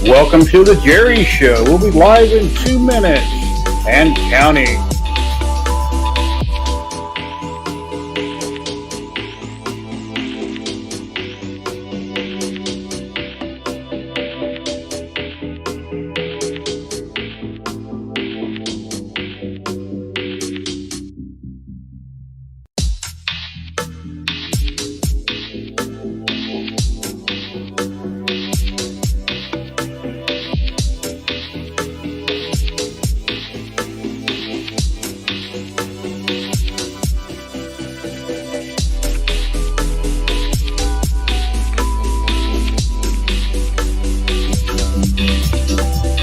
Welcome to the Jerry Show. We'll be live in 2 minutes and counting.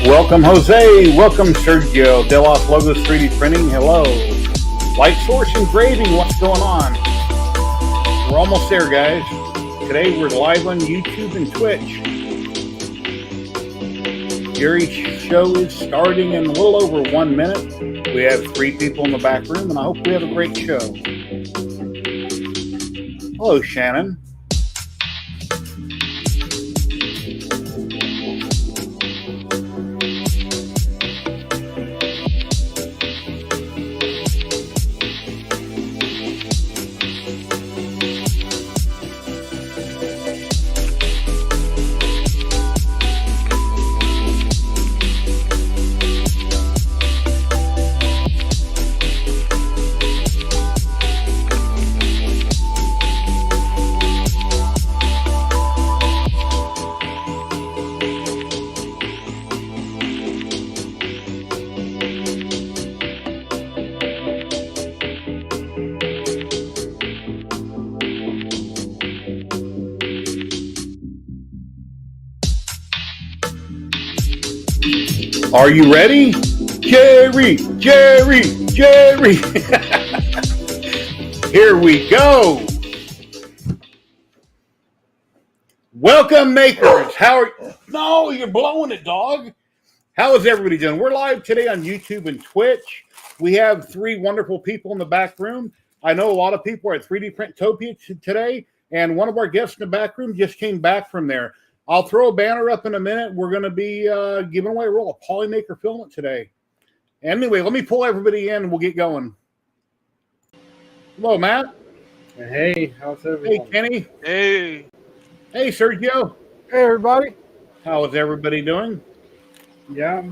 Welcome, Jose. Welcome, Sergio. De Los Logos 3D Printing. Hello. Light Source Engraving. What's going on? We're almost there, guys. Today we're live on YouTube and Twitch. Jerry's show is starting in a little over 1 minute. We have 3 people in the back room, and I hope we have a great show. Hello, Shannon. Are you ready? Jerry, Jerry, Jerry. Here we go. Welcome, makers. How are you? No, you're blowing it, dog. How is everybody doing? We're live today on YouTube and Twitch. We have 3 wonderful people in the back room. I know a lot of people are at 3D Printopia today, and one of our guests in the back room just came back from there. I'll throw a banner up in a minute. We're going to be giving away a roll of Polymaker filament today. Anyway, let me pull everybody in and we'll get going. Hello, Matt. Hey, how's everyone? Hey, Kenny. Hey. Hey, Sergio. Hey, everybody. How is everybody doing? Yeah,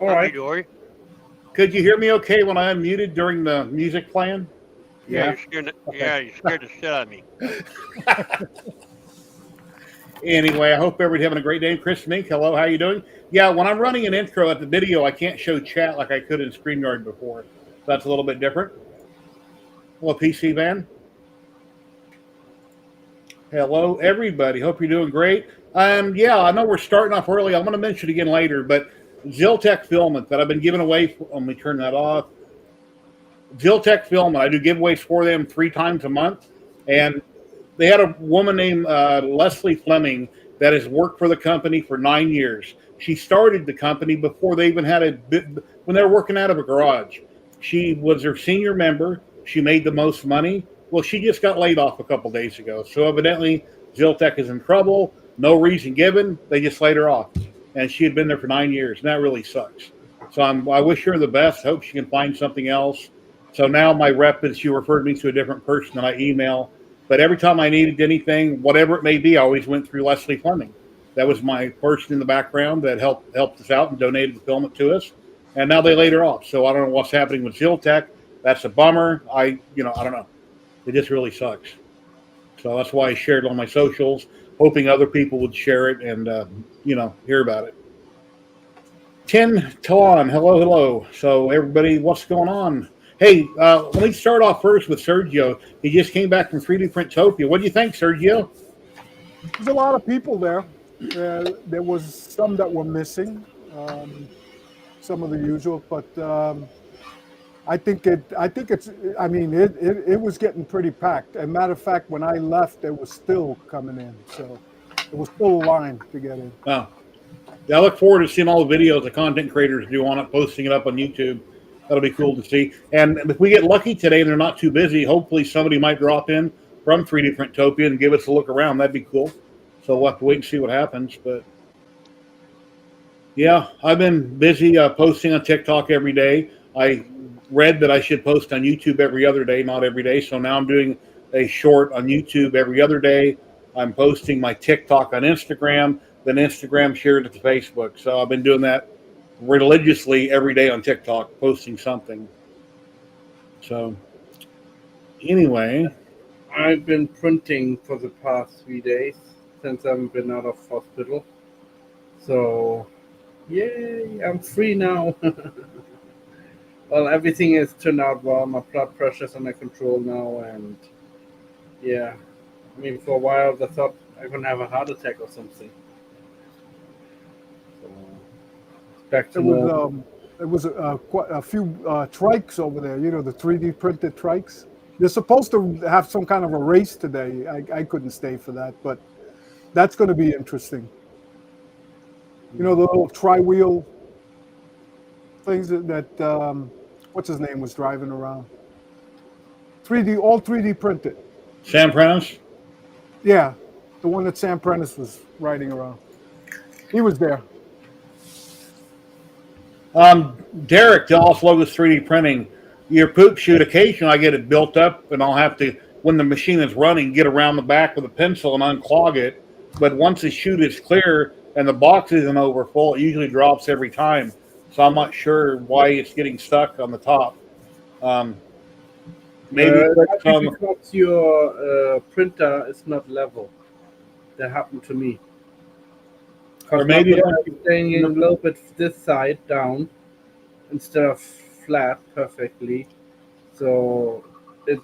all right. Dory. Could you hear me okay when I unmuted during the music playing? Yeah, you scared the shit out of me. Anyway, I hope everybody's having a great day. Chris Mink, hello, how you doing? Yeah, when I'm running an intro at the video, I can't show chat like I could in StreamYard before. So that's a little bit different. Hello, PC Van. Hello, everybody. Hope you're doing great. Yeah, I know we're starting off early. I'm going to mention it again later, but Ziltech filament that I've been giving away. Let me turn that off. Ziltech filament. I do giveaways for them 3 times a month, and they had a woman named Leslie Fleming that has worked for the company for 9 years. She started the company before they even had when they were working out of a garage. She was their senior member. She made the most money. Well, she just got laid off a couple days ago. So evidently, Ziltech is in trouble. No reason given. They just laid her off. And she had been there for 9 years, and that really sucks. So I wish her the best. Hope she can find something else. So now my rep is she referred me to a different person that I email. But every time I needed anything, whatever it may be, I always went through Leslie Fleming. That was my person in the background that helped us out and donated the filament to us. And now they laid her off. So I don't know what's happening with Ziltech. That's a bummer. I don't know. It just really sucks. So that's why I shared it on my socials, hoping other people would share it and, hear about it. Tin Talon, hello. So everybody, what's going on? Hey, let me start off first with Sergio. He just came back from 3D Printopia. What do you think, Sergio? There's a lot of people there. There was some that were missing, some of the usual, but I think it was getting pretty packed. As a matter of fact, when I left, it was still coming in, so it was still a line to get in. Wow. Yeah, I look forward to seeing all the videos the content creators do on it, posting it up on YouTube. That'll be cool to see. And if we get lucky today and they're not too busy, hopefully somebody might drop in from 3D Printopia and give us a look around. That'd be cool. So we'll have to wait and see what happens. But Yeah, I've been busy posting on TikTok every day. I read that I should post on YouTube every other day, not every day. So now I'm doing a short on YouTube every other day. I'm posting my TikTok on Instagram, then Instagram shared it to Facebook. So I've been doing that religiously every day on TikTok, posting something. So anyway, I've been printing for the past 3 days since I've been out of hospital. So, yay, I'm free now. Well, everything has turned out well. My blood pressure's under control now, and yeah, I mean, for a while I thought I'm gonna have a heart attack or something. So, back to normal. There was quite a few trikes over there. You know, the 3D printed trikes. They're supposed to have some kind of a race today. I couldn't stay for that, but that's going to be interesting. You know, the little tri-wheel things that what's his name was driving around. 3D, all 3D printed. Sam Prentice. Yeah, the one that Sam Prentice was riding around. He was there. Derek, Dallas Logos 3D printing. Your poop chute, occasionally I get it built up, and I'll have to, when the machine is running, get around the back with a pencil and unclog it. But once the chute is clear and the box isn't over full, it usually drops every time. So I'm not sure why it's getting stuck on the top. Maybe That's because your printer is not level. That happened to me. Or maybe it's staying a little bit this side down instead of flat perfectly. So it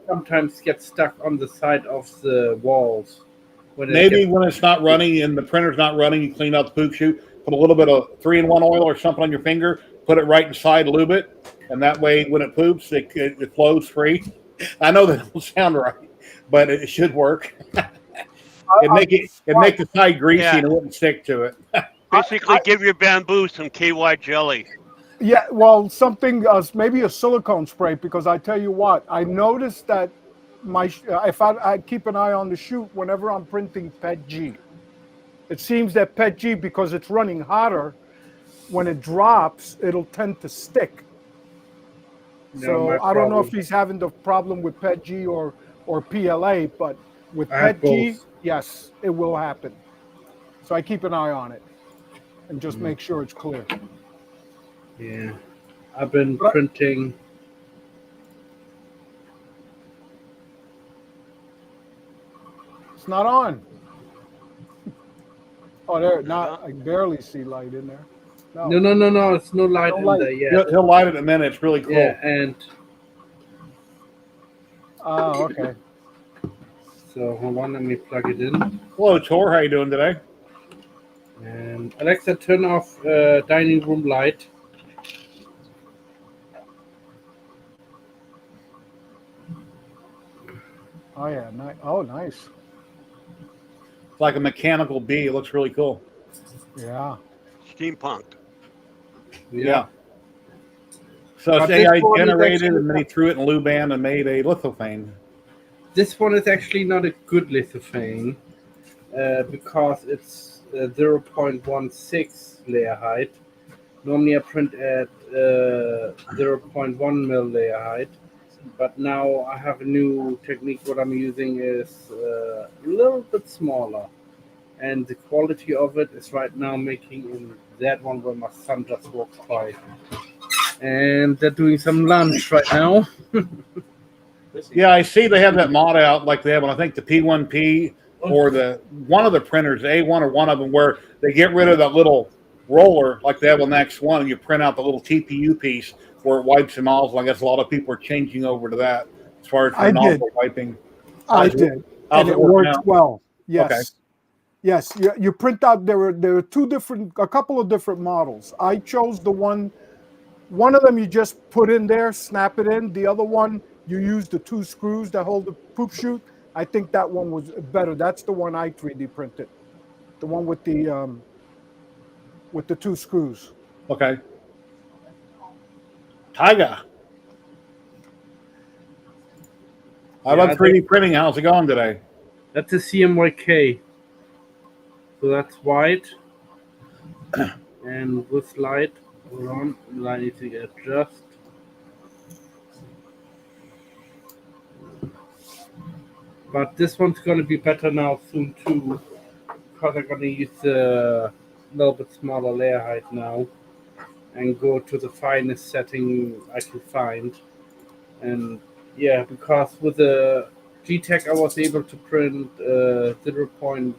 sometimes gets stuck on the side of the walls. When it's not running and the printer's not running, you clean out the poop chute, put a little bit of 3-in-1 oil or something on your finger, put it right inside, lube it, and that way when it poops, it flows free. I know that doesn't sound right, but it should work. It'd make the side greasy and it wouldn't stick to it. Basically, give your bamboo some KY jelly. Yeah, well, something maybe a silicone spray, because I tell you what, I noticed that if I keep an eye on the chute whenever I'm printing PETG, it seems that PETG, because it's running hotter, when it drops, it'll tend to stick. So I don't know if he's having the problem with PETG or PLA, but with PETG, yes, it will happen. So I keep an eye on it and just make sure it's clear. Yeah, I've been printing. It's not on. Oh, there, not. I barely see light in there. No. It's no light in there yet. He'll light it in a minute. It's really cool. Yeah, and. Oh, okay. So hold on, let me plug it in. Hello, Tor. How you doing today? And Alexa, turn off dining room light. Oh yeah, nice. Oh, nice. It's like a mechanical bee. It looks really cool. Yeah. Steampunk. Yeah. So it's AI generated, and then he threw it in Luban and made a lithophane. This one is actually not a good lithophane because it's 0.16 layer height. Normally I print at 0.1 mil layer height, but now I have a new technique. What I'm using is a little bit smaller, and the quality of it is right now making in that one where my son just walked by. And they're doing some lunch right now. Yeah, I see they have that mod out like they have on, I think, the P1P or the one of the printers, A1 or one of them, where they get rid of that little roller like they have on the X1, and you print out the little TPU piece where it wipes the nozzle. I guess a lot of people are changing over to that as far as the nozzle wiping. I did, and it worked well. Yes. Okay. Yes, you print out. There were a couple of different models. I chose the one. One of them you just put in there, snap it in. The other one you use the 2 screws that hold the poop chute. I think that one was better. That's the one I 3D printed. The one with the 2 screws. Okay. Tyga. How about 3D printing? How's it going today? That's a CMYK. So that's white. And with light, hold on, I need to adjust. But this one's going to be better now soon too, because I'm going to use a little bit smaller layer height now and go to the finest setting I can find. And yeah, because with the G-Tech I was able to print 0.1,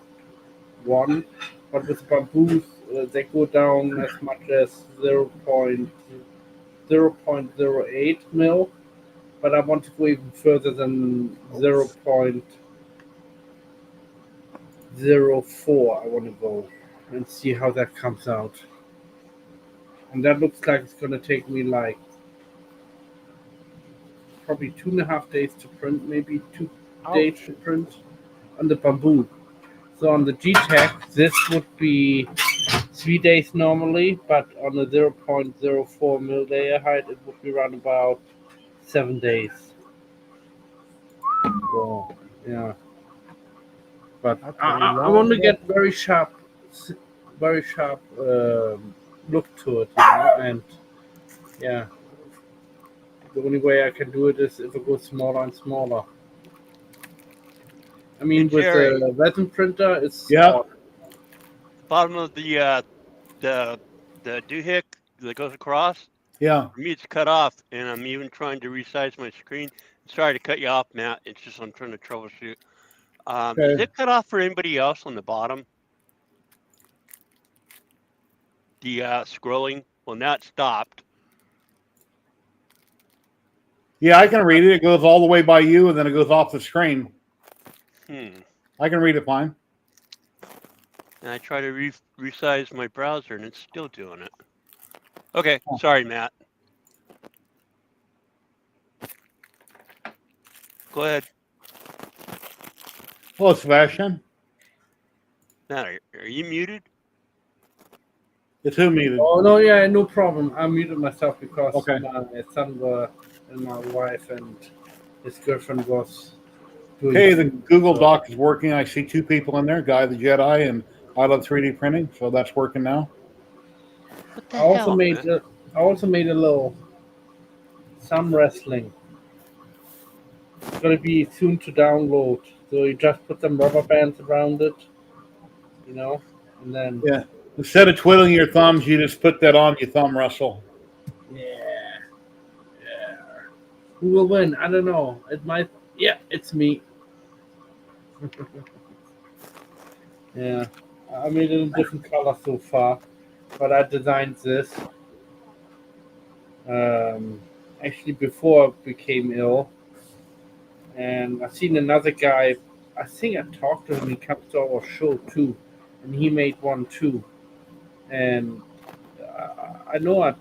but with bamboos they go down as much as 0.08 mil. But I want to go even further than 0.04. I want to go and see how that comes out. And that looks like it's going to take me like probably 2.5 days to print, maybe 2 days to print on the bamboo. So on the G-Tech, this would be 3 days normally, but on the 0.04 mil layer height, it would be around about 7 days. So, yeah. But I want to get very sharp look to it, and yeah. The only way I can do it is if it goes smaller and smaller. I mean, with the resin printer, it's bottom of the doohick that goes across. Yeah. For me, it's cut off, and I'm even trying to resize my screen. Sorry to cut you off, Matt. It's just I'm trying to troubleshoot. Is it cut off for anybody else on the bottom? The scrolling. Well, now it stopped. Yeah, I can read it. It goes all the way by you, and then it goes off the screen. I can read it fine. And I try to resize my browser, and it's still doing it. Okay, sorry, Matt. Go ahead. Hello, Sebastian. Matt, are you muted? It's who muted? Oh, no, yeah, no problem. I muted myself because Okay. my son and my wife and his girlfriend was doing Okay, the Google Doc is working. I see 2 people in there, Guy the Jedi and I Love 3D Printing, so that's working now. What the I also hell, made man? a little some wrestling. It's gonna be soon to download. So you just put some rubber bands around it, and then Yeah. Instead of twiddling your thumbs, you just put that on your thumb wrestle. yeah. Who will win? I don't know. It might. Yeah, it's me. Yeah, I made it in different colors so far, but I designed this actually before I became ill, and I've seen another guy. I think I talked to him. He comes to our show too, and he made one too. And I know I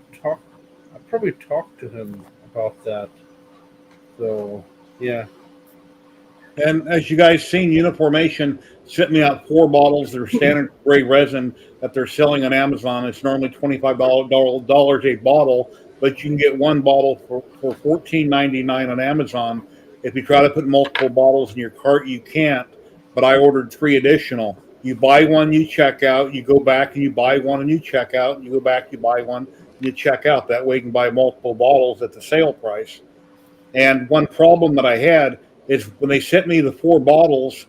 probably talked to him about that. So yeah. And as you guys seen, Uniformation sent me out 4 bottles that are standard grade resin that they're selling on Amazon. It's normally $25 a bottle, but you can get 1 bottle for $14.99 on Amazon. If you try to put multiple bottles in your cart, you can't. But I ordered 3 additional. You buy one, you check out. You go back and you buy one, and you check out. You go back, you buy one, and you check out. That way, you can buy multiple bottles at the sale price. And one problem that I had is when they sent me the 4 bottles,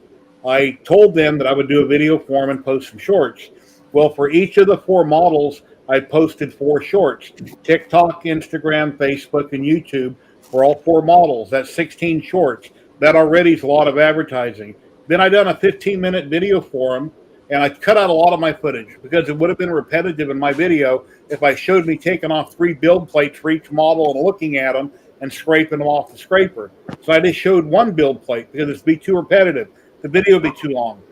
I told them that I would do a video for them and post some shorts. Well, for each of the 4 models, I posted 4 shorts. TikTok, Instagram, Facebook, and YouTube for all 4 models. That's 16 shorts. That already is a lot of advertising. Then I done a 15-minute video for them, and I cut out a lot of my footage because it would have been repetitive in my video if I showed me taking off 3 build plates for each model and looking at them and scraping them off the scraper. So I just showed 1 build plate because it'd be too repetitive. The video would be too long.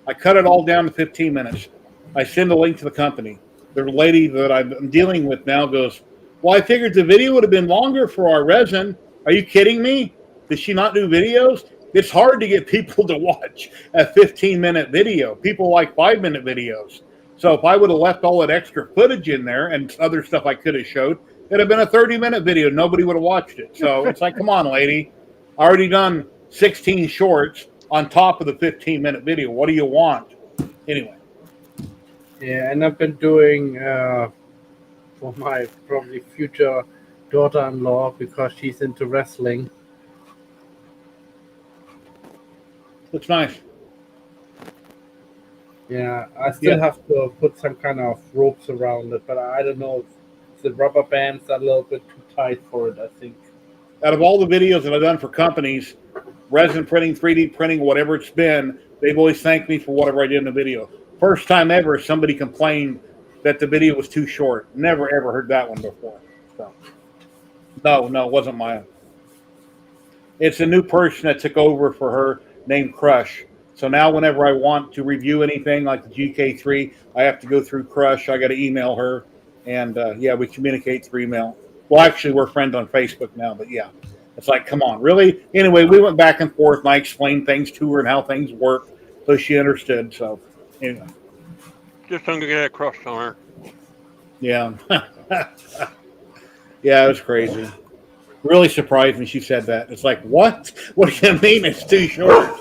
I cut it all down to 15 minutes. I send a link to the company. The lady that I'm dealing with now goes, well, I figured the video would have been longer for our resin. Are you kidding me? Does she not do videos? It's hard to get people to watch a 15-minute video. People like 5-minute videos. So if I would have left all that extra footage in there and other stuff I could have showed, it'd have been a 30-minute video. Nobody would have watched it. So it's like, come on, lady. I already done 16 shorts on top of the 15-minute video. What do you want? Anyway. Yeah, and I've been doing for my probably future daughter-in-law because she's into wrestling. Looks nice. Yeah, I still Yeah. have to put some kind of ropes around it, but I don't know if the rubber bands are a little bit too tight for it, I think. Out of all the videos that I've done for companies, resin printing, 3D printing, whatever it's been, they've always thanked me for whatever I did in the video. First time ever somebody complained that the video was too short. Never ever heard that one before. So, no, it wasn't mine. It's a new person that took over for her named Crush. So now whenever I want to review anything like the GK3, I have to go through Crush. I got to email her, and yeah, we communicate through email. Well, actually, we're friends on Facebook now, but yeah, it's like, come on, really? Anyway, we went back and forth, and I explained things to her and how things work, so she understood. So anyway, Just don't get a crush on her. yeah, yeah, it was crazy. Really surprised when she said that. It's like, what? What do you mean it's too short?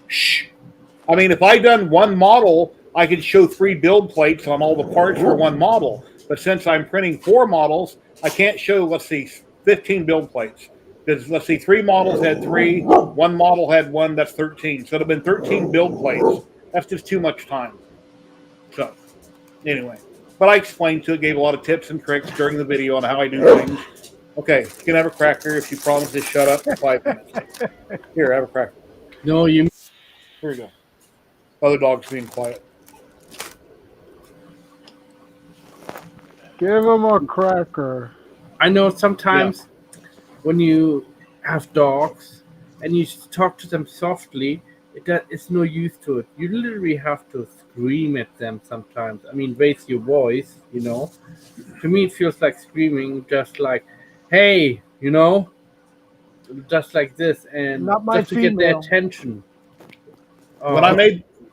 Shh. I mean, if I done one model, I could show 3 build plates on all the parts for one model. But since I'm printing 4 models, I can't show, let's see, 15 build plates. Because, let's see, 3 models had 3, 1 model had 1, that's 13. So it would have been 13 build plates. That's just too much time. So, anyway. But I explained to it, gave a lot of tips and tricks during the video on how I do things. Okay, you can have a cracker if you promise to shut up for 5 minutes. Here, have a cracker. No, you. Here we go. Other dog's being quiet. Give him a cracker. I know sometimes when you have dogs and you talk to them softly, it's no use to it. You literally have to scream at them sometimes. I mean, raise your voice, you know. To me, it feels like screaming, just like, hey, you know, just like this, and Not my just to get their female. attention.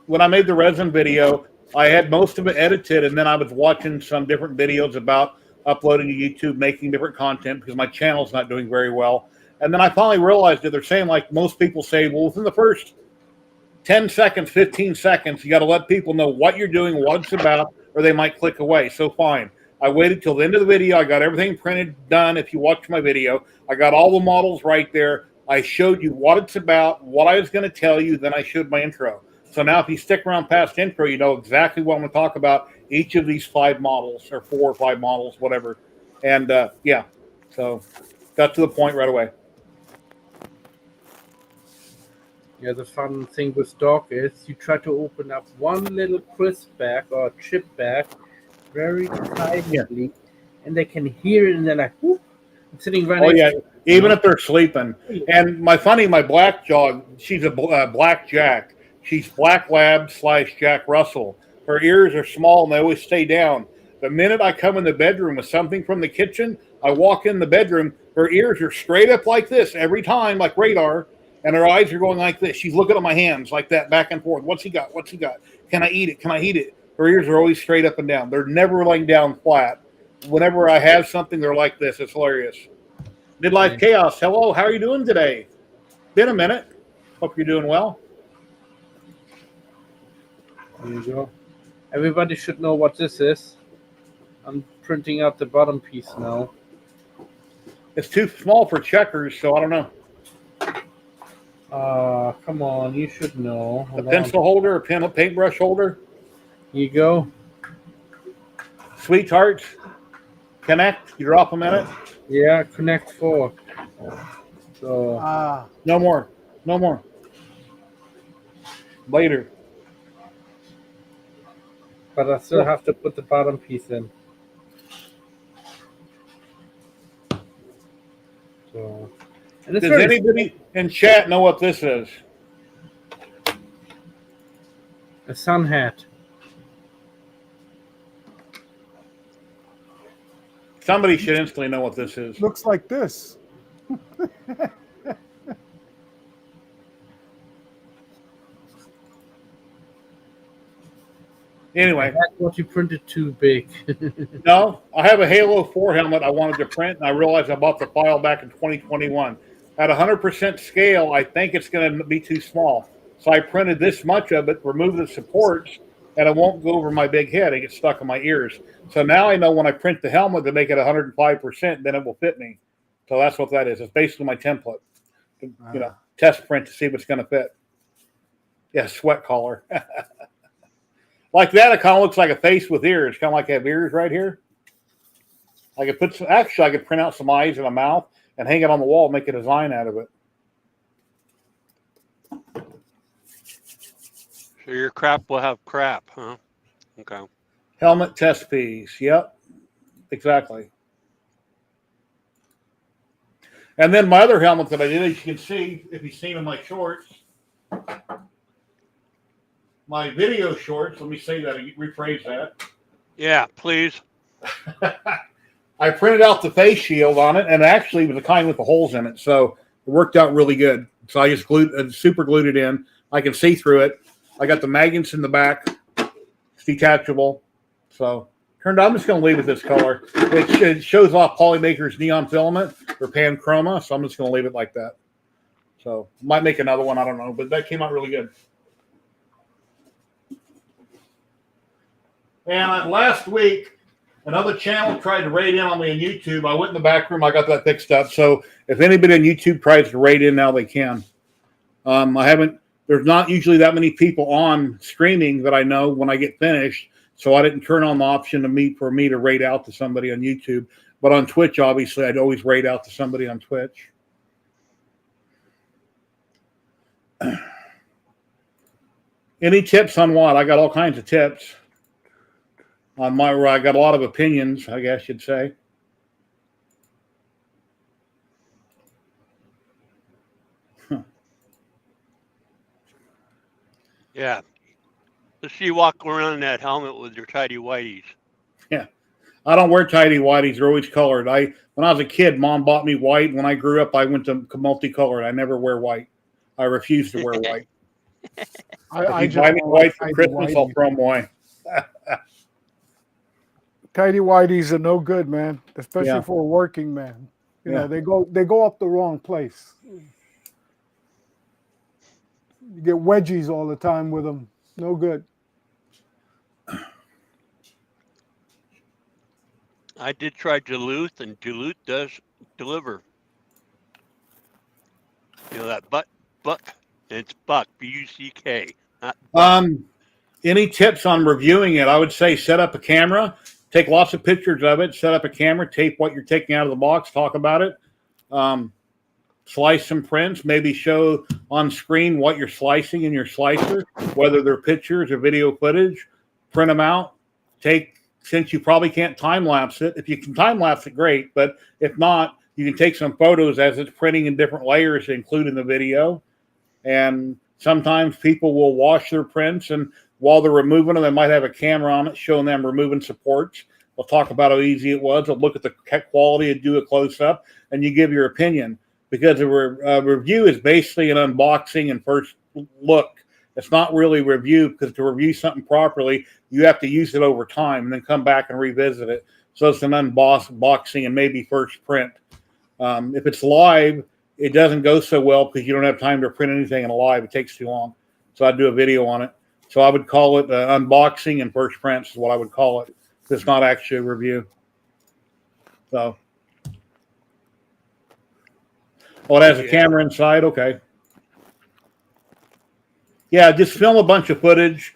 When I made the resin video, I had most of it edited, and then I was watching some different videos about uploading to YouTube, making different content because my channel's not doing very well. And then I finally realized that they're saying, like most people say, well, within the first 10 seconds, 15 seconds, you got to let people know what you're doing, what it's about, or they might click away. So fine. I waited till the end of the video. I got everything printed, done. If you watch my video, I got all the models right there. I showed you what it's about, what I was going to tell you. Then I showed my intro. So now if you stick around past intro, you know exactly what I'm going to talk about each of these 5 models or 4 or 5 models, whatever. And yeah, so got to the point right away. Yeah, the fun thing with dog is you try to open up one little crisp bag or chip bag very silently, and they can hear it, and they're like, whoop, I'm sitting right next to even if they're sleeping. And my black dog, she's a black Jack. She's black lab / Jack Russell. Her ears are small and they always stay down. The minute I come in the bedroom with something from the kitchen, I walk in the bedroom, her ears are straight up like this every time, like radar, and her eyes are going like this. She's looking at my hands like that, back and forth. What's he got? What's he got? Can I eat it? Can I eat it? Her ears are always straight up and down. They're never laying down flat. Whenever I have something, they're like this. It's hilarious. Midlife Chaos. Hello, how are you doing today? Been a minute. Hope you're doing well. There you go. Everybody should know what this is. I'm printing out the bottom piece now. It's too small for checkers, so I don't know. Come on, you should know. A pencil holder, a paintbrush holder. Here you go. Sweethearts, connect. You drop them in it. Yeah, Connect 4. So No more. No more. Later. but I still have to put the bottom piece in. So, and it's Does very anybody in chat know what this is? a sun hat. Somebody should instantly know what this is. Looks like this. Anyway, That's what you printed too big. no, I have a Halo 4 helmet I wanted to print, and I realized I bought the file back in 2021. At 100% scale, I think it's going to be too small. So I printed this much of it, removed the supports, and it won't go over my big head. It gets stuck in my ears. So now I know when I print the helmet to make it 105%, then it will fit me. So that's what that is. It's basically my template. Test print to see what's going to fit. Yeah, sweat collar. Like that, it kind of looks like a face with ears. Kind of like I have ears right here. I could put some, actually, I could print out some eyes and a mouth and hang it on the wall, make a design out of it. So your crap will have crap, huh? Okay. Helmet test piece. Yep, exactly. And then my other helmet that I did, as you can see, if you've seen in my shorts, my video shorts, let me say that, rephrase that. Yeah, please. I printed out the face shield on it, and actually it was the kind with the holes in it, so it worked out really good. So I just super glued it in. I can see through it. I got the magnets in the back. It's detachable. So turned out I'm just going to leave it this color. It shows off Polymaker's neon filament or pan chroma, so I'm just going to leave it like that. So might make another one, I don't know, but that came out really good. And last week, another channel tried to raid in on me on YouTube. I went in the back room. I got that fixed up. So if anybody on YouTube tries to raid in now, they can. There's not usually that many people on streaming that I know when I get finished. So I didn't turn on the option for me to raid out to somebody on YouTube. But on Twitch, obviously, I'd always raid out to somebody on Twitch. Any tips on what? I got all kinds of tips. I got a lot of opinions, I guess you'd say. Yeah. Let's see you walk around in that helmet with your tidy whities. Yeah. I don't wear tidy whities. They're always colored. When I was a kid, Mom bought me white. When I grew up, I went to multicolored. I never wear white. I refuse to wear white. If you buy me white for Christmas, I'll throw them away. Tidy whities are no good, man, especially for a working man. You know, they go up the wrong place. You get wedgies all the time with them. No good. I did try Duluth, and Duluth does deliver. You know that buck, and it's buck, B-U-C-K. Any tips on reviewing it? I would say set up a camera, take lots of pictures of it, set up a camera, tape what you're taking out of the box, talk about it, slice some prints, maybe show on screen what you're slicing in your slicer, whether they're pictures or video footage, print them out, since you probably can't time-lapse it. If you can time-lapse it, great, but if not, you can take some photos as it's printing in different layers to include in the video. And sometimes people will wash their prints, and while they're removing them, they might have a camera on it showing them removing supports. They'll talk about how easy it was. They'll look at the quality and do a close-up, and you give your opinion. Because a review is basically an unboxing and first look. It's not really review, because to review something properly, you have to use it over time and then come back and revisit it. So it's an unboxing and maybe first print. If it's live, it doesn't go so well because you don't have time to print anything in a live. It takes too long. So I'd do a video on it. So I would call it unboxing and first prints is what I would call it. It's not actually a review. So. Oh, it has a camera inside? Okay. Yeah, just film a bunch of footage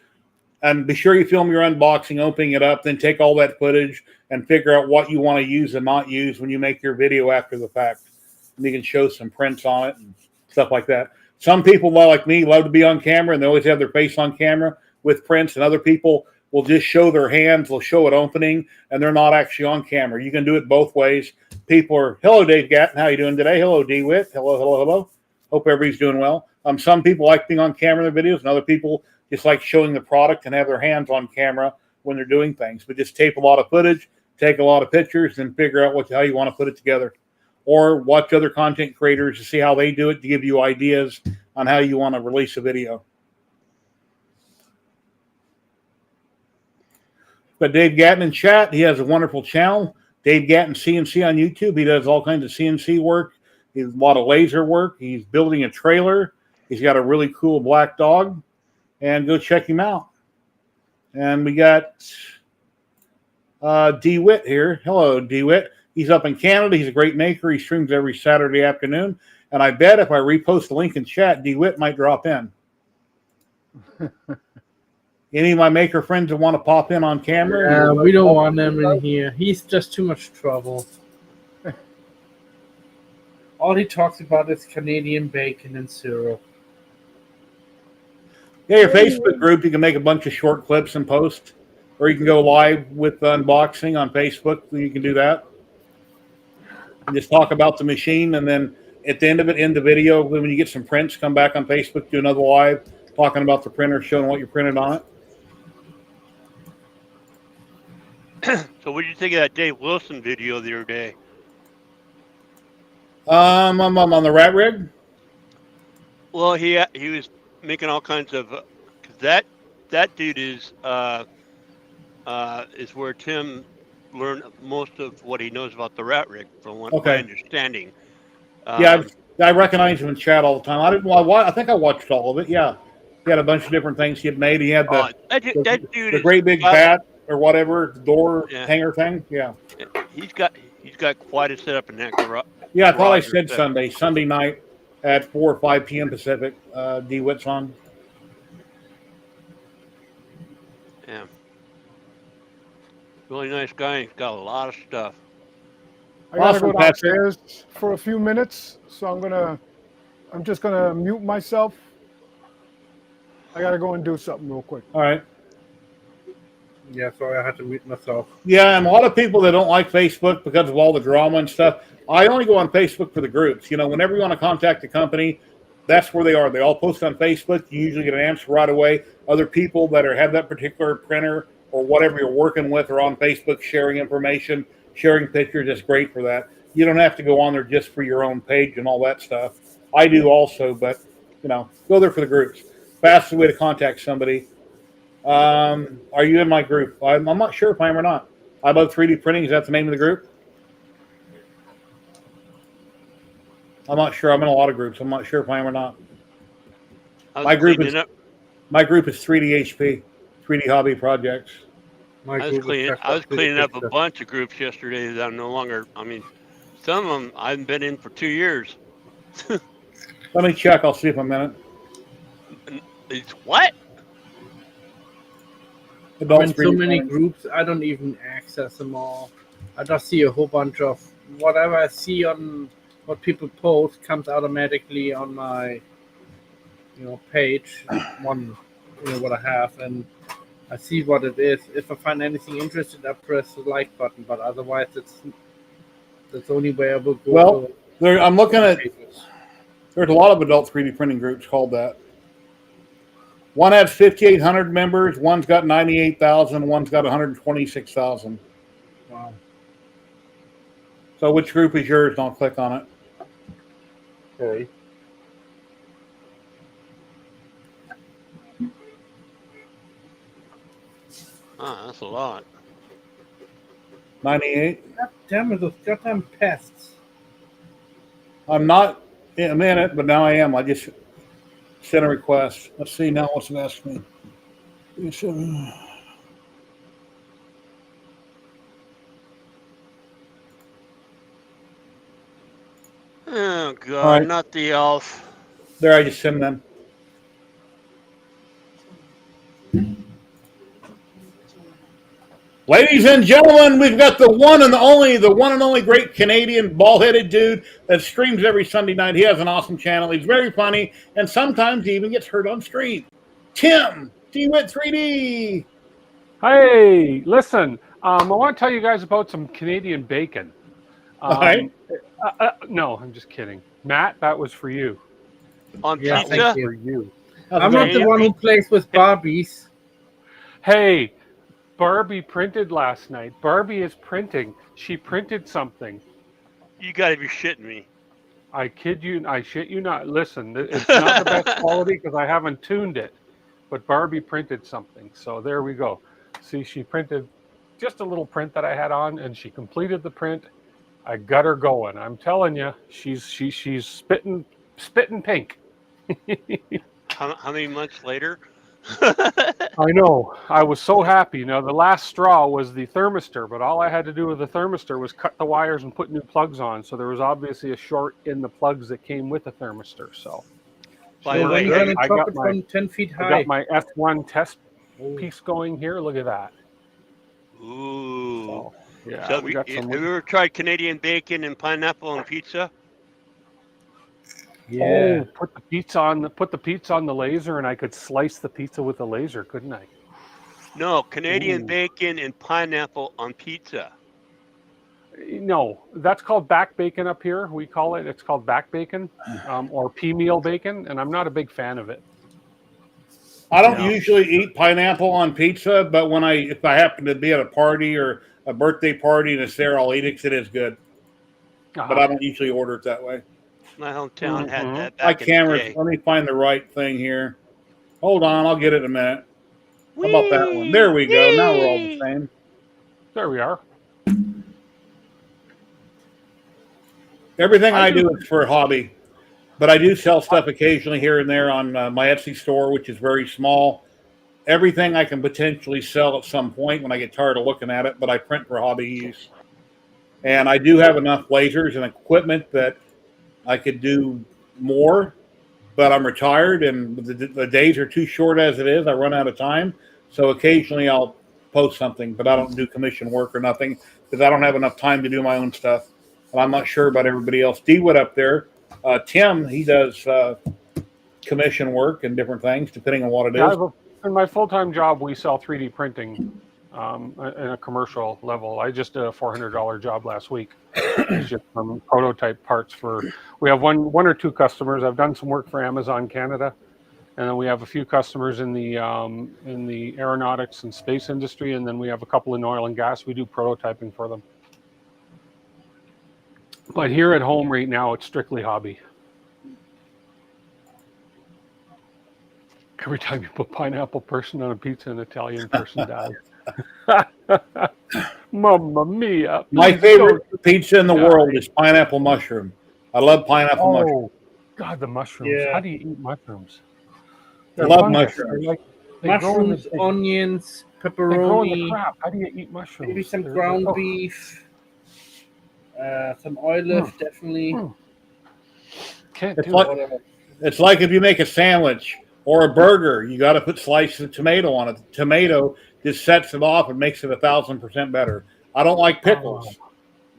and be sure you film your unboxing, opening it up, then take all that footage and figure out what you want to use and not use when you make your video after the fact. And you can show some prints on it and stuff like that. Some people, like me, love to be on camera and they always have their face on camera with prints, and other people will just show their hands, they'll show it opening, and they're not actually on camera. You can do it both ways. People are, hello, Dave Gatton, how you doing today? Hello, DeWitt. Hello. Hope everybody's doing well. Some people like being on camera in their videos, and other people just like showing the product and have their hands on camera when they're doing things. But just tape a lot of footage, take a lot of pictures, and figure out how you want to put it together. Or watch other content creators to see how they do it to give you ideas on how you want to release a video. But Dave Gatton in chat, he has a wonderful channel. Dave Gatton CNC on YouTube. He does all kinds of CNC work. He does a lot of laser work. He's building a trailer. He's got a really cool black dog. And go check him out. And we got DeWitt here. Hello, DeWitt. He's up in Canada. He's a great maker. He streams every Saturday afternoon. And I bet if I repost the link in chat, DeWitt might drop in. Any of my maker friends that want to pop in on camera? We don't want him in here. He's just too much trouble. All he talks about is Canadian bacon and syrup. Yeah, your Facebook group, you can make a bunch of short clips and post. Or you can go live with unboxing on Facebook. You can do that. And just talk about the machine, and then at the end of it, end the video. When you get some prints, come back on Facebook, do another live, talking about the printer, showing what you printed on it. So what did you think of that Dave Wilson video the other day? I'm on the rat rig. Well, he was making all kinds of 'cause that dude is where Tim learned most of what he knows about the rat rig, from what my understanding. Yeah, I recognize him in chat all the time. I didn't. I think I watched all of it. Yeah, he had a bunch of different things he had made. He had that dude the great big bat or whatever door hanger thing. Yeah, he's got quite a setup in that garage. Yeah, I thought I said Sunday night at 4 or 5 p.m. Pacific. DeWitt's on. Yeah, really nice guy. He's got a lot of stuff. I gotta go downstairs for a few minutes, so I'm just gonna mute myself. I gotta go and do something real quick. All right. Yeah, sorry, I had to mute myself. Yeah, and a lot of people that don't like Facebook because of all the drama and stuff. I only go on Facebook for the groups. You know, whenever you want to contact a company, that's where they are. They all post on Facebook. You usually get an answer right away. Other people that have that particular printer or whatever you're working with are on Facebook sharing information, sharing pictures. It's great for that. You don't have to go on there just for your own page and all that stuff. I do also, but, go there for the groups. Fastest way to contact somebody. Are you in my group? I'm not sure if I am or not. I Love 3D Printing. Is that the name of the group? I'm not sure. I'm in a lot of groups. I'm not sure if I am or not. My group is 3D HP, 3D Hobby Projects. I was cleaning up a bunch of groups yesterday that I'm no longer. I mean, some of them I've been in for 2 years. Let me check. I'll see if I'm in it. It's what? I'm in so many groups, I don't even access them all. I just see a whole bunch of whatever I see on what people post comes automatically on my, page. What I have, and I see what it is. If I find anything interesting, I press the like button. But otherwise, that's the only way I will go. Well, I'm looking at. There's a lot of adult 3D printing groups called that. One has 5,800 members. One's got 98,000. One's got 126,000. Wow. So which group is yours? I'll click on it. Okay. That's a lot. 98. God damn it, those goddamn pests. I'm not in a minute, but now I am. I just sent a request. Let's see now what's it asking me. Oh, God, not the elf. There, I just sent them. Ladies and gentlemen, we've got the one and only great Canadian bald-headed dude that streams every Sunday night. He has an awesome channel. He's very funny, and sometimes he even gets hurt on stream. Tim, DeWitt 3D. Hey, listen, I want to tell you guys about some Canadian bacon. No, I'm just kidding. Matt, that was for you. On pizza? For you. I'm not the one who plays with Barbies. Hey, Barbie printed last night. Barbie is printing. She printed something. You got to be shitting me. I kid you. I shit you not. Listen, it's not the best quality because I haven't tuned it. But Barbie printed something. So there we go. See, she printed just a little print that I had on, and she completed the print. I got her going. I'm telling you, she's spitting pink. How many months later? I know. I was so happy. Now, the last straw was the thermistor, but all I had to do with the thermistor was cut the wires and put new plugs on. So there was obviously a short in the plugs that came with the thermistor. So By So the when way, you're have gonna you, drop it from 10 feet I high? got my F1 test Oh. piece going here. Look at that. ooh. So, yeah, So we got have some. you ever tried Canadian bacon and pineapple on pizza? Yeah. Oh, put the pizza on the laser, and I could slice the pizza with the laser, couldn't I? No, Canadian Ooh. bacon and pineapple on pizza. No, that's called back bacon up here. We call it. It's called back bacon, or pea meal bacon, and I'm not a big fan of it. I don't Yeah. usually eat pineapple on pizza, but if I happen to be at a party or a birthday party and it's there, I'll eat it 'cause it is good. But I don't usually order it that way. My hometown had Mhm. that My back in the cameras. day. Let me find the right thing here. Hold on, I'll get it in a minute. How about that one? There we go. Now we're all the same. There we are. Everything I I do- do is for a hobby, but I do sell stuff occasionally here and there on my Etsy store, which is very small. Everything I can potentially sell at some point when I get tired of looking at it, but I print for hobby use. And I do have enough lasers and equipment that I could do more, but I'm retired and the days are too short as it is. I run out of time. So occasionally I'll post something, but I don't do commission work or nothing because I don't have enough time to do my own stuff. And I'm not sure about everybody else. DeWitt up there, Tim, he does commission work and different things depending on what it is. In my full-time job, we sell 3D printing in a commercial level. I just did a $400 job last week. It's just some prototype parts for. We have one or two customers. I've done some work for Amazon Canada, and then we have a few customers in the aeronautics and space industry, and then we have a couple in oil and gas. We do prototyping for them. But here at home right now, it's strictly hobby. Every time you put pineapple person on a pizza, an Italian person dies. Mamma mia! My favorite pizza in the world is pineapple mushroom. I love pineapple mushroom. Oh, God, the mushrooms! Yeah. How do you eat mushrooms? I love fungus. mushrooms. They grow in Mushrooms, the, onions, they grow in the pepperoni, crap. How do you eat mushrooms? maybe some They're- ground oh, beef, some olive, definitely. Can't It's do like- it. Whatever. It's like if you make a sandwich or a burger, you got to put slices of tomato on it. The tomato just sets it off and makes it 1,000% better. I don't like pickles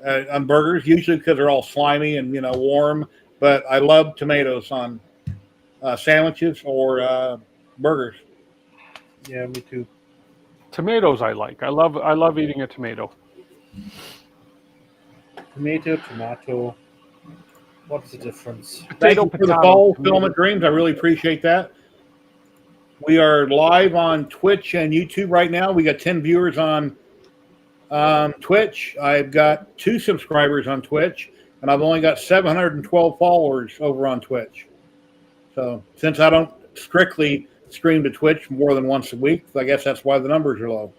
on burgers, usually because they're all slimy and warm. But I love tomatoes on sandwiches or burgers. Yeah, me too. Tomatoes, I like. I love eating a tomato. Tomato. What's the difference? Thank you for the potato, follow, tomato. Filament Dreams. I really appreciate that. We are live on Twitch and YouTube right now. We got 10 viewers on Twitch. I've got 2 subscribers on Twitch, and I've only got 712 followers over on Twitch. So since I don't strictly stream to Twitch more than once a week, I guess that's why the numbers are low.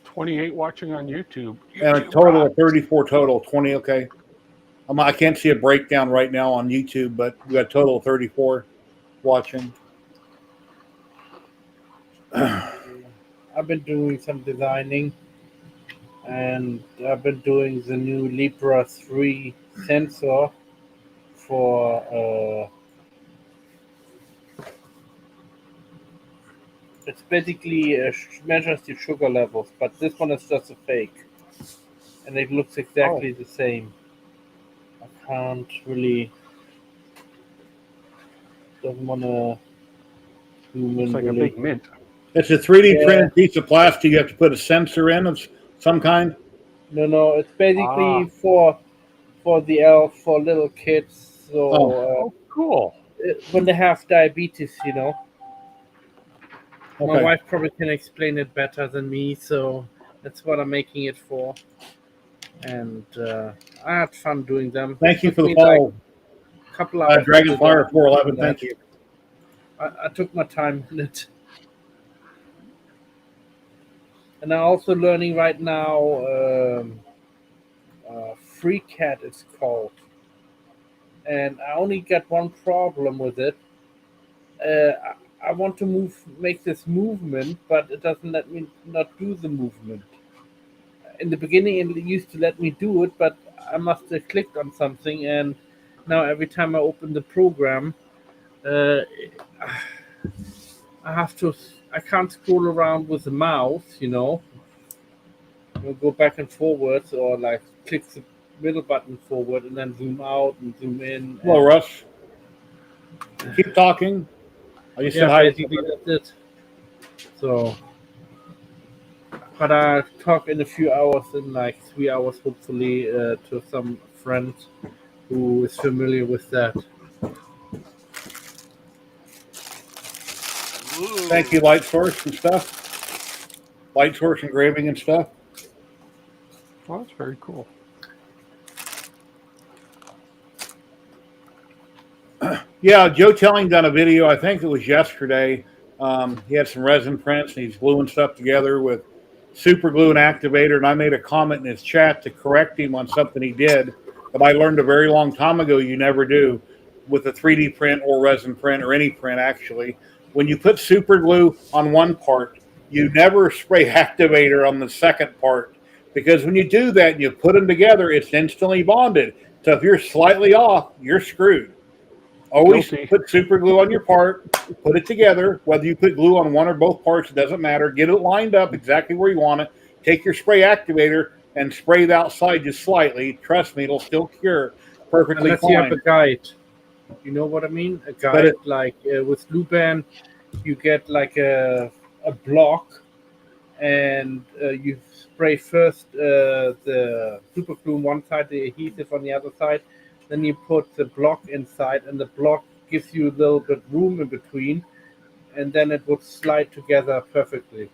28 watching on YouTube. And a total of 34 total. 20, okay. I can't see a breakdown right now on YouTube, but we got a total of 34 watching. I've been doing some designing, and I've been doing the new Libra 3 sensor for it's basically measures your sugar levels, but this one is just a fake, and it looks exactly the same. I can't really, doesn't want to zoom in. It's like a really. big mint. It's a 3D Yeah. printed piece of plastic. You have to put a sensor in of some kind. No, it's basically for little kids. So Oh, cool. when they have diabetes, My Okay. wife probably can explain it better than me, so that's what I'm making it for. And I had fun doing them. Thank you Took for the me, follow. like, a couple hours. Dragonfire 411. Thank you. I took my time in it. And I'm also learning right now FreeCAD it's called. And I only got one problem with it. I want to make this movement, but it doesn't let me not do the movement. In the beginning, it used to let me do it, but I must have clicked on something, and now every time I open the program, uh, I have to. I can't scroll around with the mouse, go back and forwards, or like click the middle button forward and then zoom out and zoom in. Hello, Russ. Keep talking. I just said hi. Basically that's it. So, but I'll talk in a few hours, in like 3 hours, hopefully, to some friend who is familiar with that. Thank you, Light Source and stuff. Light Source engraving and stuff. Well, that's very cool. Yeah, Joe Telling done a video, I think it was yesterday. He had some resin prints and he's gluing stuff together with super glue and activator. And I made a comment in his chat to correct him on something he did that I learned a very long time ago you never do with a 3D print or resin print or any print actually. When you put super glue on one part, you never spray activator on the second part, because when you do that and you put them together, it's instantly bonded. So if you're slightly off, you're screwed. Always Guilty. put super glue on your part, put it together. Whether you put glue on one or both parts, it doesn't matter. Get it lined up exactly where you want it. Take your spray activator and spray the outside just slightly. Trust me, it'll still cure perfectly Unless you have fine. a guide. You know what I mean? A guide, with Luban, you get like a block, and you spray first the super glue on one side, the adhesive on the other side. Then you put the block inside, and the block gives you a little bit room in between, and then it would slide together perfectly.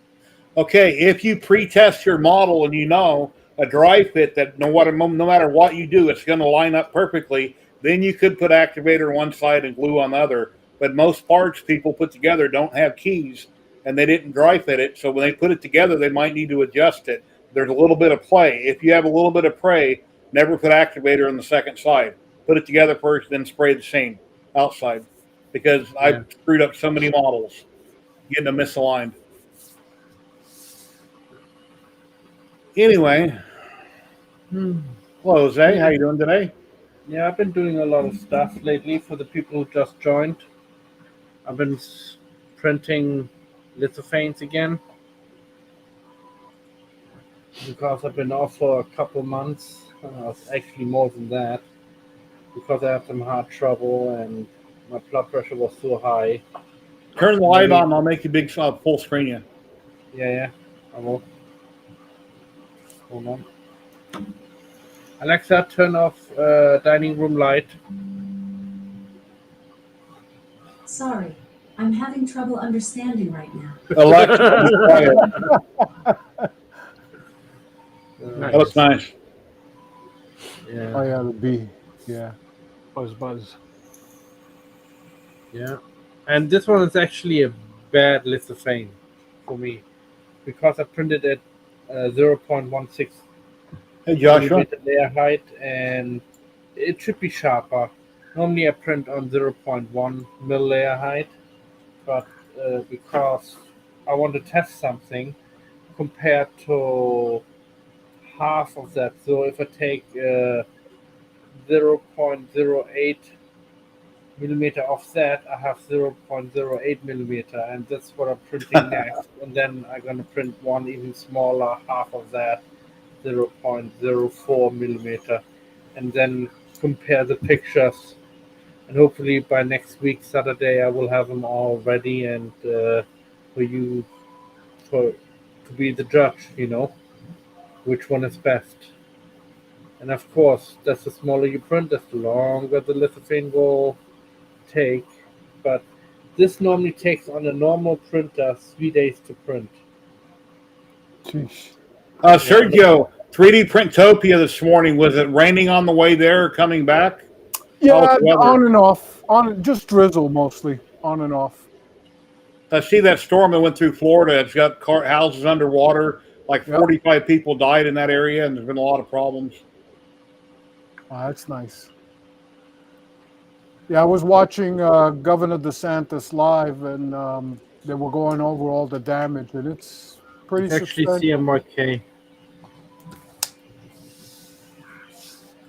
Okay, if you pre-test your model and you know a dry fit that no matter what you do, it's going to line up perfectly, then you could put activator on one side and glue on the other. But most parts people put together don't have keys, and they didn't dry fit it, so when they put it together, they might need to adjust it. There's a little bit of play. If you have a little bit of play, never put activator on the second side. Put it together first, then spray the same outside, because I've screwed up so many models getting them misaligned. Anyway, hello, Jose. How you doing today? Yeah, I've been doing a lot of stuff lately for the people who just joined. I've been printing lithophanes again because I've been off for a couple months. Actually, more than that, because I had some heart trouble and my blood pressure was so high. Turn the light on, and I'll make you big full screen you. Yeah, I will. Hold on. Alexa, turn off dining room light. Sorry, I'm having trouble understanding right now. Alexa, be quiet. That looks nice. Yeah. Oh yeah, the bee. Yeah. Buzz. Yeah. And this one is actually a bad lithophane for me, because I printed at 0.16 Hey, Joshua. millimeter layer height, and it should be sharper. Normally I print on 0.1 mil layer height, but because I want to test something compared to half of that. So if I take 0.08 millimeter off that, I have 0.08 millimeter, and that's what I'm printing next. And then I'm going to print one even smaller, half of that, 0.04 millimeter, and then compare the pictures. And hopefully by next week, Saturday, I will have them all ready, and for you to be the judge, which one is best. And of course, that's the smaller you print, that's the longer the lithophane will take. But this normally takes, on a normal printer, 3 days to print. Jeez. Sergio, 3D Printopia this morning. Was it raining on the way there or coming back? Yeah, weather? on and off. Just drizzle mostly. On and off. I see that storm that went through Florida. It's got houses underwater. Like 45 people died in that area, and there's been a lot of problems. Oh, that's nice. Yeah, I was watching Governor DeSantis live, and they were going over all the damage, and it's pretty It's actually substantial. CMYK.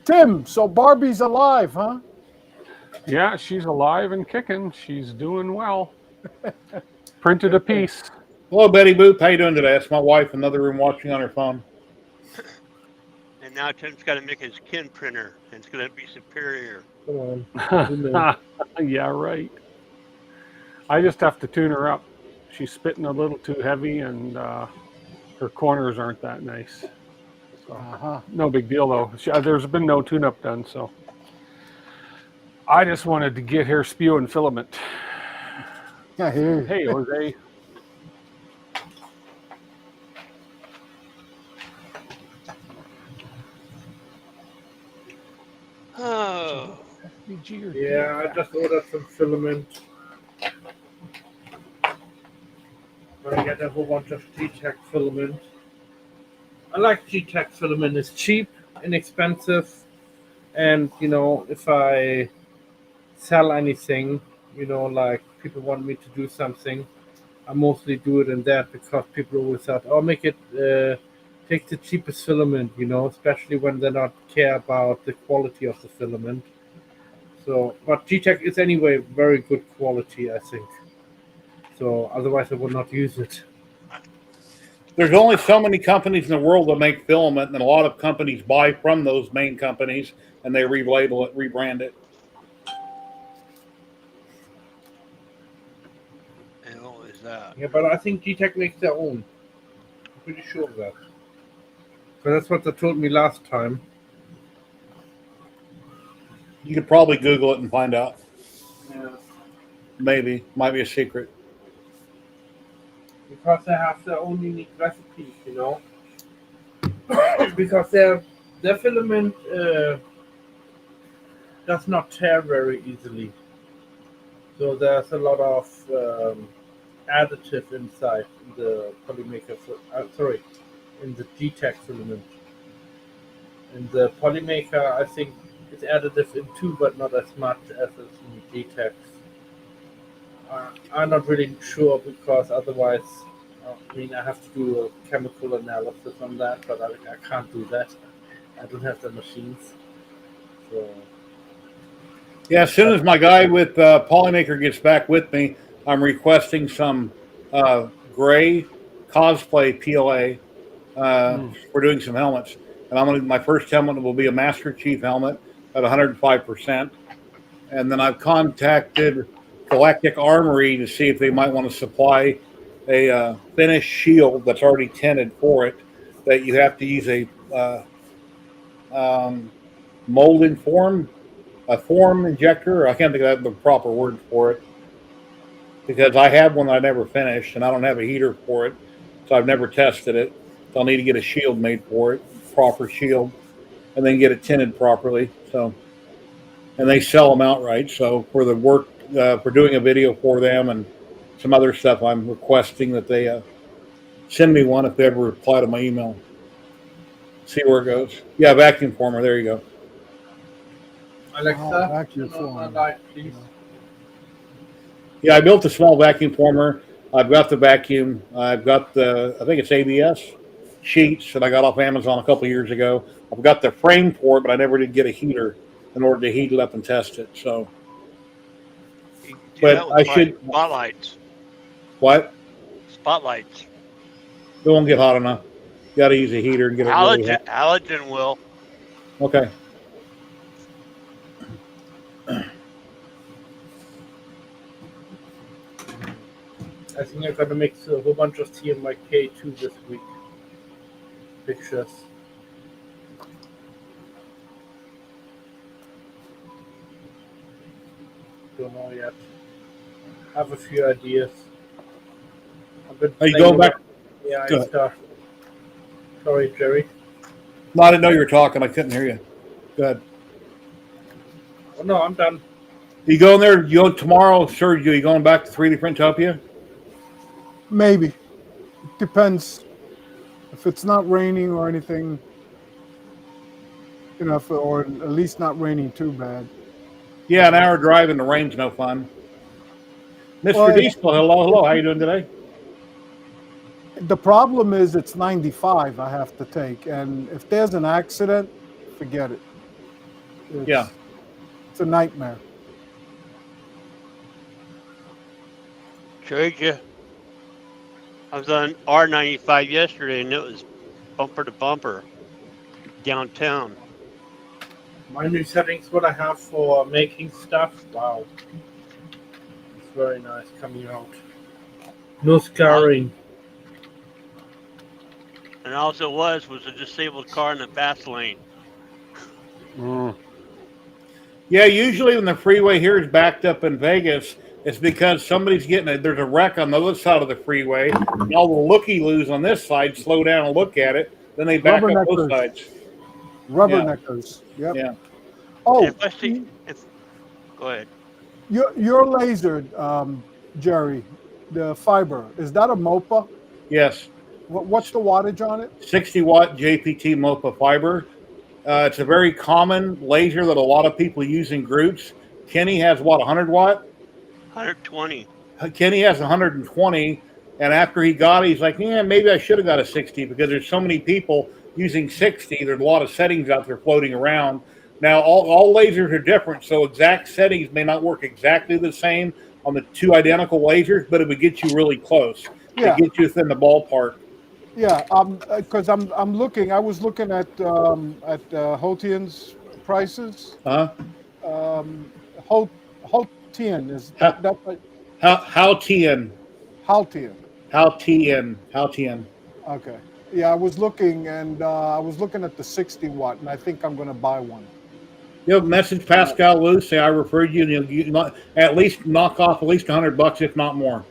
Tim, so Barbie's alive, huh? Yeah, she's alive and kicking. She's doing well. Printed a piece. Hello, Betty Boop. How you doing today? That's my wife in another room watching on her phone. And now Tim's got to make his kin printer, and it's going to be superior. Come on. Yeah, right. I just have to tune her up. She's spitting a little too heavy, and her corners aren't that nice. So, no big deal, though. There's been no tune-up done, so I just wanted to get her spewing filament. Yeah, here. Hey, Jose. Oh, FBG or Yeah, I just ordered some filament. I get a whole bunch of G-Tech filament. I like G-Tech filament. It's cheap, inexpensive, and if I sell anything, like people want me to do something, I mostly do it in that because people always thought, "Oh, make it take the cheapest filament," especially when they not care about the quality of the filament. So, but G-Tech is anyway very good quality, I think. So otherwise, I would not use it. There's only so many companies in the world that make filament, and a lot of companies buy from those main companies, and they relabel it, rebrand it. and what is that? Yeah, but I think G-Tech makes their own. I'm pretty sure of that. So that's what they told me last time. You could probably Google it and find out. Yeah. Maybe. Might be a secret. Because they have their own unique recipes, because their filament does not tear very easily. So there's a lot of additive inside in the Polymaker. In the G-Tech filament. In the Polymaker, I think it's additive in too, but not as much as in G-Tech. I'm not really sure because otherwise, I have to do a chemical analysis on that, but I can't do that. I don't have the machines. So Yeah, as soon as my guy with Polymaker gets back with me, I'm requesting some gray cosplay PLA. We're doing some helmets, and my first helmet will be a Master Chief helmet at 105%, and then I've contacted Galactic Armory to see if they might want to supply a finished shield that's already tinted for it. That you have to use a molded form injector. I can't think of the proper word for it because I have one that I never finished, and I don't have a heater for it, so I've never tested it. So I'll need to get a shield made for it, proper shield, and then get it tinted properly. So, and they sell them outright. So for the work, for doing a video for them and some other stuff, I'm requesting that they send me one if they ever reply to my email. See where it goes. Yeah, vacuum former. There you go. Alexa, vacuum turn on former. my light, please. Yeah, I built a small vacuum former. I've got the vacuum. I've got I think it's ABS sheets that I got off Amazon a couple years ago. I've got the frame for it, but I never did get a heater in order to heat it up and test it. So, You can do But that with I should- spotlights. what? Spotlights. It won't get hot enough. Got to use a heater and get it really hot. Halogen will. Okay. I think I'm gonna make a whole bunch of TMYK2 this week. Pictures. Don't know yet. Have a few ideas. I've been Are you playing going back? around- Yeah, Go I start. Sorry, Jerry. No, I didn't know you were talking. I couldn't hear you. Go ahead. Oh no, I'm done. You going there? You go tomorrow, Sergio? You going back to 3D Printopia? Maybe. It depends. If it's not raining or anything, or at least not raining too bad. Yeah, an hour drive in the rain's no fun. Mr. Well, Diesel, hello. How you doing today? The problem is it's 95 I have to take, and if there's an accident, forget it. Yeah. It's a nightmare. Trade you. I was on R95 yesterday, and it was bumper to bumper downtown. My new settings, what I have for making stuff. Wow. It's very nice coming out. No scarring. And all it was a disabled car in the fast lane. Yeah, usually when the freeway here is backed up in Vegas, it's because somebody's there's a wreck on the other side of the freeway, and all the looky-loos on this side slow down and look at it, then they back up both sides. Rubberneckers. Yep. Yeah. Oh, Go ahead. your laser, Jerry, the fiber, is that a MOPA? Yes. What's the wattage on it? 60-watt JPT MOPA fiber. It's a very common laser that a lot of people use in groups. Kenny has what, 100-watt? 120. Kenny has 120, and after he got it, he's like, yeah, maybe I should have got a 60 because there's so many people using 60. There's a lot of settings out there floating around. Now, all lasers are different, so exact settings may not work exactly the same on the two identical lasers, but it would get you really close. Yeah. It gets you within the ballpark. Yeah, because I'm looking. I was looking at Hotian's prices. Hotian is that like Haltian. Haltian. Okay. Yeah, I was looking, and I was looking at the 60-watt, and I think I'm going to buy one. You'll message Pascal Lou, say I referred you, and you'll at least knock off at least $100, if not more.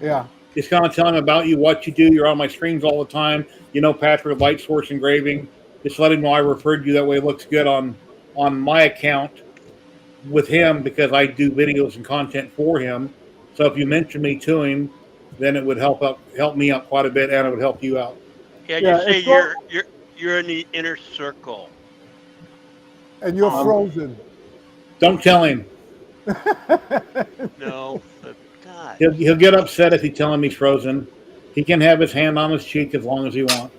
Yeah. Just kind of tell him about you, what you do. You're on my streams all the time. You know Patrick, Light Source Engraving. Just let him know I referred you. That way it looks good on my account with him because I do videos and content for him. So if you mention me to him, then it would help me out quite a bit, and it would help you out. Yeah, Yeah, just say it's you're in the inner circle. And you're frozen. Don't tell him. No, but God. He'll get upset if you tell him he's frozen. He can have his hand on his cheek as long as he wants.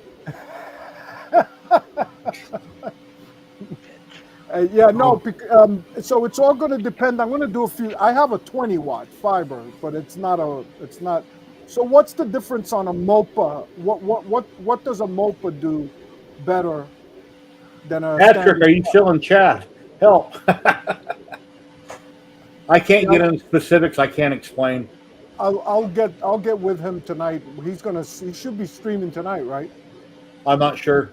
So it's all going to depend. I'm going to do a few. I have a 20-watt fiber, but it's not. So what's the difference on a MOPA? What does a MOPA do better than a? Patrick, are you still in chat? Help! I can't get into specifics. I can't explain. I'll get with him tonight. He should be streaming tonight, right? I'm not sure.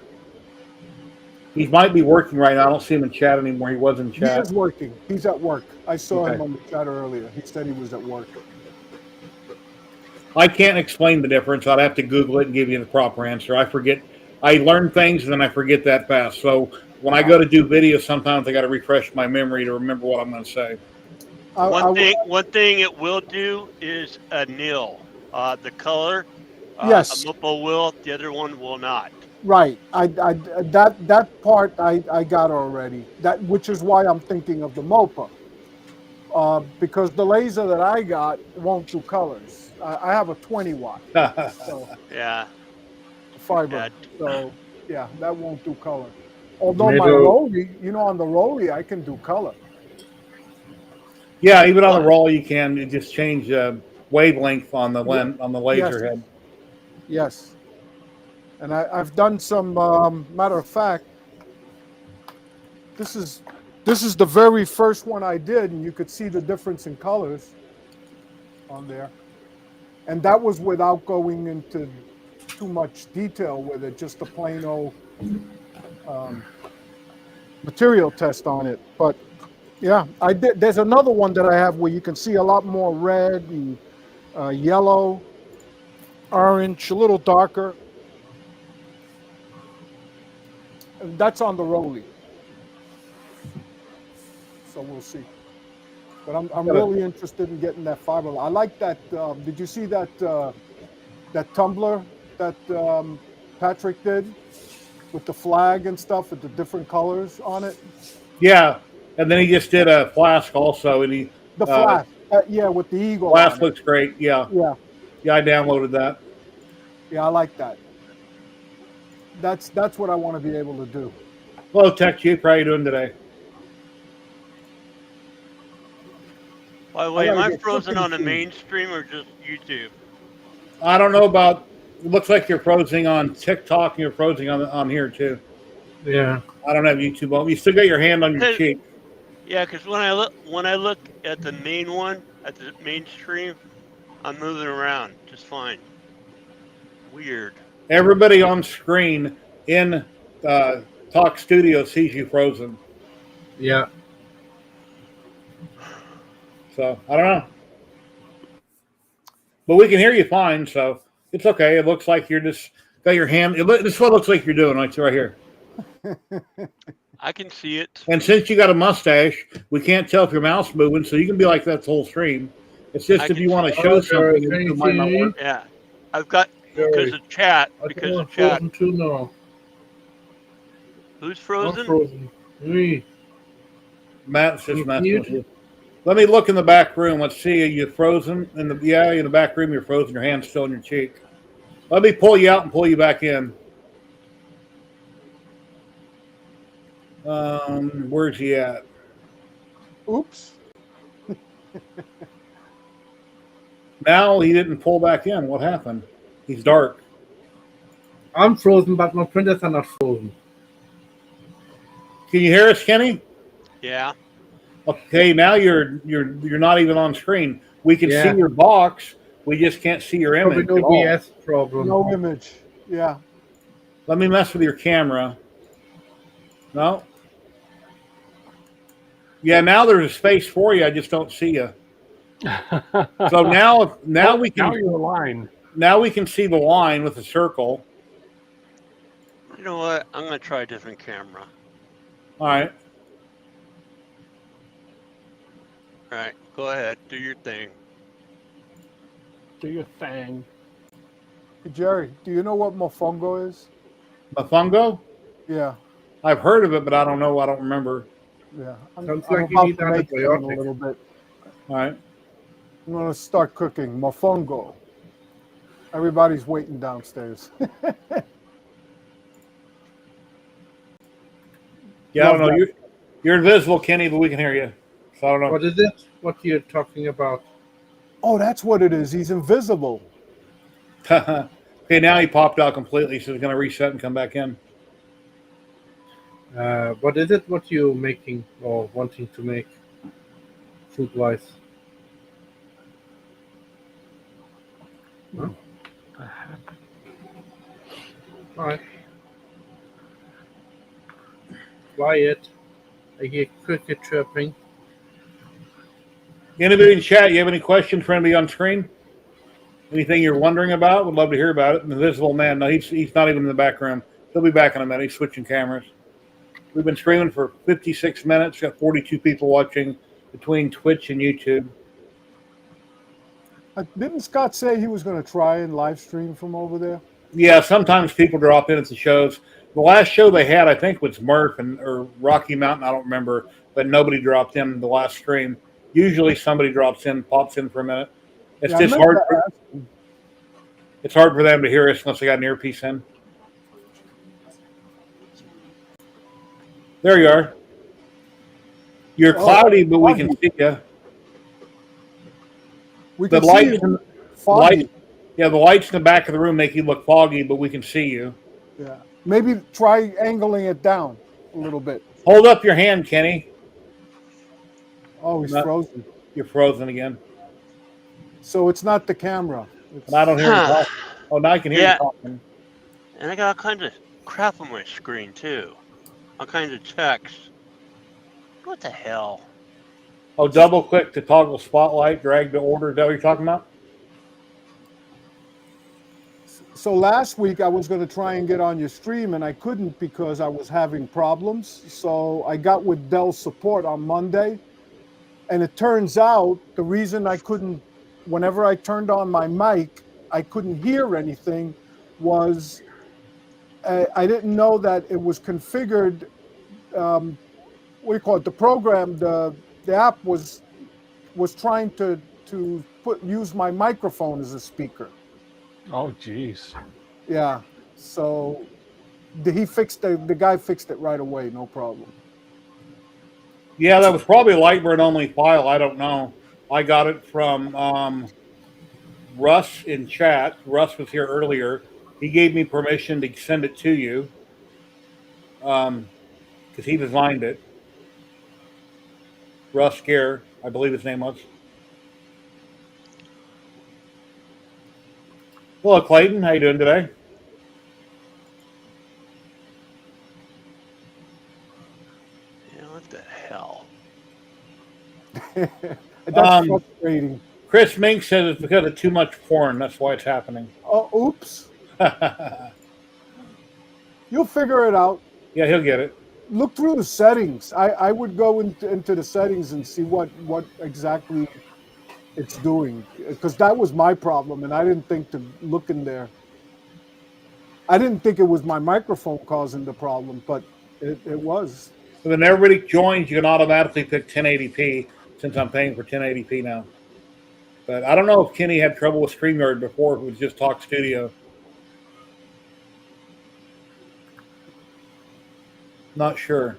He might be working right now. I don't see him in chat anymore. He was in chat. He is working. He's at work. I saw Okay. him on the chat earlier. He said he was at work. I can't explain the difference. I'd have to Google it and give you the proper answer. I forget. I learn things and then I forget that fast. So when I go to do videos, sometimes I got to refresh my memory to remember what I'm going to say. One thing it will do is a nil. The color, Yes. a MOPA will. The other one will not. Right. That part I got already. Which is why I'm thinking of the MOPA. Because the laser that I got won't do colors. I have a 20-watt so Yeah. fiber. Yeah. So yeah, that won't do color. Although my Maybe- Rolly, on the Rolly I can do color. Yeah, even on the roll, you can just change wavelength on the laser head. Yes. And I've done some. Matter of fact, this is the very first one I did, and you could see the difference in colors on there. And that was without going into too much detail with it, just a plain old material test on it. But yeah, I did. There's another one that I have where you can see a lot more red and yellow, orange, a little darker. And that's on the Rolly. So we'll see. But I'm really interested in getting that fiber. I like that. Did you see that that tumbler that Patrick did with the flag and stuff with the different colors on it? Yeah, And then he just did a Flask also, and he The Flash. Yeah, with the eagle. Flask on it. looks great. Yeah, Yeah, yeah, I downloaded that. yeah, I like that. That's what I want to be able to do. Hello, Tech Chief. How are you doing today? By the way, am gotta I get frozen cooking on the food. mainstream or just YouTube? I don't know about. It looks like you're frozen on TikTok and you're frozen on here too. Yeah. I don't have YouTube on. You still got your hand on your Hey. cheek. Yeah, because when I look at the main one, at the mainstream, I'm moving around just fine. Weird. Everybody on screen in Talk Studio sees you frozen. Yeah. So I don't know, but we can hear you fine. So it's okay. It looks like you're just got your hand. This is what it looks like you're doing right here. I can see it. And since you got a mustache, we can't tell if your mouth's moving, so you can be like that the whole stream. It's just I if can you want to see show it. something, Can it you might not see? work. Yeah, I've got because Jerry, of chat. I Because think I'm of chat. frozen too now. Who's I'm frozen? frozen. Me. Matt's just You messing with mute? you. Let me look in the back room. Let's see. Are you frozen? In the back room, you're frozen. Your hand's still in your cheek. Let me pull you out and pull you back in. Where's he at? Oops. Now he didn't pull back in. What happened? He's dark. I'm frozen, but my printers are not frozen. Can you hear us, Kenny? Yeah. Okay, now you're not even on screen. We can Yeah. see your box. We just can't see your Probably image. no at all. BS problem. No image. Yeah. Let me mess with your camera. No. Yeah, now there's a space for you. I just don't see you. So now we Now can you're aligned. now we can see the line with the circle. You know what? I'm gonna try a different camera. All right. All right, go ahead, do your thing. Do your thing. Hey, Jerry, do you know what mofongo is? Mofongo? Yeah. I've heard of it, but I don't know. I don't remember. Yeah. Sounds I'm like you about need to make some in a antibiotics. little bit. All right. I'm gonna start cooking mofongo. Everybody's waiting downstairs. Yeah, I don't Love know. You're invisible, Kenny, but we can hear you. So I don't know. What is it? What you're talking about? Oh, that's what it is. He's invisible. Okay, now he popped out completely, so he's going to reset and come back in. What is it? What you making or wanting to make, food-wise? Huh? All right. Quiet. I hear cricket chirping. Anybody in chat, you have any questions for anybody on screen? Anything you're wondering about? Would love to hear about it. An invisible man. No, he's not even in the background. He'll be back in a minute. He's switching cameras. We've been streaming for 56 minutes. Got 42 people watching between Twitch and YouTube. Didn't Scott say he was going to try and live stream from over there? Yeah, sometimes people drop in at the shows. The last show they had, I think, was Murph or Rocky Mountain. I don't remember, but nobody dropped in the last stream. Usually, somebody drops in, pops in for a minute. It's Yeah, I just remember hard. It's hard for them to hear us unless they got an earpiece in. There you are. You're cloudy, but we can see you. We The can see lights, you foggy. yeah, the lights in the back of the room make you look foggy, but we can see you. Yeah. Maybe try angling it down a little bit. Hold up your hand, Kenny. Oh, he's No. frozen. You're frozen again. So it's not the camera. It's, And I don't hear you Huh. talking. Oh, now I can hear Yeah. you talking. And I got all kinds of crap on my screen too. All kinds of text. What the hell? Oh, double click to toggle spotlight, drag to order. Is that what you're talking about? So last week I was going to try and get on your stream and I couldn't because I was having problems. So I got with Dell support on Monday. And it turns out the reason I couldn't, whenever I turned on my mic, I couldn't hear anything was I didn't know that it was configured what do you call it? The program, the app was trying to use my microphone as a speaker. Oh, geez. Yeah. So he fixed the guy fixed it right away, no problem. Yeah, that was probably a Lightburn only file. I don't know. I got it from Russ in chat. Russ was here earlier. He gave me permission to send it to you because he designed it. Russ Gare, I believe his name was. Hello, Clayton. How you doing today? Yeah, what the hell? That's frustrating. Chris Mink says it's because of too much porn. That's why it's happening. Oh, oops. You'll figure it out. Yeah, he'll get it. Look through the settings. I would go into the settings and see what exactly it's doing, because that was my problem, and I didn't think to look in there. I didn't think it was my microphone causing the problem, but it was. So when everybody joins, you can automatically pick 1080p since I'm paying for 1080p now. But I don't know if Kenny had trouble with StreamYard before, if it was just Talk Studio. Not sure.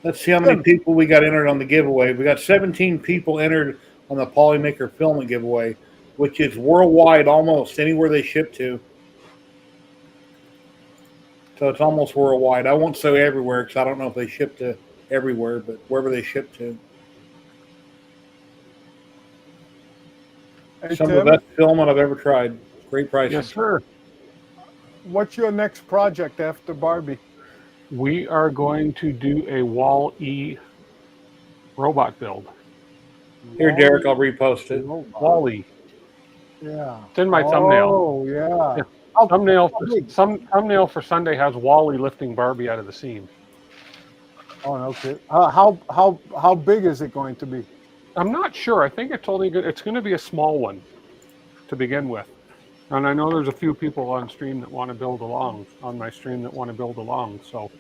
Let's see how many people we got entered on the giveaway. We got 17 people entered on the Polymaker Filament giveaway, which is worldwide, almost anywhere they ship to. So it's almost worldwide. I won't say everywhere because I don't know if they ship to everywhere, but wherever they ship to. Hey, Some Tim, of the best filament I've ever tried. Great prices. Yes, sir. what's your next project after Barbie? We are going to do a Wall-E robot build. Here, Derek, I'll repost it. Wall-E. Yeah. It's in my thumbnail. Oh, yeah. Yeah. How- Thumbnail how big? thumbnail for Sunday has Wall-E lifting Barbie out of the seam. Oh, okay. How big is it going to be? I'm not sure. I think it's going to be a small one to begin with. And I know there's a few people on stream that want to build along, on my stream that want to build along. So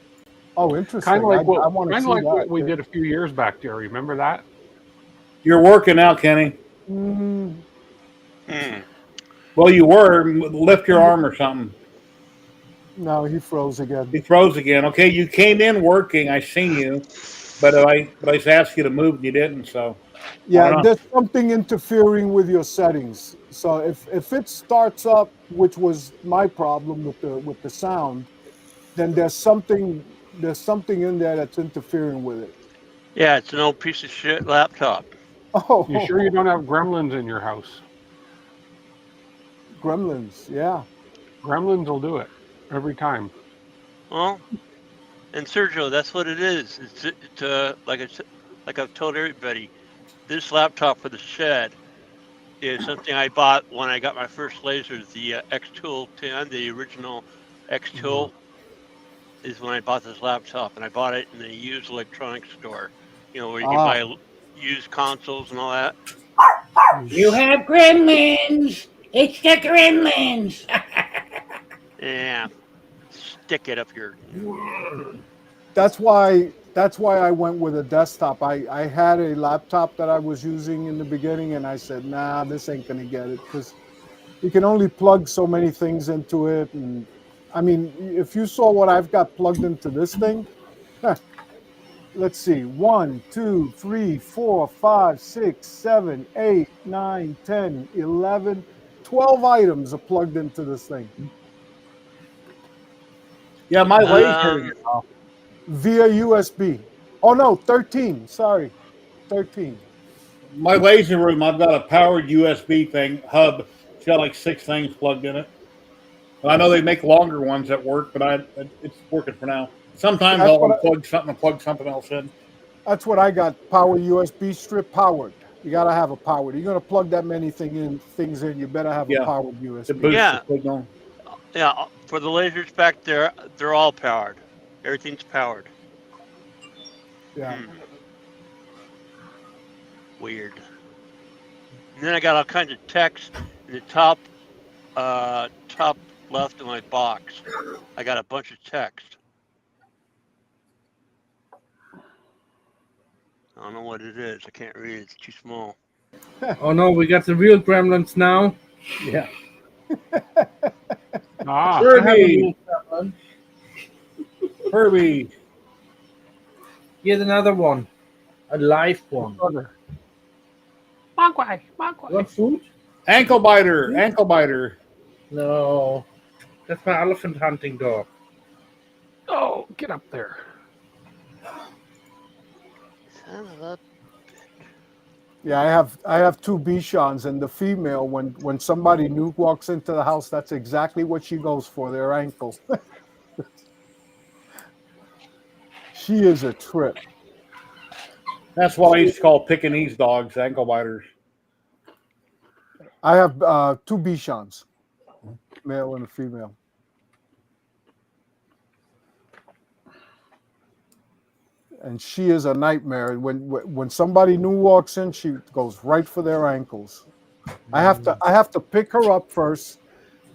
Oh, interesting. kind of like I want to see that. what we did a few years back, Jerry. Remember that? You're working now, Kenny. Mm, Well, you were. Lift your arm or something. no, he froze again. He froze again. Okay, you came in working. I seen you, but I just asked you to move and you didn't. So Yeah, there's something interfering with your settings. So if it starts up, which was my problem with the sound, then there's something in there that's interfering with it. Yeah, it's an old piece of shit laptop. Oh, You sure you don't have gremlins in your house? Gremlins, yeah. Gremlins will do it every time. Well, and Sergio, that's what it is. It's like I've told everybody, this laptop for the shed is something I bought when I got my first lasers, the X-Tool 10, the original X-Tool, is when I bought this laptop, and I bought it in a used electronics store, you know, where you can buy used consoles and all that. you have gremlins. It's the gremlins. Yeah, stick it up your. That's why I went with a desktop. I had a laptop that I was using in the beginning, and I said, nah, this ain't gonna get it, because you can only plug so many things into it. And I mean, if you saw what I've got plugged into this thing, let's see, 1, 2, 3, 4, 5, 6, 7, 8, 9, 10, 11, 12 items are plugged into this thing Yeah, my laser. via USB. Oh no, 13. Sorry, 13. My laser room. I've got a powered USB hub. It's got like 6 things plugged in it. I know they make longer ones that work, but it's working for now. Sometimes I'll unplug something and plug something else in. That's what I got. Power USB strip powered. You gotta have a powered. You're gonna plug that many things in. You better have a powered To USB. boost Yeah. the signal. Yeah, for the lasers back there, they're all powered. Everything's powered. Yeah. Weird. And then I got all kinds of text in the top left in my box. I got a bunch of text. I don't know what it is. I can't read it. It's too small. Oh no, we got the real gremlins now. Yeah. Ah, I have a Herbie, real gremlin. Herbie. Here's another one. A live one. brother. Mogwai, You Mogwai. want food? Ankle biter, ankle biter. No. That's my elephant hunting dog. Oh, get up there. Son of a... Yeah, I have two Bichons, and the female, when somebody new walks into the house, that's exactly what she goes for, their ankle. She is a trip. That's what I used to call Pekingese dogs, ankle biters. I have two Bichons, male and a female. And she is a nightmare. When somebody new walks in, she goes right for their ankles. I have to pick her up first,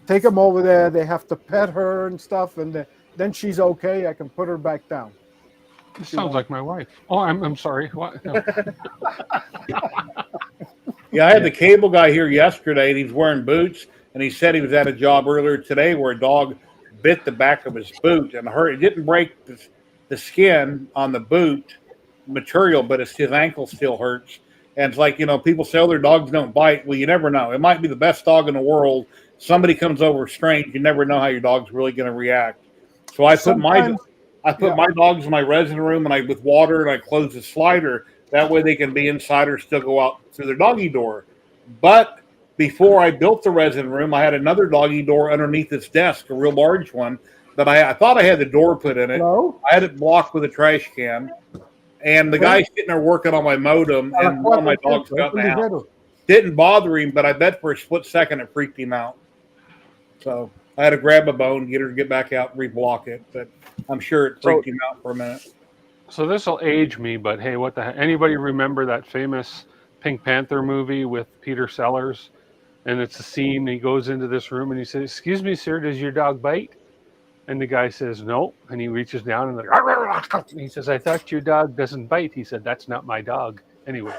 take them over there. They have to pet her and stuff, and then she's okay. I can put her back down. This sounds like my wife. Oh, I'm sorry. What? No. Yeah, I had the cable guy here yesterday, and he's wearing boots, and he said he was at a job earlier today where a dog bit the back of his boot and hurt. It didn't break the skin on the boot material, but his ankle still hurts. And it's like, people say, oh, their dogs don't bite. Well, you never know. It might be the best dog in the world. Somebody comes over strange. You never know how your dog's really going to react. So I put my dogs in my resident room, and with water, and I close the slider. That way they can be inside or still go out through their doggy door. But before I built the resident room, I had another doggy door underneath this desk, a real large one, that I thought I had the door put in it. Hello? I had it blocked with a trash can. And the guy's sitting there working on my modem, and one of my dogs got in the house. Didn't bother him, but I bet for a split second it freaked him out. So I had to grab a bone, get her to get back out and reblock it. But I'm sure it freaked him out for a minute. So this will age me, but hey, what the heck? Anybody remember that famous Pink Panther movie with Peter Sellers? And it's a scene, he goes into this room and he says, "Excuse me, sir, does your dog bite?" And the guy says, "No." And he reaches down and he says, "I thought your dog doesn't bite." He said, "That's not my dog." Anyways.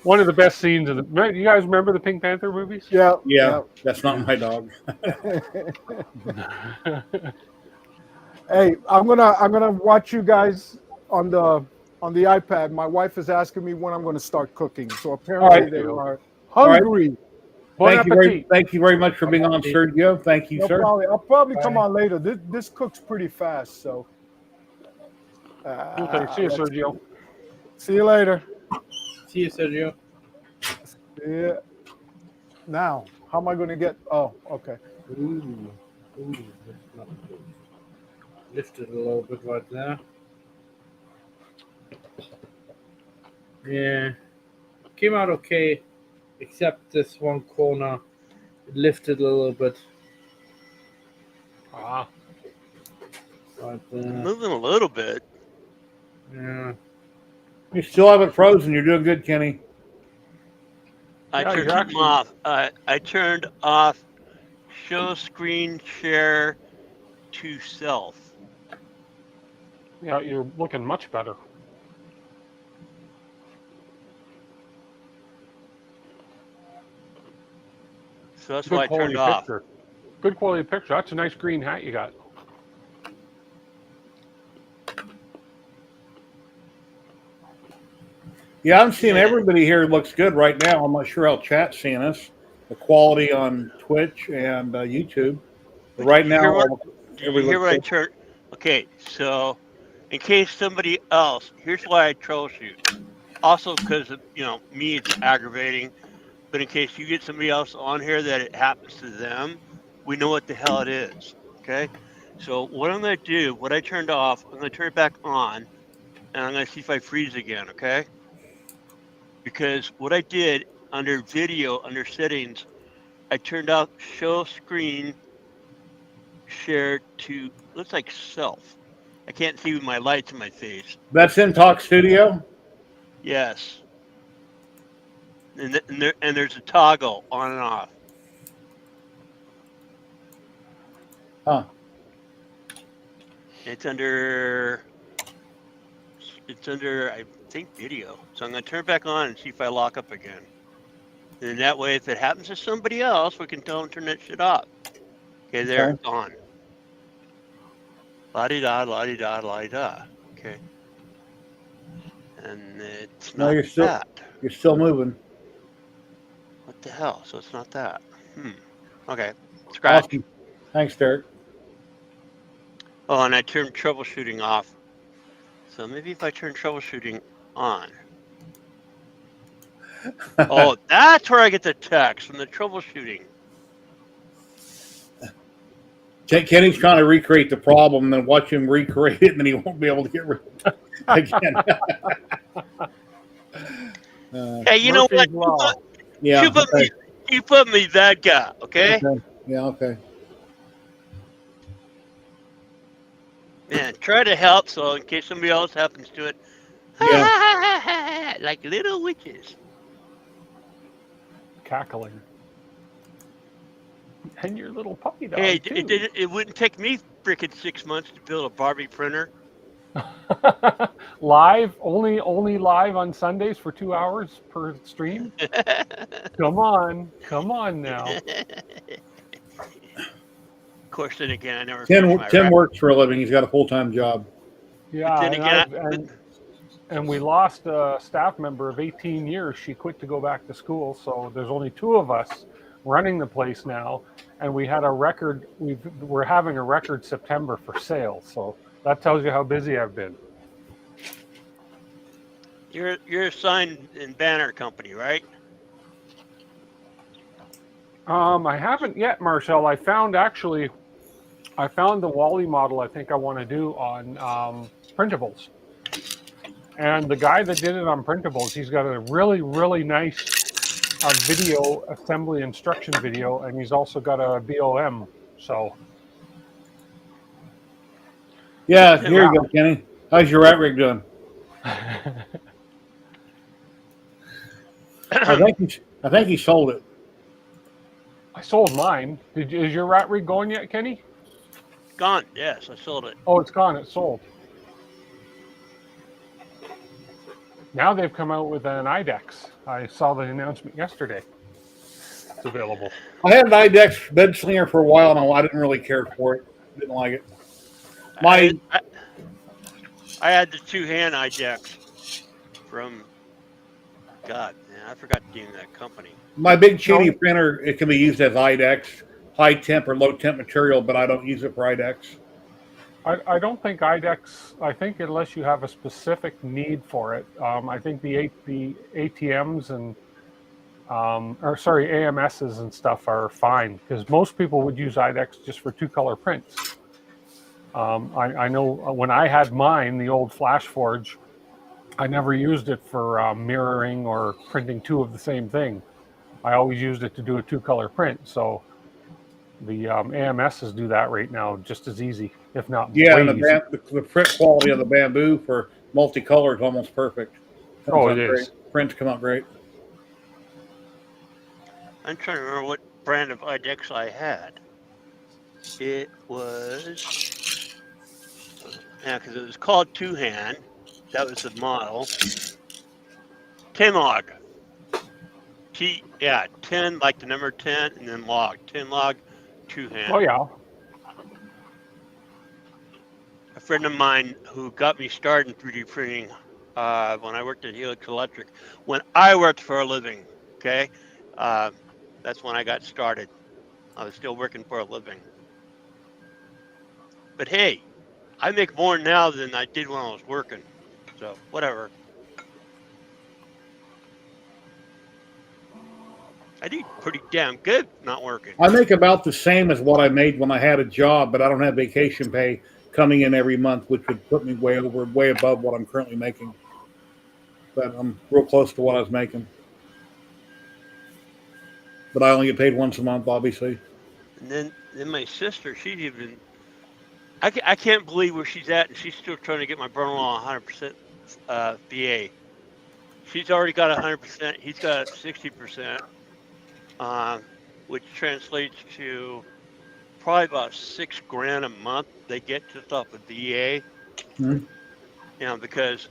One of the best scenes in the. You guys remember the Pink Panther movies? Yeah, that's not my dog. Hey, I'm gonna watch you guys on the iPad. My wife is asking me when I'm going to start cooking, so apparently they are hungry. Bon Thank you very much for being on, Sergio. Thank you, sir. I'll probably come on later. This cooks pretty fast, so. Okay, see you, Sergio. See you later. See you, Sergio. Yeah. Now, how am I going to get? Oh, okay. Ooh, that's not good. Lift it a little bit right there. Yeah, came out okay, except this one corner. It lifted a little bit. Ah, Right there. Moving a little bit. Yeah. You still haven't frozen. You're doing good, Kenny. I Yeah, turned you're them off. I turned off show screen share to self. yeah, you're looking much better. So that's Good why I turned quality off. picture. Good quality picture. That's a nice green hat you got. Yeah, I'm seeing everybody here looks good right now. I'm not sure how chat's seeing us. The quality on Twitch and YouTube. But right now, Do you hear what I turned? Okay, so in case somebody else, here's why I troubleshoot. Also, because me, it's aggravating. But in case you get somebody else on here that it happens to them, we know what the hell it is. Okay, so what I'm going to do, what I turned off, I'm going to turn it back on, and I'm going to see if I freeze again. Okay, because what I did under video, under settings, I turned off show screen share to looks like self. I can't see with my lights in my face. That's in Talk Studio. Yes. And there's a toggle on and off. Huh. It's under, I think, video. So I'm going to turn it back on and see if I lock up again. And that way, if it happens to somebody else, we can tell them to turn that shit off. Okay, there, Okay. it's on. La-di-da, la-di-da, la-di-da. Okay. And it's No, not you're still that. you're still moving. What the hell? So it's not that. Okay. Scratch. Awesome. Thanks, Derek. Oh, and I turned troubleshooting off. So maybe if I turn troubleshooting on. Oh, that's where I get the text from the troubleshooting. Kenny's trying to recreate the problem, and then watch him recreate it, and then he won't be able to get rid of it again. Hey, you know Murphy's what? Law. Yeah. You put me that guy, okay? Okay. Yeah. Okay. Man, try to help so in case somebody else happens to it. Yeah. Like little witches. Cackling. And your little puppy dog. Hey, too. it wouldn't take me freaking 6 months to build a Barbie printer. Live, only live on Sundays for 2 hours per stream. Come on now. Of course, then again, I never Tim finished my rap. works for a living. He's got a full-time job. Yeah, Then again, and we lost a staff member of 18 years. She quit to go back to school, so there's only 2 of us running the place now, and we had a record. We're having a record September for sales, so that tells you how busy I've been. you're a sign and banner company, right? I haven't yet, Marcel. I found the Wally model I think I want to do on printables. And the guy that did it on printables, he's got a really, really nice video assembly instruction video, and he's also got a BOM. So Yeah. Here you go, Kenny. How's your rat rig doing? I think he sold it. I sold mine. Is your rat rig going yet, Kenny? Gone. Yes, I sold it. Oh, it's gone. It's sold. Now they've come out with an IDEX. I saw the announcement yesterday. It's available. I had an IDEX bed slinger for a while, and I didn't really care for it. Didn't like it. I had the 2-hand IDEX from God, man, I forgot the name of that company. My big Cheney printer, it can be used as IDEX, high temp or low temp material, but I don't use it for IDEX. I don't think IDEX. I think unless you have a specific need for it, I think the ATMs and AMSs and stuff are fine, because most people would use IDEX just for 2-color prints. I know when I had mine, the old FlashForge, I never used it for mirroring or printing 2 of the same thing. I always used it to do a 2-color print. So the AMSs do that right now just as easy, if not Yeah, way and easier. the print quality of the Bamboo for multicolor is almost perfect. Oh, it Great. is. Prints come out great. I'm trying to remember what brand of IDEX I had. It was, yeah, because it was called 2-hand. That was the model. Tenlog. 10 like the number 10, and then log. Tenlog, 2-hand. Oh yeah. A friend of mine who got me started in 3D printing when I worked at Helix Electric, when I worked for a living, okay? That's when I got started. I was still working for a living. But hey, I make more now than I did when I was working. So, whatever. I do pretty damn good not working. I make about the same as what I made when I had a job, but I don't have vacation pay coming in every month, which would put me way above what I'm currently making. But I'm real close to what I was making. But I only get paid once a month, obviously. And then my sister, she's even, I can't believe where she's at, and she's still trying to get my brother-in-law 100% VA. She's already got 100%. He's got 60%, which translates to probably about $6,000 a month they get just off of VA. Hmm. Because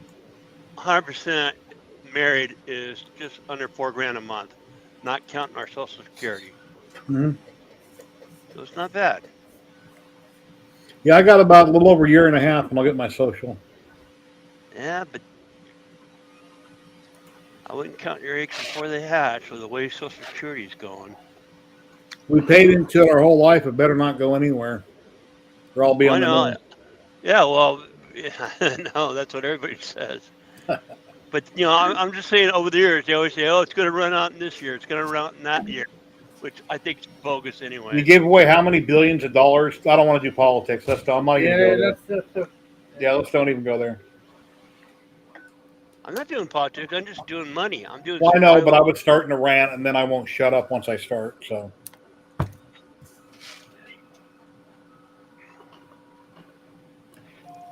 100% married is just under $4,000 a month, not counting our Social Security. Hmm. So it's not bad. Yeah, I got about a little over a year and a half, and I'll get my social. Yeah, but I wouldn't count your eggs before they hatch with the way Social Security's going. We paid into it our whole life. It better not go anywhere. Or I'll be I on the know. moon. Yeah, well, no, that's what everybody says. But I'm just saying. Over the years, they always say, "Oh, it's going to run out in this year. It's going to run out in that year," which I think is bogus anyway. You gave away how many billions of dollars? I don't want to do politics. I'm not even Yeah, go there. that's Yeah, let's don't even go there. I'm not doing politics. I'm just doing money. I'm doing. Well, I know, but I survival. would start in a rant, and then I won't shut up once I start. So,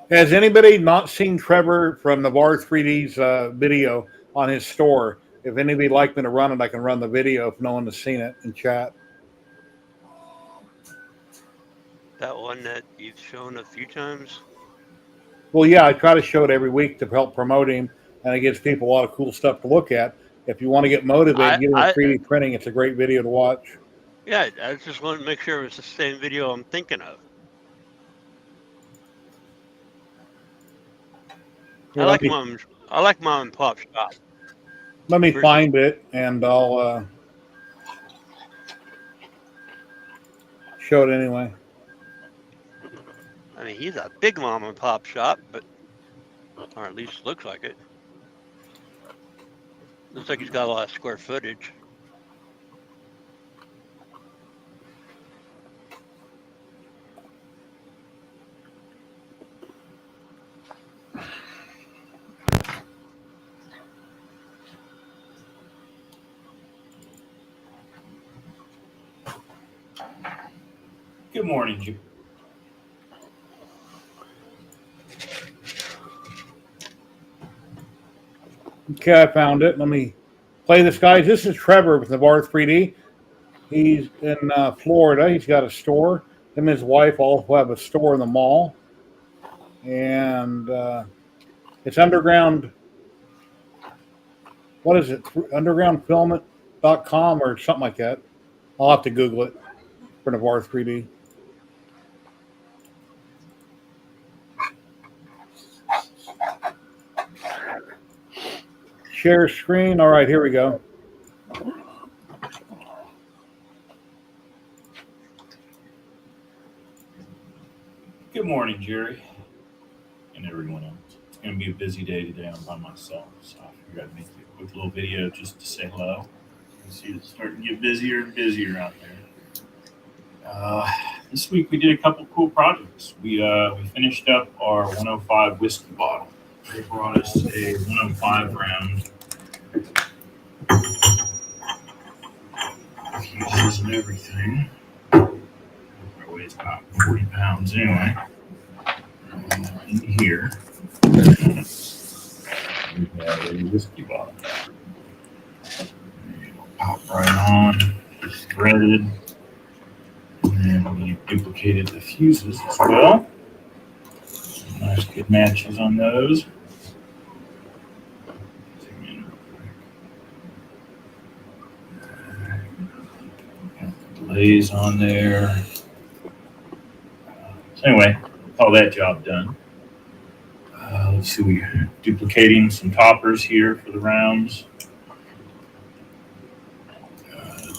has anybody not seen Trevor from Navarre 3D's video on his store? If anybody would like me to run it, I can run the video if no one has seen it in chat. That one that you've shown a few times. Well, yeah, I try to show it every week to help promote him, and it gives people a lot of cool stuff to look at. If you want to get motivated, get into 3D printing. It's a great video to watch. Yeah, I just wanted to make sure it was the same video I'm thinking of. Here, I like mom and pop shop. let me find it, and I'll show it anyway. I mean, he's a big mom and pop shop, or at least looks like it. Looks like he's got a lot of square footage. Good morning, Jim. Okay, I found it. Let me play this, guys. This is Trevor with Navarre 3D. He's in Florida. He's got a store. Him and his wife also have a store in the mall. And it's underground. What is it? Undergroundfilament.com or something like that. I'll have to Google it for Navarre 3D. Share screen. All right, here we go. Good morning, Jerry, and everyone else. It's going to be a busy day today. I'm by myself, so I figured I'd make a quick little video just to say hello. You see it's starting to get busier and busier out there. This week we did a couple cool projects. We finished up our 105 whiskey bottle. They brought us a 105 round fuses and everything. It weighs about 40 pounds anyway. In here, we have a whiskey bottle. It'll pop right on, it's threaded, and then we duplicated the fuses as well. Nice good matches on those. Zoom in real quick. Got the blaze on there. So anyway, all that job done. Let's see, we're duplicating some toppers here for the rounds.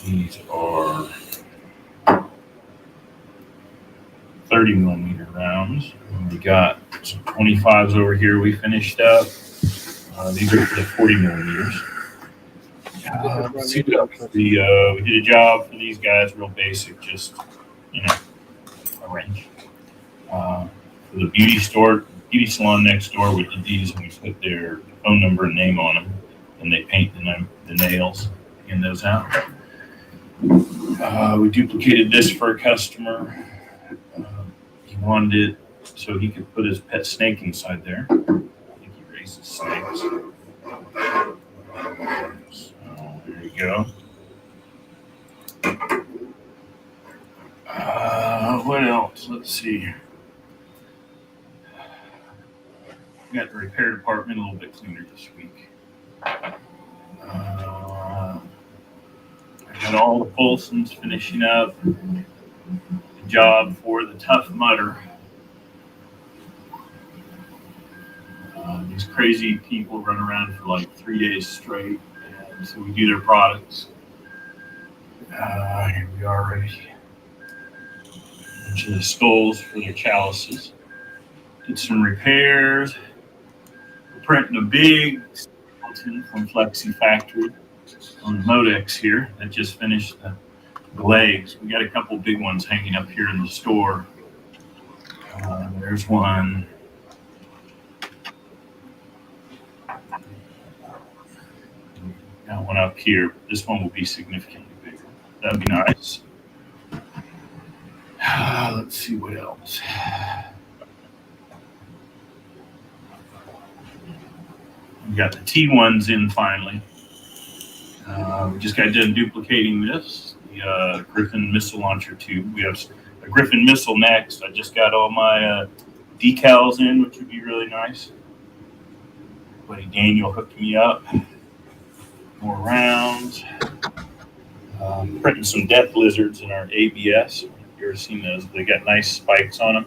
These are 30 millimeter rounds. And we got some 25s over here we finished up. These are for the 40 millimeters. Let's see what else. We did a job for these guys, real basic, just, a wrench. For the beauty salon next door, we did these and we put their phone number and name on them, and they paint the nails in those out. We duplicated this for a customer. He wanted it so he could put his pet snake inside there. I think he raises snakes. So there you go. What else? Let's see. We got the repair department a little bit cleaner this week. I got all the Polsons finishing up the job for the Tough Mudder. These crazy people run around for like 3 days straight, and so we do their products. Here we are ready. Bunch of the skulls for their chalices. Did some repairs. We're printing a big skeleton from Flexi Factory on the Modex here. That just finished the legs. We got a couple big ones hanging up here in the store. There's one. Got one up here. This one will be significantly bigger. That'd be nice. Let's see what else. We got the T1s in finally. We just got done duplicating this, the Griffin missile launcher tube. We have a Griffin missile next. I just got all my decals in, which would be really nice. Buddy Daniel hooked me up. More rounds. Printing some death lizards in our ABS. You ever seen those? They got nice spikes on them.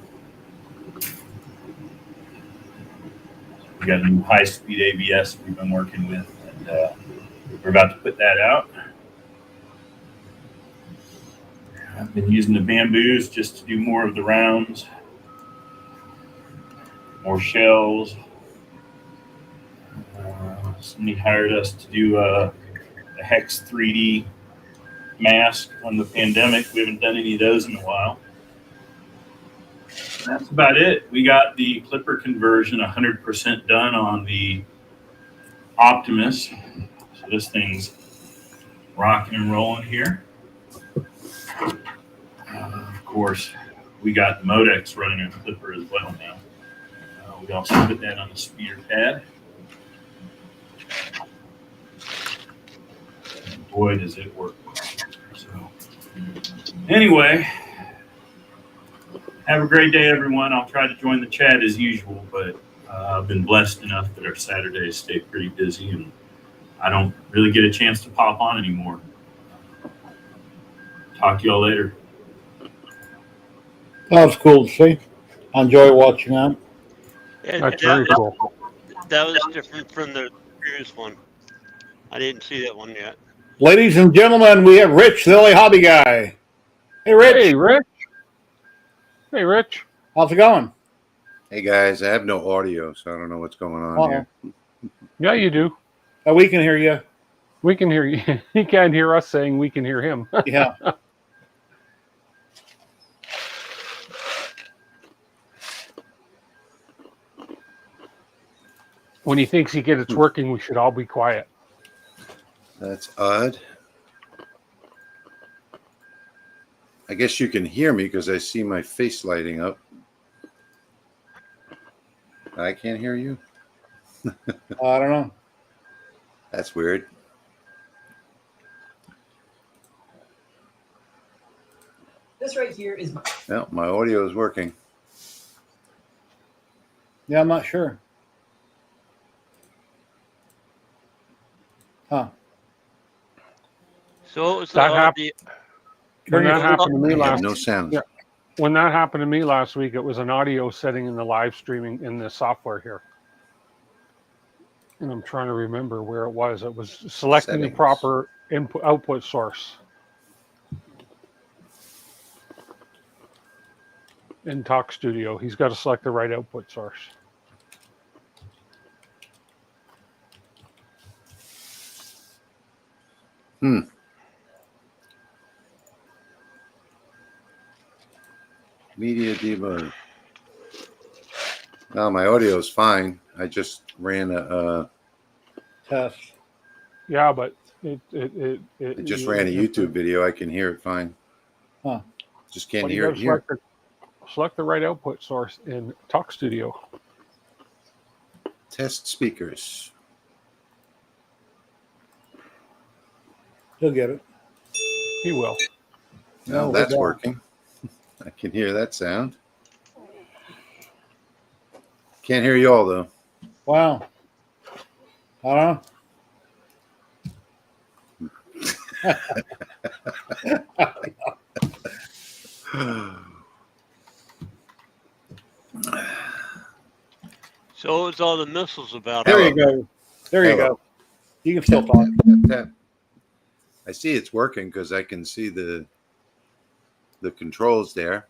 We got a new high-speed ABS we've been working with, and we're about to put that out. I've been using the bamboos just to do more of the rounds, more shells. Somebody hired us to do a Hex 3D mask on the pandemic. We haven't done any of those in a while. That's about it. We got the clipper conversion 100% done on the Optimus. So this thing's rocking and rolling here. Of course, we got the Modex running on clipper as well now. We also put that on the speeder pad. And boy, does it work well. So, anyway, have a great day, everyone. I'll try to join the chat as usual, but I've been blessed enough that our Saturdays stay pretty busy, and I don't really get a chance to pop on anymore. Talk to y'all later. That was cool to see. I enjoy watching that. And That's very cool. that was different from the previous one. I didn't see that one yet. Ladies and gentlemen, we have Rich, the LA Hobby Guy. Hey, Rich. Hey, Rich. Hey, Rich. How's it going? Hey guys, I have no audio, so I don't know what's going on here. Yeah, you do. We can hear you. We can hear you. He can't hear us saying we can hear him. Yeah. When he thinks he gets it's working, we should all be quiet. That's odd. I guess you can hear me because I see my face lighting up. I can't hear you. I don't know. That's weird. This right here is my. Well, my audio is working. Yeah, I'm not sure. Huh. So what was That the, happened. When that happened to me I have last no sound. Yeah. When that happened to me last week, it was an audio setting in the live streaming in the software here. And I'm trying to remember where it was. It was selecting the Settings. proper input output source. In Talk Studio, he's got to select the right output source. Media debug. No, my audio is fine. I just ran a Test. Yeah, but it I just ran a YouTube video. I can hear it fine. Huh. Just can't Well, you hear it gotta here. select the right output source in Talk Studio. Test speakers. You'll get it. He will. Now No, that's we don't. working. I can hear that sound. Can't hear you all though. Wow. I don't know. So what was all the missiles about? There you go. There you Hello. go. You can still talk. Tap. I see it's working because I can see the controls there.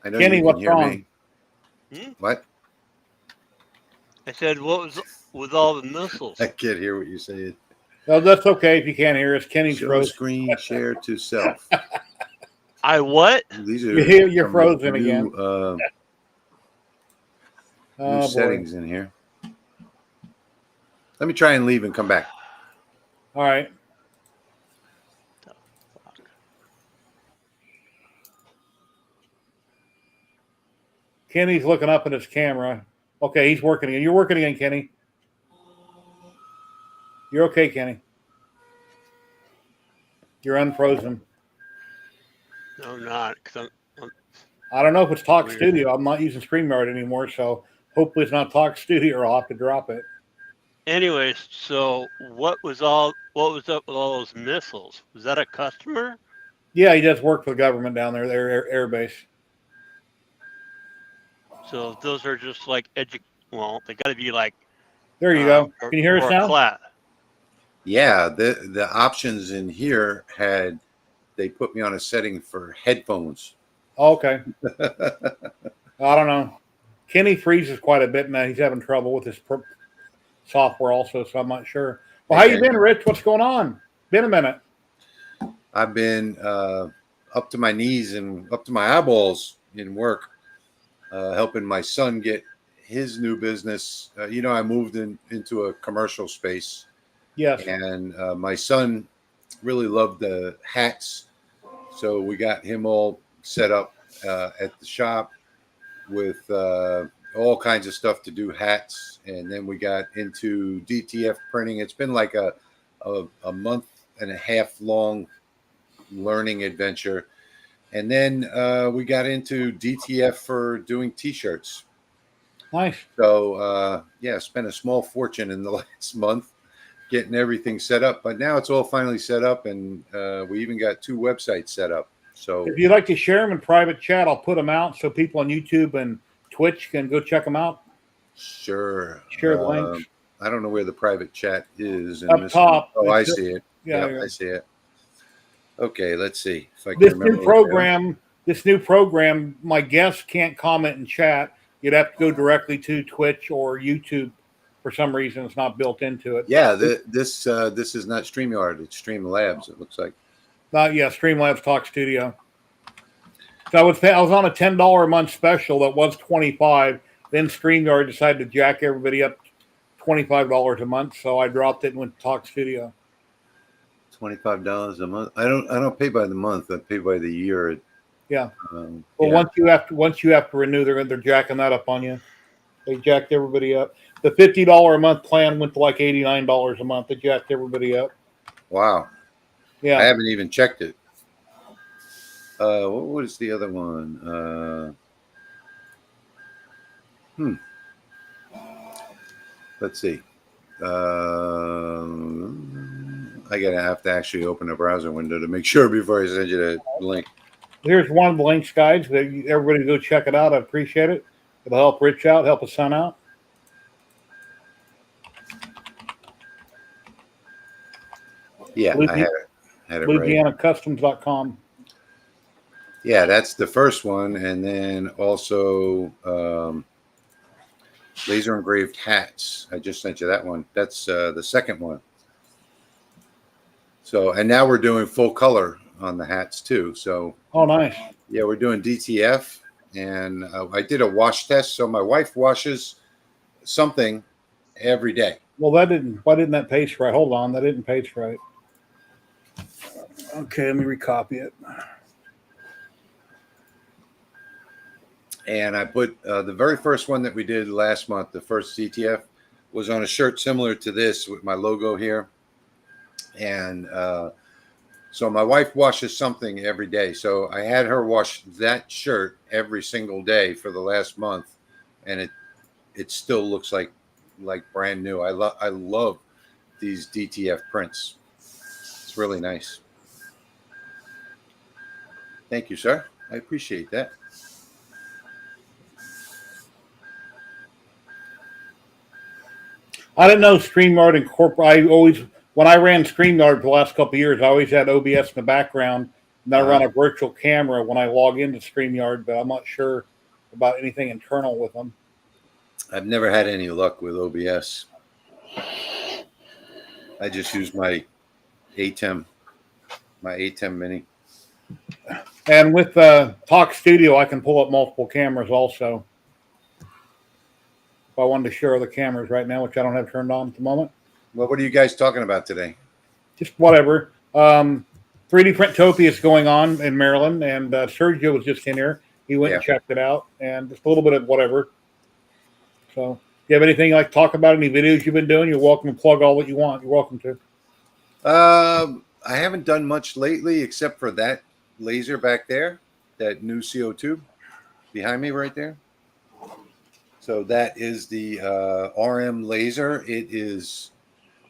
I know Kenny, you can what's hear wrong? me. Hmm? What? I said, what was with all the missiles? I can't hear what you're saying. No, that's okay if you can't hear us. Kenny's Show frozen. screen share to self. I what? These are You're some frozen new, again. new Oh, boy. settings in here. Let me try and leave and come back. All right. Kenny's looking up at his camera. Okay, he's working again. You're working again, Kenny. You're okay, Kenny. You're unfrozen. No, I'm not. Cause I'm I don't know if it's Talk Weird. Studio. I'm not using StreamYard anymore, so hopefully it's not Talk Studio or I'll have to drop it. Anyways, so what was up with all those missiles? Was that a customer? Yeah, he does work for the government down there, their air base. So those are just like well, they got to be like. There you go. Can you hear us now? Class. Yeah, the options in here they put me on a setting for headphones. Okay. I don't know. Kenny freezes quite a bit now. He's having trouble with his software also, so I'm not sure. Well, how you been, Rich? What's going on? Been a minute. I've been up to my knees and up to my eyeballs in work, helping my son get his new business. I moved into a commercial space. Yes. And my son really loved the hats. So we got him all set up at the shop with all kinds of stuff to do hats. And then we got into DTF printing. It's been like a month and a half long learning adventure. And then we got into DTF for doing T-shirts. Nice. So, spent a small fortune in the last month getting everything set up. But now it's all finally set up, and we even got 2 websites set up. So if you'd like to share them in private chat, I'll put them out so people on YouTube and Twitch can go check them out. Sure. Share the links. I don't know where the private chat is. Up top. Oh, I see it. Yeah, Yep, I see it. Okay, let's see if I can This remember. new program, my guests can't comment in chat. You'd have to go directly to Twitch or YouTube. For some reason, it's not built into it. Yeah, this is not StreamYard. It's Streamlabs. It looks like. Streamlabs Talk Studio. So I was on a $10 a month special that was $25. Then StreamYard decided to jack everybody up $25 a month, so I dropped it and went to Talk Studio. $25 a month. I don't pay by the month. I pay by the year. Yeah. Once you have to renew, they're jacking that up on you. They jacked everybody up. The $50 a month plan went to like $89 a month. They jacked everybody up. Wow. Yeah. I haven't even checked it. What was the other one? Let's see. I have to actually open a browser window to make sure before I send you the link. Here's one of the links, guys. Everybody go check it out. I appreciate it. It'll help Rich out, help his son out. Yeah, I had it right. LouisianaCustoms.com. Yeah, that's the first one. And then also laser engraved hats. I just sent you that one. That's the second one. So, and now we're doing full color on the hats too. So, oh, nice. Yeah, we're doing DTF, and I did a wash test. So my wife washes something every day. Well, why didn't that paste right? Hold on, that didn't paste right. Okay, let me recopy it. And I put the very first one that we did last month, the first DTF, was on a shirt similar to this with my logo here. And so my wife washes something every day. So I had her wash that shirt every single day for the last month, and it still looks like brand new. I love these DTF prints. It's really nice. Thank you, sir. I appreciate that. I didn't know StreamYard incorporate. When I ran StreamYard for the last couple of years, I always had OBS in the background, and then I run a virtual camera when I log into StreamYard, but I'm not sure about anything internal with them. I've never had any luck with OBS. I just use my ATEM Mini. And with Talk Studio, I can pull up multiple cameras also. If I wanted to share the cameras right now, which I don't have turned on at the moment. Well, what are you guys talking about today? Just whatever. 3D Printopia is going on in Maryland, and Sergio was just in here. He went and checked it out, and just a little bit of whatever. So, if you have anything you'd like to talk about, any videos you've been doing, you're welcome to plug all what you want. You're welcome to. I haven't done much lately except for that laser back there, that new CO2 behind me right there. So that is the RM laser. It is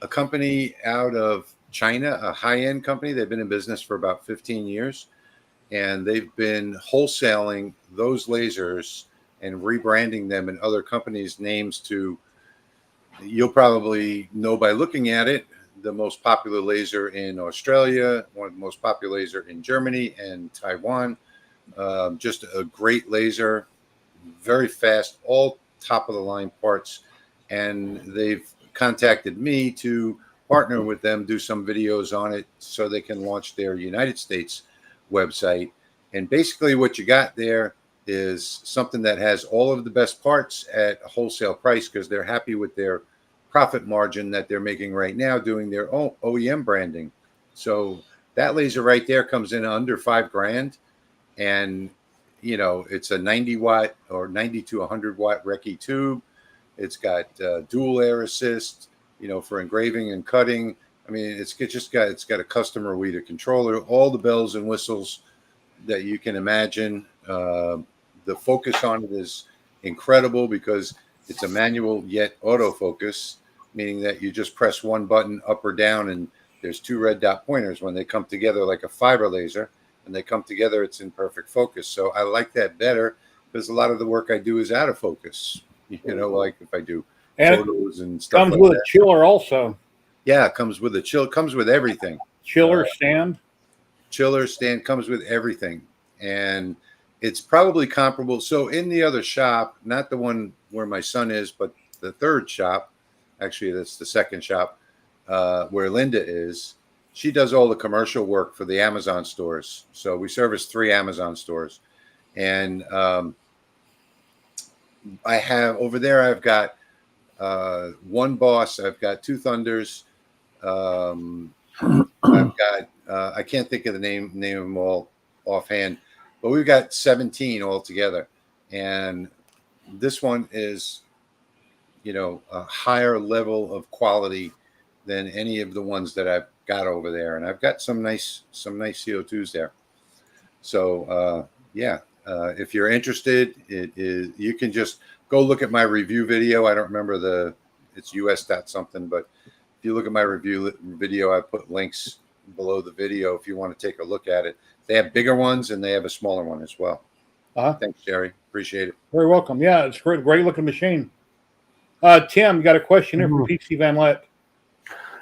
a company out of China, a high-end company. They've been in business for about 15 years, and they've been wholesaling those lasers and rebranding them in other companies' names to, you'll probably know by looking at it, the most popular laser in Australia, one of the most popular laser in Germany and Taiwan. Just a great laser, very fast, all top-of-the-line parts, and they've contacted me to partner with them, do some videos on it so they can launch their United States website. And basically what you got there is something that has all of the best parts at a wholesale price because they're happy with their profit margin that they're making right now doing their own OEM branding. So that laser right there comes in under $5,000, and you know, it's a 90 watt or 90 to 100 watt Recce tube. It's got dual air assist, you know, for engraving and cutting. I mean, it's got a customer reader controller, all the bells and whistles that you can imagine. The focus on it is incredible because it's a manual yet autofocus, meaning that you just press one button up or down and there's two red dot pointers. When they come together like a fiber laser and they come together, it's in perfect focus. So I like that better because a lot of the work I do is out of focus, you know, like if I do photos and stuff comes like with that. a chiller also. Yeah, it comes with a chill, comes with everything. Chiller stand Comes with everything. And it's probably comparable. So in the other shop, not the one where my son is, but the third shop, actually that's the second shop, where Linda is, she does all the commercial work for the Amazon stores. So we service 3 Amazon stores. And I have over there, I've got one Boss, I've got 2 Thunders, I've got I can't think of the name of them all offhand, but we've got 17 altogether. And this one is, you know, a higher level of quality than any of the ones that I've got over there. And I've got some nice CO2s there. So if you're interested, you can just go look at my review video. I don't remember it's US something, but if you look at my review video, I put links below the video if you want to take a look at it. They have bigger ones and they have a smaller one as well. Thanks, Jerry. Appreciate it. Very welcome. Yeah, it's great looking machine. Tim, got a question here from PC Van Let.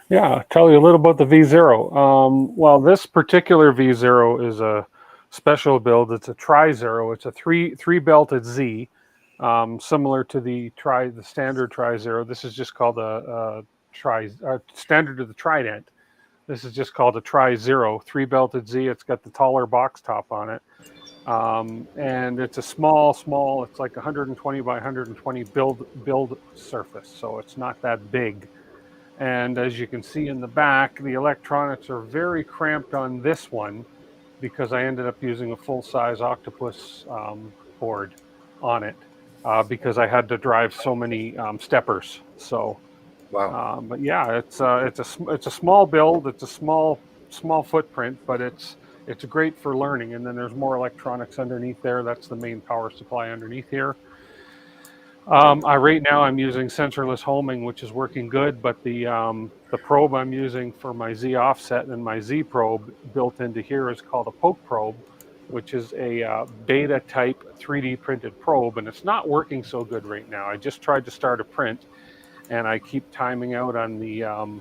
Yeah, I'll tell you a little about the V0. Well, this particular V0 is a special build. It's a Tri-Zero. It's a three belted Z, similar to the standard Tri-Zero. This is just called a standard to the Trident. This is just called a Tri-Zero, 3 belted Z. It's got the taller box top on it. And it's a small, it's like 120 by 120 build surface. So it's not that big. And as you can see in the back, the electronics are very cramped on this one because I ended up using a full-size Octopus board on it because I had to drive so many steppers. So Wow. But yeah, it's a small build. It's a small footprint, but it's great for learning. And then there's more electronics underneath there. That's the main power supply underneath here. Right now I'm using sensorless homing, which is working good, but the probe I'm using for my Z offset and my Z probe built into here is called a poke probe, which is a beta type 3D printed probe, and it's not working so good right now. I just tried to start a print, and I keep timing out on the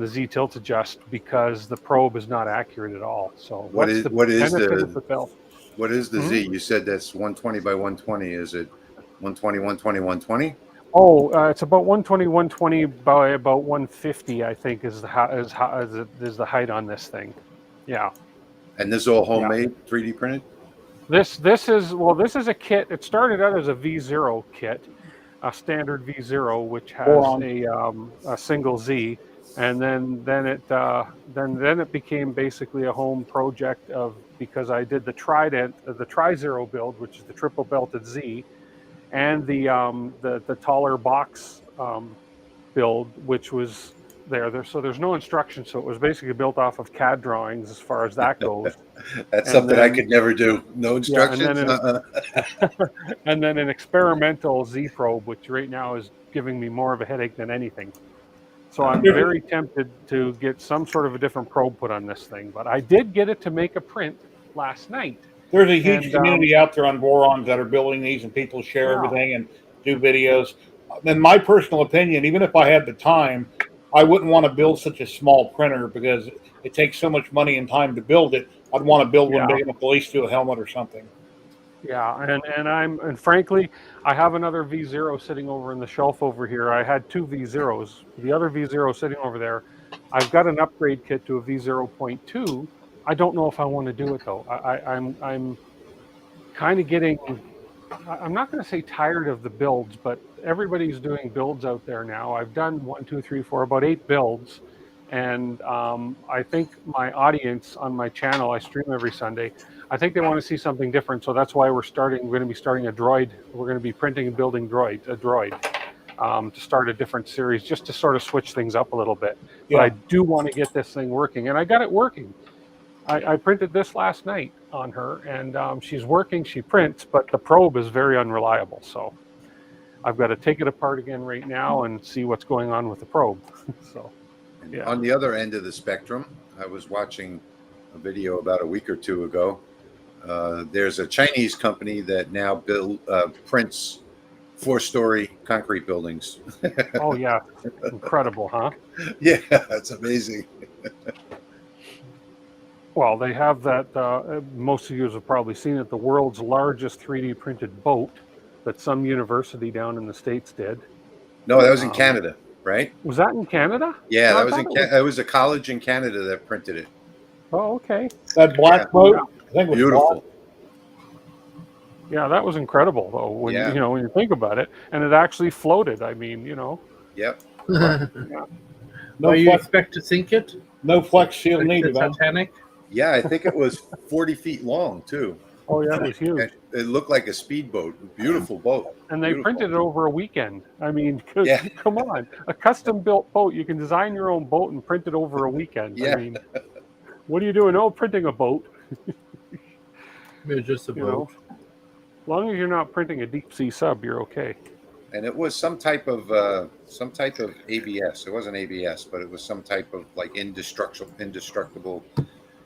Z tilt adjust because the probe is not accurate at all. So What is the belt? What is the Z? You said that's 120 by 120. Is it 120, 120, 120? Oh, it's about 120, 120 by about 150, I think, is the height on this thing. Yeah. And this is all homemade, 3D printed? This is a kit. It started out as a V0 kit, a standard V0, which has a single Z, and then it became basically a home project because I did the Tri-Zero build, which is the triple belted Z, and the taller box build, which was there. So there's no instructions. So it was basically built off of CAD drawings as far as that goes. That's something I could never do. No instructions. And then an experimental Z probe, which right now is giving me more of a headache than anything. So I'm very tempted to get some sort of a different probe put on this thing. But I did get it to make a print last night. There's a huge community out there on Borons that are building these, and people share everything and do videos. In my personal opinion, even if I had the time, I wouldn't want to build such a small printer because it takes so much money and time to build it. I'd want to build one big enough to at least do a helmet or something. Yeah, and frankly, I have another V0 sitting over in the shelf over here. I had two V0s. The other V0 sitting over there. I've got an upgrade kit to a V0.2. I don't know if I want to do it though. I'm kind of getting. I'm not going to say tired of the builds, but everybody's doing builds out there now. I've done 1, 2, 3, 4, about 8 builds, and I think my audience on my channel, I stream every Sunday, I think they want to see something different. So that's why we're going to be starting a droid. We're going to be printing and building a droid to start a different series, just to sort of switch things up a little bit. Yeah. But I do want to get this thing working, and I got it working. I printed this last night on her, and she's working. She prints, but the probe is very unreliable. So I've got to take it apart again right now and see what's going on with the probe. So, yeah. On the other end of the spectrum, I was watching a video about a week or two ago. There's a Chinese company that now prints 4-story concrete buildings. Oh yeah, incredible, huh? Yeah, that's amazing. Well, they have that, most of you have probably seen it, the world's largest 3D printed boat that some university down in the States did. No, that was in Canada, right? Was that in Canada? Yeah, no, that was in Canada. It was a college in Canada that printed it. Oh, okay. That black boat, I think, was beautiful. Yeah, that was incredible, though, when you think about it. And it actually floated, I mean, Yep. Yeah. No, you expect to sink it? No flex shield needed. Titanic? Yeah, I think it was 40 feet long, too. Oh, yeah, it was huge. It looked like a speedboat. Beautiful boat. And they printed it over a weekend. I mean, come on. A custom-built boat. You can design your own boat and print it over a weekend. Yeah. I mean, what are you doing? Oh, printing a boat. It's just a boat. As long as you're not printing a deep-sea sub, you're okay. And it was some type of ABS. It wasn't ABS, but it was some type of like indestructible.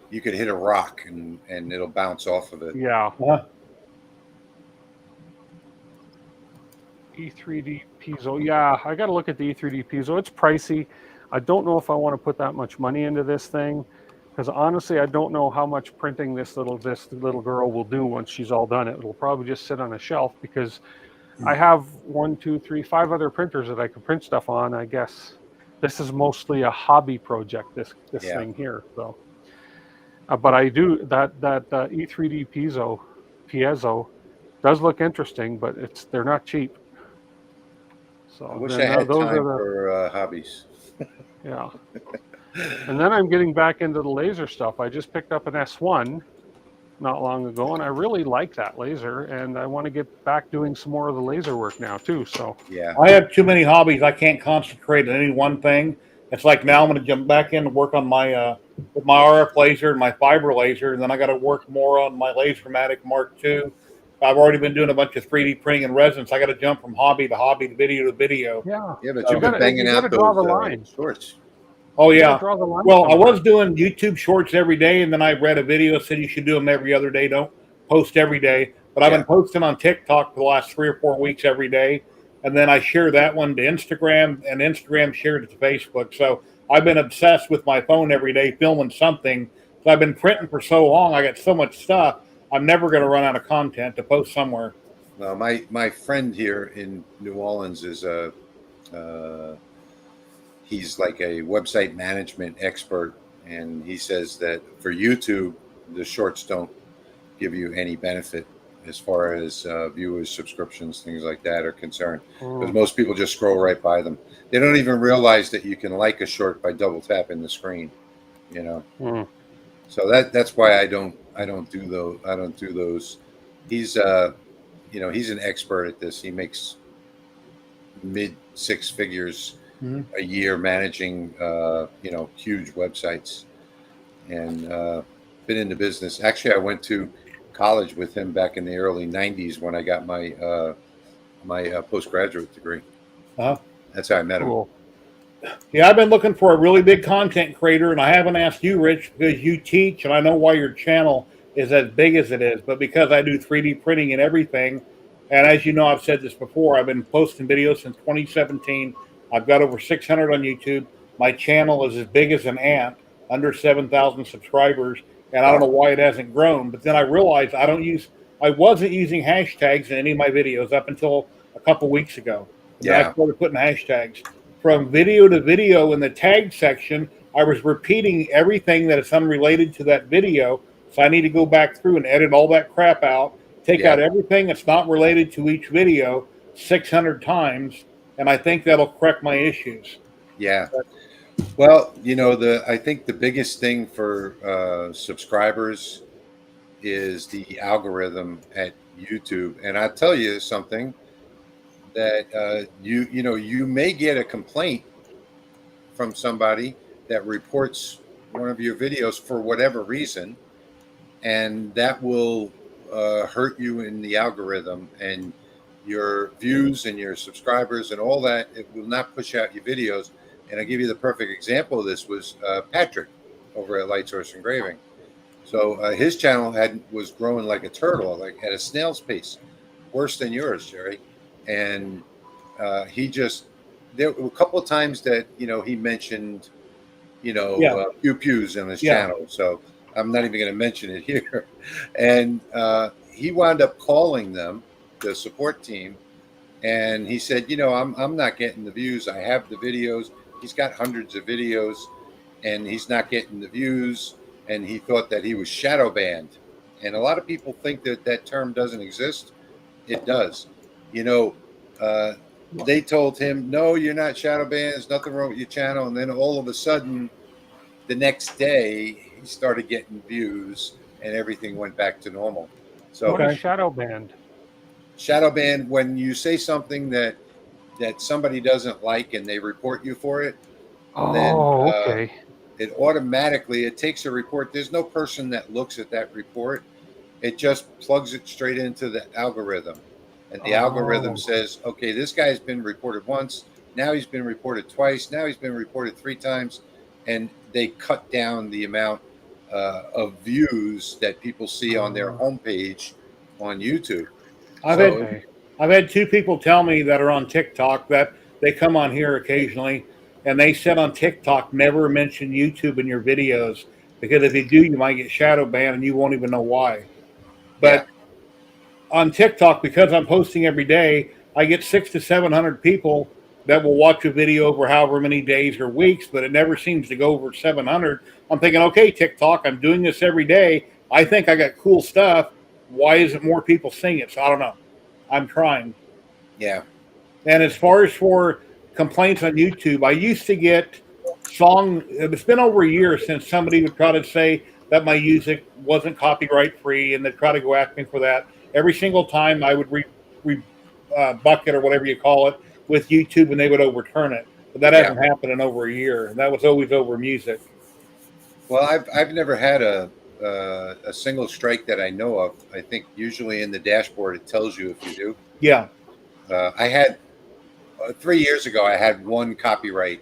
You could hit a rock and it'll bounce off of it. Yeah. E3D piezo. Yeah, I got to look at the E3D piezo. It's pricey. I don't know if I want to put that much money into this thing, because honestly, I don't know how much printing this little girl will do once she's all done. It'll probably just sit on a shelf, because I have 1, 2, 3, 5 other printers that I can print stuff on. I guess this is mostly a hobby project. This thing here, so. But I do that E3D piezo does look interesting, but they're not cheap. So I wish I had time for hobbies. Yeah. And then I'm getting back into the laser stuff. I just picked up an S1, not long ago, and I really like that laser, and I want to get back doing some more of the laser work now too. So Yeah. I have too many hobbies. I can't concentrate on any one thing. It's like now I'm going to jump back in and work on my with my RF laser and my fiber laser, and then I got to work more on my Lasermatic Mark II. I've already been doing a bunch of 3D printing and resin, so I got to jump from hobby to hobby to video. yeah, Yeah, but So- you've been banging you gotta out draw those the line. shorts. Oh You gotta yeah. draw the line Well, I somewhere. was doing YouTube shorts every day, and then I read a video that said you should do them every other day. Don't post every day. But I've Yeah. been posting on TikTok for the last 3 or 4 weeks every day, and then I share that one to Instagram, and Instagram shared it to Facebook. So I've been obsessed with my phone every day, filming something. So I've been printing for so long. I got so much stuff. I'm never going to run out of content to post somewhere. Well, my friend here in New Orleans is he's like a website management expert, and he says that for YouTube, the shorts don't give you any benefit as far as viewers, subscriptions, things like that are concerned. Because most people just scroll right by them. They don't even realize that you can like a short by double tapping the screen. You know, Mm. so that's why I don't do those. I don't do those. He's he's an expert at this. He makes mid 6 figures Mhm. a year managing huge websites, and been in the business. Actually, I went to college with him back in the early 90s when I got my postgraduate degree. Uh-huh. That's how I met him. Cool. Yeah, I've been looking for a really big content creator, and I haven't asked you, Rich, because you teach, and I know why your channel is as big as it is, but because I do 3D printing and everything, and as you know, I've said this before, I've been posting videos since 2017. I've got over 600 on YouTube. My channel is as big as an ant, under 7,000 subscribers, and I don't know why it hasn't grown. But then I realized I wasn't using hashtags in any of my videos up until a couple weeks ago. And then Yeah. I started putting hashtags. From video to video in the tag section, I was repeating everything that is unrelated to that video. So I need to go back through and edit all that crap out, take out everything that's not related to each video 600 times, and I think that'll correct my issues. Yeah. Well, I think the biggest thing for subscribers is the algorithm at YouTube. And I'll tell you something that you may get a complaint from somebody that reports one of your videos for whatever reason, and that will hurt you in the algorithm, and your views and your subscribers and all that. It will not push out your videos. And I'll give you the perfect example of this was Patrick over at Light Source Engraving. So his channel was growing like a turtle, like at a snail's pace, worse than yours, Jerry. And there were a couple of times that he mentioned pew pews on his channel. So I'm not even going to mention it here. And he wound up calling them, the support team, and he said, I'm not getting the views. I have the videos. He's got hundreds of videos, and he's not getting the views. And he thought that he was shadow banned. And a lot of people think that term doesn't exist. It does. They told him, no, you're not shadow banned. There's nothing wrong with your channel. And then all of a sudden, the next day, he started getting views, and everything went back to normal. So What is shadow banned? shadow ban, when you say something that somebody doesn't like and they report you for it, then Okay. it automatically takes a report. There's no person that looks at that report. It just plugs it straight into the algorithm, and the algorithm says, okay, this guy's been reported once, now he's been reported twice, now he's been reported 3 times, and they cut down the amount of views that people see on their homepage on YouTube. I've had 2 people tell me that are on TikTok that they come on here occasionally, and they said on TikTok, never mention YouTube in your videos, because if you do, you might get shadow banned and you won't even know why. But on TikTok, because I'm posting every day, I get 600 to 700 people that will watch a video over however many days or weeks, but it never seems to go over 700. I'm thinking, okay, TikTok, I'm doing this every day. I think I got cool stuff. Why isn't more people seeing it? So I don't know. I'm trying. Yeah. And as far as for complaints on YouTube, I used to get it's been over a year since somebody would try to say that my music wasn't copyright free, and they try to go after me for that. Every single time I would bucket or whatever you call it with YouTube, and they would overturn it. But that hasn't happened in over a year, and that was always over music. Well, I've never had a single strike that I know of. I think usually in the dashboard it tells you if you do. Yeah. I had 3 years ago. I had one copyright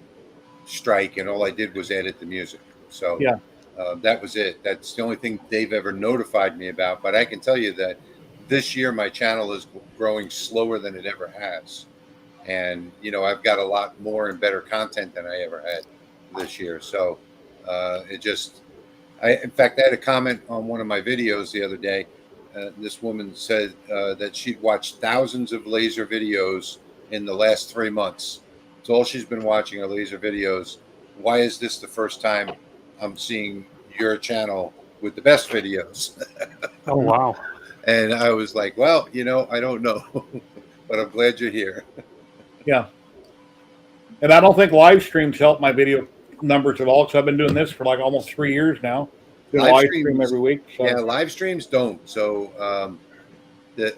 strike, and all I did was edit the music. So Yeah. that was it. That's the only thing they've ever notified me about. But I can tell you that this year my channel is growing slower than it ever has, and I've got a lot more and better content than I ever had this year. So in fact, I had a comment on one of my videos the other day. This woman said that she'd watched thousands of laser videos in the last 3 months. It's all she's been watching are laser videos. Why is this the first time I'm seeing your channel with the best videos? Oh, wow. And I was like, well, I don't know, but I'm glad you're here. Yeah. And I don't think live streams help my video numbers at all, because I've been doing this for like almost 3 years now. Do a live stream every week. So. Yeah, live streams don't. So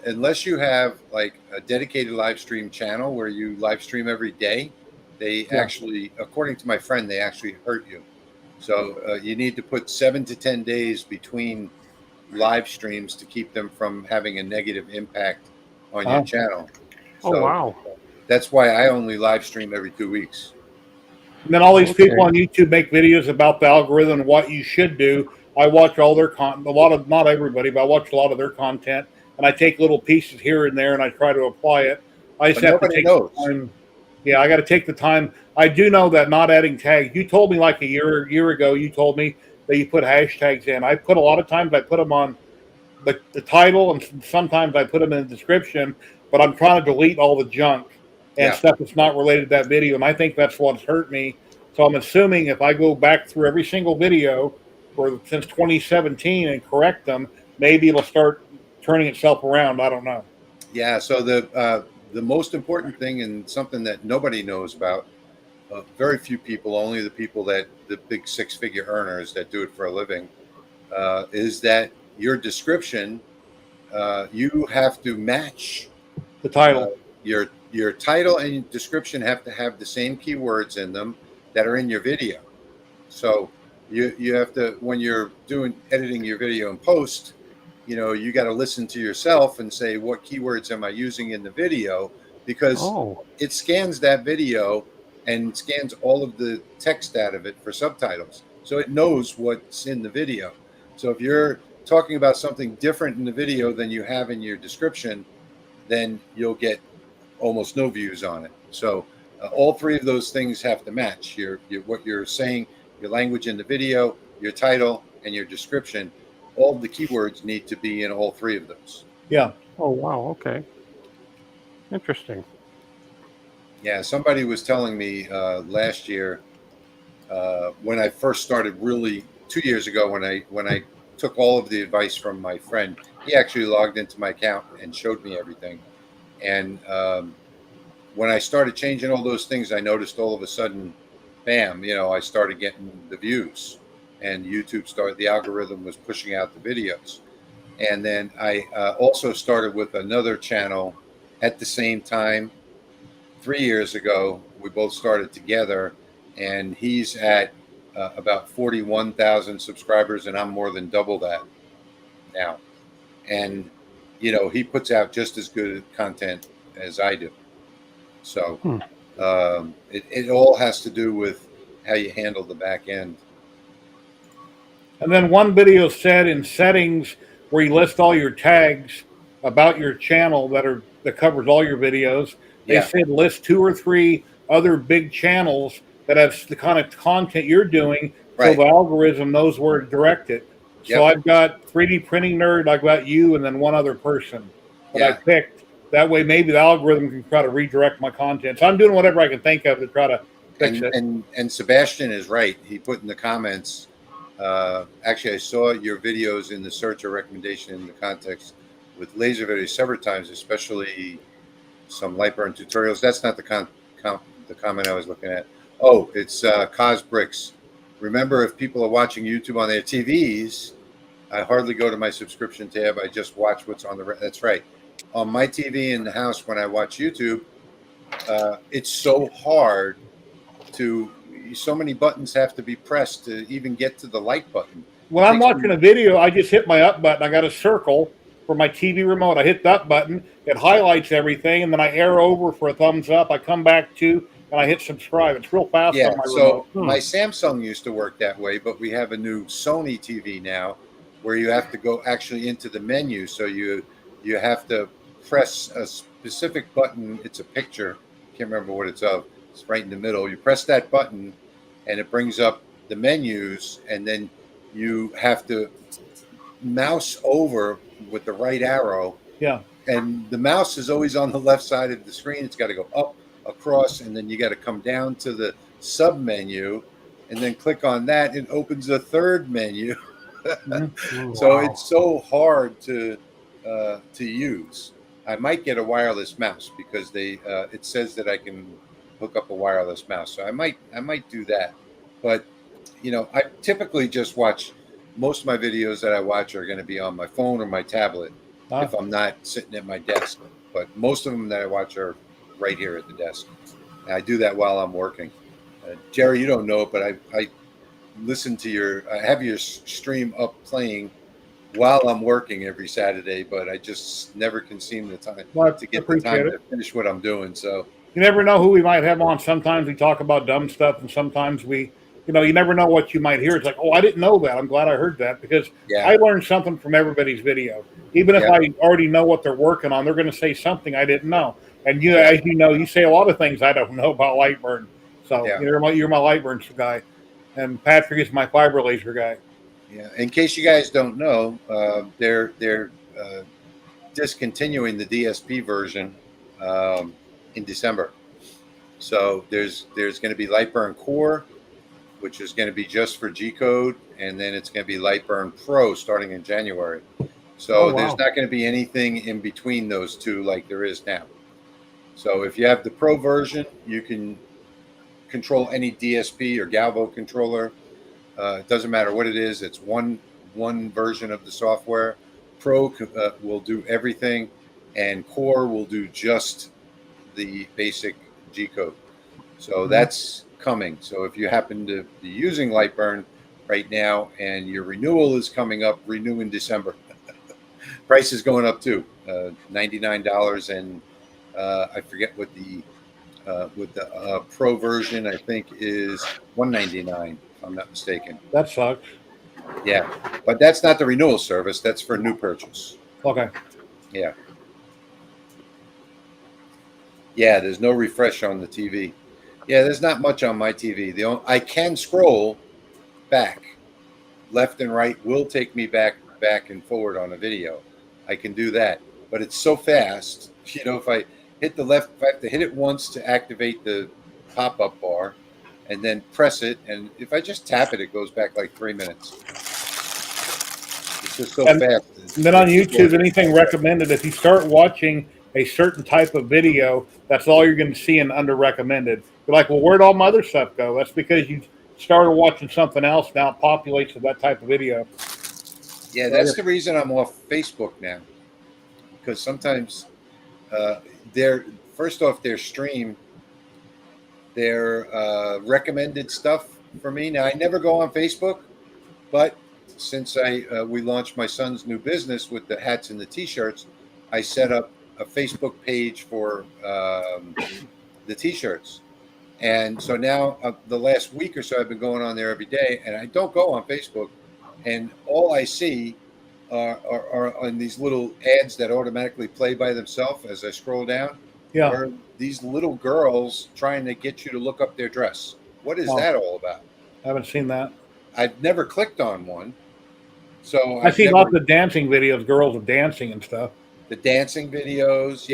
unless you have like a dedicated live stream channel where you live stream every day, they actually, according to my friend, they actually hurt you. So you need to put 7 to 10 days between live streams to keep them from having a negative impact on your channel. So Oh, wow. that's why I only live stream every 2 weeks. And then all these people on YouTube make videos about the algorithm and what you should do. I watch all their content, not everybody, but I watch a lot of their content, and I take little pieces here and there and I try to apply it. I just have to take the time. Yeah, I got to take the time. I do know that not adding tags. You told me like a year ago. You told me that you put hashtags in. I put a lot of times. I put them on the title, and sometimes I put them in the description. But I'm trying to delete all the junk and stuff that's not related to that video, and I think that's what's hurt me. So I'm assuming if I go back through every single video since 2017 and correct them, maybe it'll start turning itself around. I don't know. Yeah. So the most important thing, and something that nobody knows about, very few people, only the people the big 6-figure earners that do it for a living, is that your description, you have to match the title. Your title and your description have to have the same keywords in them that are in your video. So you have to, when you're editing your video in post, you got to listen to yourself and say, what keywords am I using in the video? Because it scans that video and scans all of the text out of it for subtitles. So it knows what's in the video. So if you're talking about something different in the video than you have in your description, then you'll get almost no views on it. So all three of those things have to match. What you're saying, your language in the video, your title, and your description. All the keywords need to be in all three of those. Yeah. Oh, wow. Okay. Interesting. Yeah. Somebody was telling me last year when I first started, really 2 years ago, when I took all of the advice from my friend. He actually logged into my account and showed me everything. And when I started changing all those things, I noticed all of a sudden, bam, I started getting the views, and the algorithm was pushing out the videos. And then I also started with another channel at the same time 3 years ago. We both started together, and he's at about 41,000 subscribers, and I'm more than double that now. And he puts out just as good content as I do. So it all has to do with how you handle the back end. And then one video said in settings where you list all your tags about your channel that covers all your videos, they said list 2 or 3 other big channels that have the kind of content you're doing, so the algorithm knows where to direct it. So I've got 3D Printing Nerd, I've got you, and then one other person that I picked. That way, maybe the algorithm can try to redirect my content. So I'm doing whatever I can think of to try to fix it. And Sebastian is right. He put in the comments, actually, I saw your videos in the search or recommendation in the context with laser videos several times, especially some Lightburn tutorials. That's not the comment I was looking at. Oh, it's Cosbricks Remember, if people are watching YouTube on their TVs, I hardly go to my subscription tab. I just watch what's on the. That's right. On my TV in the house, when I watch YouTube, it's so hard to. So many buttons have to be pressed to even get to the like button. When I'm watching a video, I just hit my up button. I got a circle for my TV remote. I hit the up button. It highlights everything, and then I arrow over for a thumbs up. I come back to, and I hit subscribe. It's real fast Yeah, on my so remote. my Samsung used to work that way, but we have a new Sony TV now where you have to go actually into the menu. So you have to press a specific button. It's a picture. Can't remember what it's of. It's right in the middle. You press that button, and it brings up the menus, and then you have to mouse over with the right arrow. Yeah. And the mouse is always on the left side of the screen. It's got to go up, across, and then you got to come down to the sub menu and then click on that. It opens a third menu. So it's so hard to use. I might get a wireless mouse because it says that I can hook up a wireless mouse. So I might do that. But I typically just watch. Most of my videos that I watch are going to be on my phone or my tablet if I'm not sitting at my desk. But most of them that I watch are right here at the desk. And I do that while I'm working. Jerry, you don't know it, but I listen to I have your stream up playing while I'm working every Saturday, but I just never can seem to get the time to finish what I'm doing. So you never know who we might have on. Sometimes we talk about dumb stuff, and sometimes you never know what you might hear. It's like, oh, I didn't know that. I'm glad I heard that because I learned something from everybody's video. Even if I already know what they're working on, they're going to say something I didn't know. And as you know, you say a lot of things I don't know about Lightburn. So you're my Lightburn guy, and Patrick is my fiber laser guy. Yeah. In case you guys don't know, they're discontinuing the DSP version in December. So there's going to be Lightburn Core, which is going to be just for G-Code, and then it's going to be Lightburn Pro starting in January. So there's not going to be anything in between those two like there is now. So if you have the Pro version, you can control any DSP or Galvo controller. It doesn't matter what it is. It's one version of the software. Pro will do everything, and Core will do just the basic G-Code. So that's coming. So if you happen to be using Lightburn right now and your renewal is coming up, renew in December. Price is going up too, $99, and I forget what the Pro version I think is $199 if I'm not mistaken. That sucks. Yeah, but that's not the renewal service. That's for new purchase. Okay. Yeah. Yeah, there's no refresh on the TV. Yeah, there's not much on my TV. I can scroll back. Left and right will take me back and forward on a video. I can do that. But it's so fast. If I hit the left, if I have to hit it once to activate the pop-up bar and then press it, and if I just tap it, it goes back like 3 minutes. It's just so fast. And then on YouTube, anything recommended, if you start watching a certain type of video, that's all you're going to see in under recommended. You're like, well, where'd all my other stuff go? That's because you started watching something else. Now it populates with that type of video. Yeah, that's the reason I'm off Facebook now. Because sometimes first off, their stream, their recommended stuff for me. Now, I never go on Facebook, but since we launched my son's new business with the hats and the T-shirts, I set up a Facebook page for the T-shirts. And so now the last week or so, I've been going on there every day, and I don't go on Facebook. And all I see are on these little ads that automatically play by themselves as I scroll down. Yeah. Are these little girls trying to get you to look up their dress. What is that all about? I haven't seen that. I've never clicked on one. So I see lots of dancing videos, girls of dancing and stuff. The dancing videos,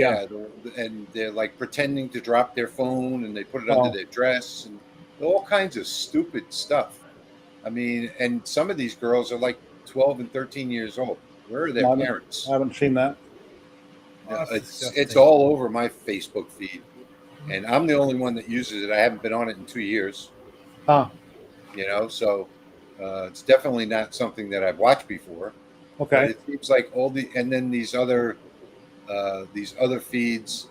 and they're like pretending to drop their phone and they put it under their dress and all kinds of stupid stuff. I mean, and some of these girls are like 12 and 13 years old. Where are their parents? I haven't seen that. It's all over my Facebook feed, and I'm the only one that uses it. I haven't been on it in 2 years. Huh. So it's definitely not something that I've watched before. But Okay. it seems like and then these other feeds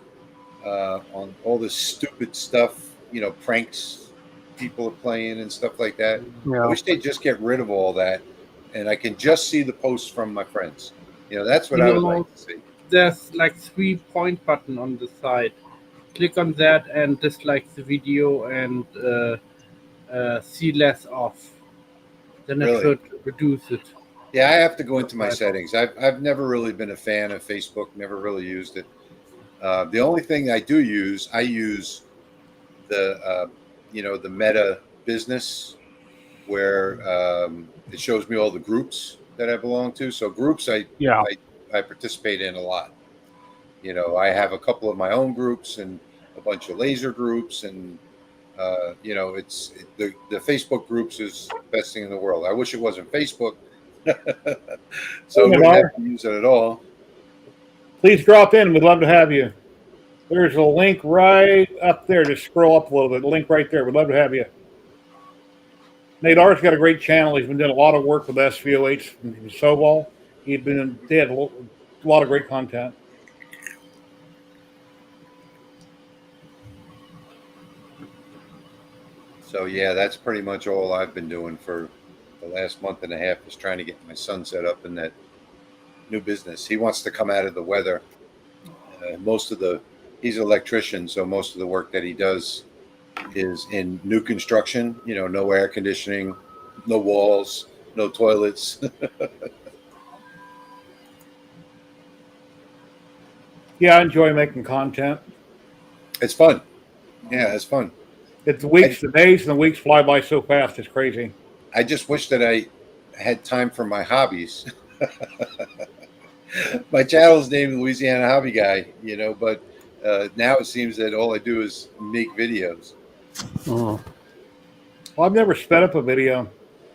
on all this stupid stuff, pranks people are playing and stuff like that. I Yeah. wish they'd just get rid of all that, and I can just see the posts from my friends. That's what You I would know, like to see. There's like 3-point button on the side. Click on that and dislike the video and see less of. Then it Really? should reduce it. Yeah, I have to go into my settings. I've never really been a fan of Facebook. Never really used it. The only thing I use the the Meta Business, where it shows me all the groups that I belong to. So groups I participate in a lot. I have a couple of my own groups and a bunch of laser groups, and the Facebook groups is the best thing in the world. I wish it wasn't Facebook, so I wouldn't have to use it at all. Please drop in. We'd love to have you. There's a link right up there. Just scroll up a little bit. The link right there. We'd love to have you. Nate R's got a great channel. He's been doing a lot of work with SVOH and Sobol. They had a lot of great content. So yeah, that's pretty much all I've been doing for the last month and a half, is trying to get my son set up in that new business. He wants to come out of the weather. He's an electrician, so most of the work that he does is in new construction. No air conditioning, no walls, no toilets. Yeah, I enjoy making content. It's fun. Yeah, it's fun. It's the days and the weeks fly by so fast. It's crazy. I just wish that I had time for my hobbies. My channel's named Louisiana Hobby Guy, but now it seems that all I do is make videos. Oh. Well, I've never sped up a video.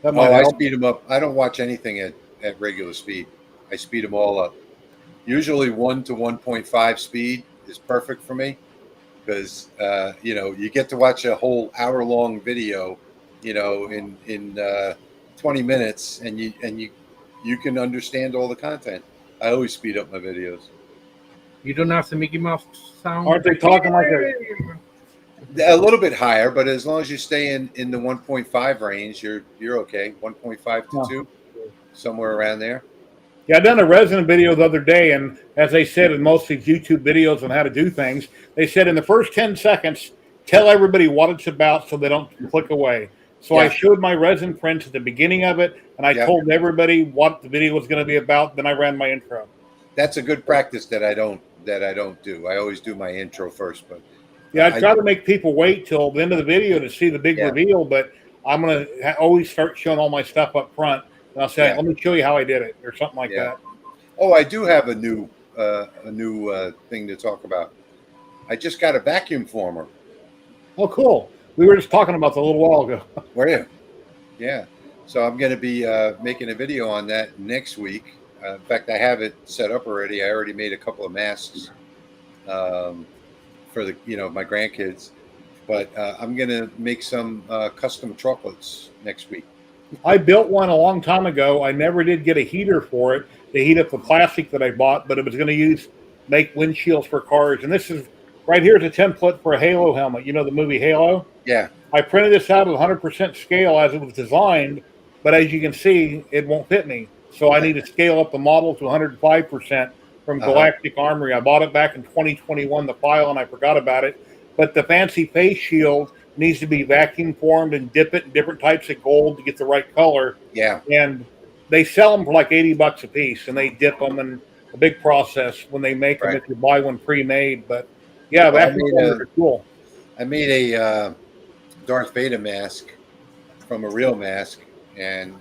I speed them up. I don't watch anything at regular speed. I speed them all up. Usually 1 to 1.5 speed is perfect for me, because you get to watch a whole hour-long video, in 20 minutes, and you can understand all the content. I always speed up my videos. You don't have the Mickey Mouse sound. Aren't they talking like a little bit higher, but as long as you stay in the 1.5 range, you're okay. 1.5 to 2, somewhere around there. Yeah, I done a resin video the other day, and as they said in most of these YouTube videos on how to do things, they said in the first 10 seconds, tell everybody what it's about so they don't click away. So I showed my resin prints at the beginning of it, and I told everybody what the video was going to be about. Then I ran my intro. That's a good practice that I don't do. I always do my intro first, but yeah, I try to make people wait till the end of the video to see the big reveal. But I'm going to always start showing all my stuff up front, and I'll say, "Let me show you how I did it," or something like that. Oh, I do have a new thing to talk about. I just got a vacuum former. Oh, cool. We were just talking about that a little while ago. Were you? Yeah. So I'm going to be making a video on that next week. In fact, I have it set up already. I already made a couple of masks for my grandkids. But I'm going to make some custom chocolates next week. I built one a long time ago. I never did get a heater for it to heat up the plastic that I bought, but it was going to make windshields for cars. And this is right here is a template for a Halo helmet. You know the movie Halo? Yeah. I printed this out at 100% scale as it was designed, but as you can see, it won't fit me. So I need to scale up the model to 105% from Galactic Armory. I bought it back in 2021, the file, and I forgot about it. But the fancy face shield needs to be vacuum formed and dip it in different types of gold to get the right color. Yeah. And they sell them for like $80 a piece, and they dip them in a big process when they make them if you buy one pre-made. But yeah, vacuum formers are cool. I made a Darth Vader mask from a real mask, and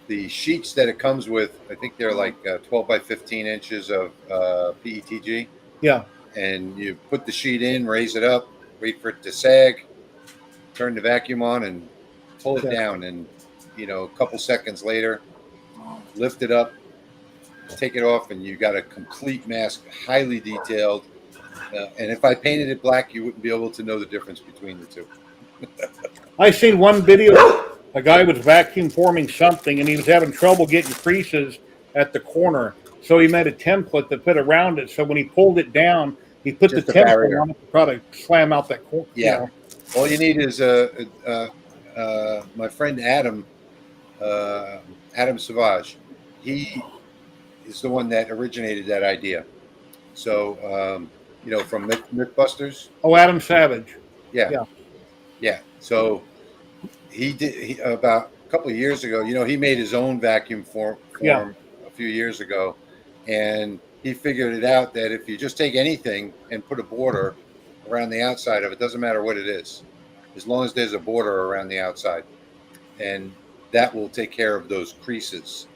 the sheets that it comes with, I think they're like 12 by 15 inches of PETG. Yeah. And you put the sheet in, raise it up, wait for it to sag, turn the vacuum on, and pull it down. And, a couple seconds later, lift it up, take it off, and you got a complete mask, highly detailed. And if I painted it black, you wouldn't be able to know the difference between the two. I seen one video. A guy was vacuum forming something, and he was having trouble getting creases at the corner. So he made a template that fit around it. So when he pulled it down, he put Just the a template barrier. on it to try to slam out that corner. Yeah. All you need is my friend Adam, Adam Savage. He is the one that originated that idea. So, from Mythbusters. Oh, Adam Savage. Yeah. So about a couple of years ago, he made his own vacuum form Yeah. a few years ago, and he figured it out that if you just take anything and put a border around the outside of it, doesn't matter what it is, as long as there's a border around the outside, and that will take care of those creases.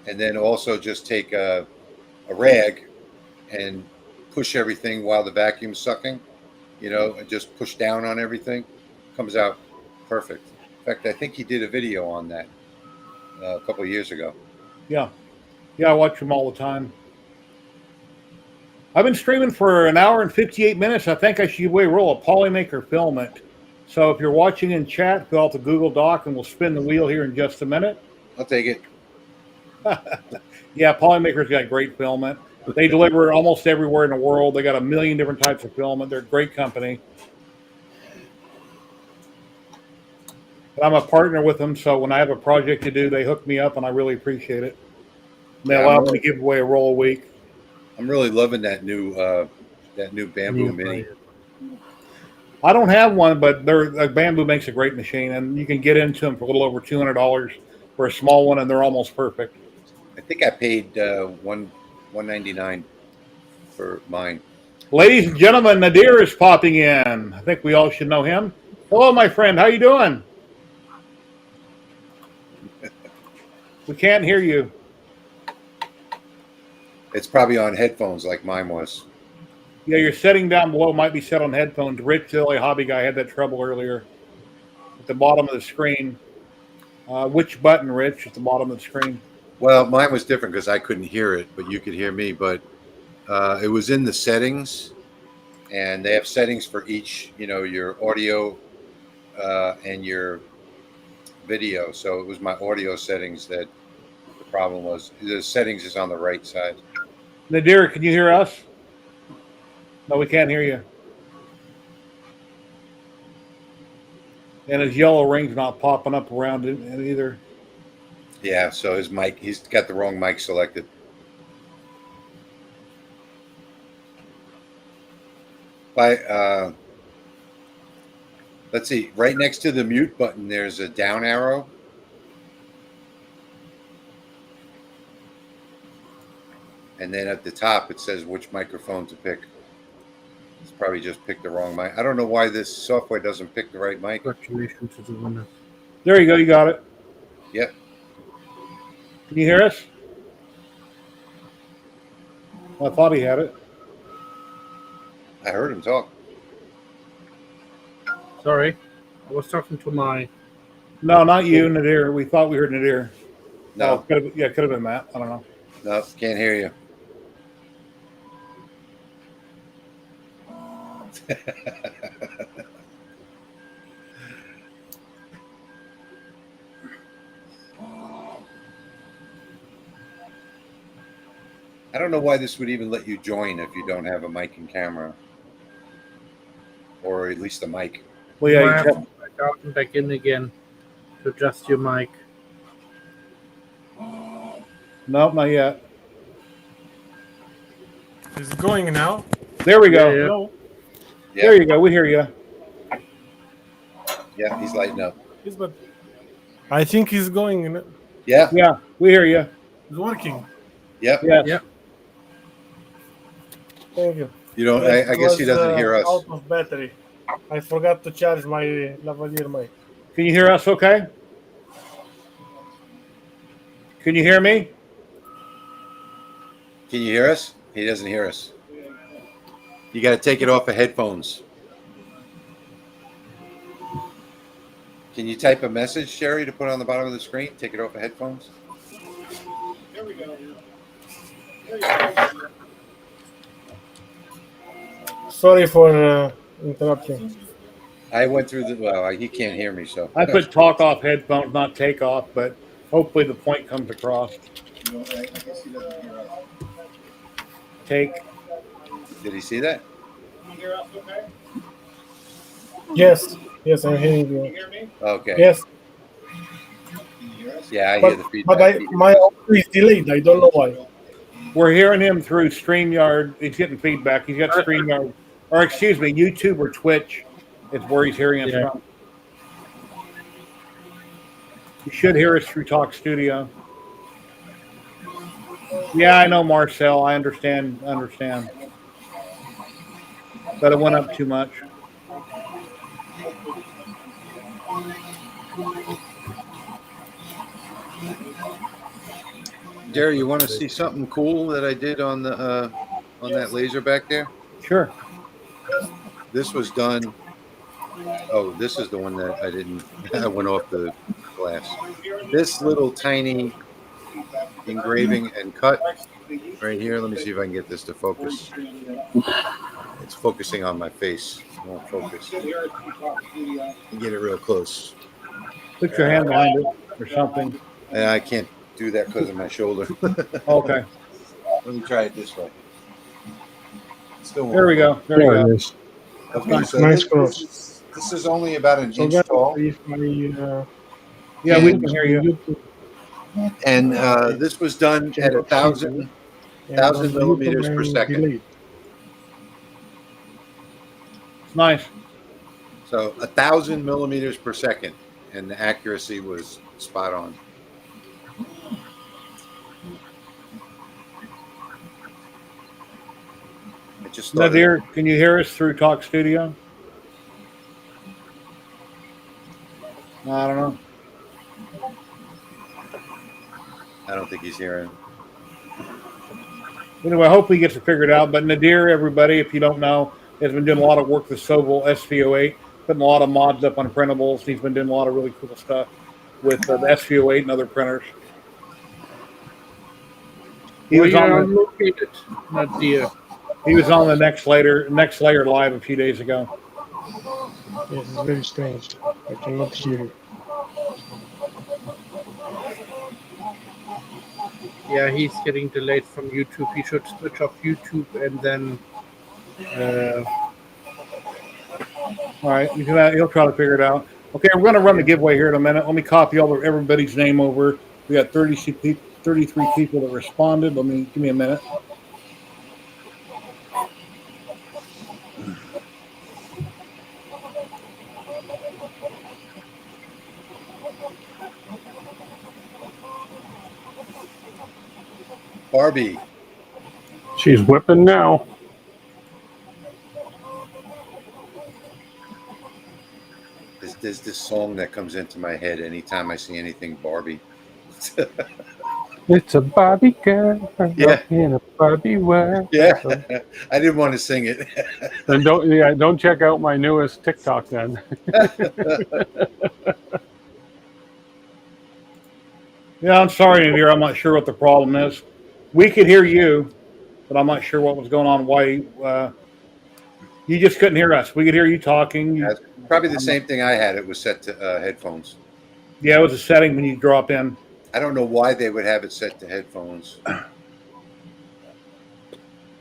And then also just take a rag and push everything while the vacuum's sucking, and just push down on everything. Comes out perfect. In fact, I think he did a video on that a couple of years ago. Yeah. I watch him all the time. I've been streaming for an hour and 58 minutes. I think I should give away a roll of Polymaker Filament. So if you're watching in chat, fill out the Google Doc and we'll spin the wheel here in just a minute. I'll take it. Yeah, Polymaker's got great filament. They deliver almost everywhere in the world. They got a million different types of filament. They're a great company. But I'm a partner with them, so when I have a project to do, they hook me up, and I really appreciate it. And they allow me to give away a roll a week. I'm really loving that new Bamboo Mini. I don't have one, but Bamboo makes a great machine, and you can get into them for a little over $200 for a small one, and they're almost perfect. I think I paid $199 for mine. Ladies and gentlemen, Nadir is popping in. I think we all should know him. Hello, my friend. How you doing? We can't hear you. It's probably on headphones like mine was. Yeah, your setting down below might be set on headphones. Rich, the hobby guy, had that trouble earlier. At the bottom of the screen. Which button, Rich, at the bottom of the screen? Well, mine was different because I couldn't hear it, but you could hear me. But it was in the settings, and they have settings for each, your audio and your video. So it was my audio settings that the problem was. The settings is on the right side. Nadir, can you hear us? No, we can't hear you. And his yellow ring's not popping up around it either. Yeah, so his mic, he's got the wrong mic selected. Let's see, right next to the mute button, there's a down arrow. And then at the top, it says which microphone to pick. It's probably just picked the wrong mic. I don't know why this software doesn't pick the right mic. Congratulations to the winner. There you go. You got it. Yep. Can you hear us? Well, I thought he had it. I heard him talk. Sorry, I was talking to my. No, not you, Nadir. We thought we heard Nadir. No. Could have been Matt. I don't know. No, can't hear you. I don't know why this would even let you join if you don't have a mic and camera, or at least a mic. Well, You yeah, might you have check- to back out and back in again to adjust your mic. nope, not yet. Is it going now? There we go. Yeah, yeah. No. Yeah, There you go. We hear you. yeah, he's lighting up. Yes, but I think he's going. Yeah, Yeah, we hear you. It's working. yep. Yes. Yeah. Thank you. You don't. I guess he doesn't hear us. Out of battery. I forgot to charge my lavalier mic. Can you hear us okay? Can you hear me? Can you hear us? He doesn't hear us. You got to take it off of headphones. Can you type a message, Sherry, to put on the bottom of the screen? Take it off of headphones. There we go. Sorry for interrupting. I went through the. Well, he can't hear me, so I put talk off headphones, not take off, but hopefully the point comes across. Take. Did he see that? Yes, yes, I'm hearing you. Okay. Yes, Yeah, I hear but, the feedback. but my audio is delayed. I don't know why. We're hearing him through StreamYard. He's getting feedback. He's got StreamYard, or excuse me, YouTube or Twitch is where he's hearing us from. You should hear us through Talk Studio. Yeah, I know, Marcel. I understand. But it went up too much. Jerry, you want to see something cool that I did on the on that laser back there? Sure. This was done. Oh, this is the one that I didn't. I went off the glass. This little tiny engraving and cut right here. Let me see if I can get this to focus. It's focusing on my face. It won't focus. Get it real close. Put your hand behind it or something. I can't do that because of my shoulder. Okay. Let me try it this way. Still won't. There we go. There we go. Okay, so Nice this is only about an So inch guys, tall. if I, Yeah, we can hear you. And this was done at 1,000 millimeters per second. Nice. So 1,000 millimeters per second, and the accuracy was spot on. I just thought Nadir, can you hear us through Talk Studio? I don't know. I don't think he's hearing. Anyway, I hope he gets it figured out. But Nadir, everybody, if you don't know, has been doing a lot of work with Sobel SV08, putting a lot of mods up on printables. He's been doing a lot of really cool stuff with the SV08 and other printers. He was on I'm located, not dear. He was on the Next Layer live a few days ago. Yes, it's very strange. I cannot hear you. Yeah, he's getting delayed from YouTube. He should switch off YouTube and then. All right, he'll try to figure it out. Okay, we're going to run the giveaway here in a minute. Let me copy everybody's name over. We got 33 people that responded. Give me a minute. Barbie. She's whipping now. There's this song that comes into my head anytime I see anything Barbie. It's a Barbie girl Yeah. in a Barbie world. Yeah, I didn't want to sing it. Then don't check out my newest TikTok then. Yeah, I'm sorry, Nadir. I'm not sure what the problem is. We could hear you, but I'm not sure what was going on. Why you just couldn't hear us? We could hear you talking. That's probably the same thing I had. It was set to headphones. Yeah, it was a setting when you drop in. I don't know why they would have it set to headphones.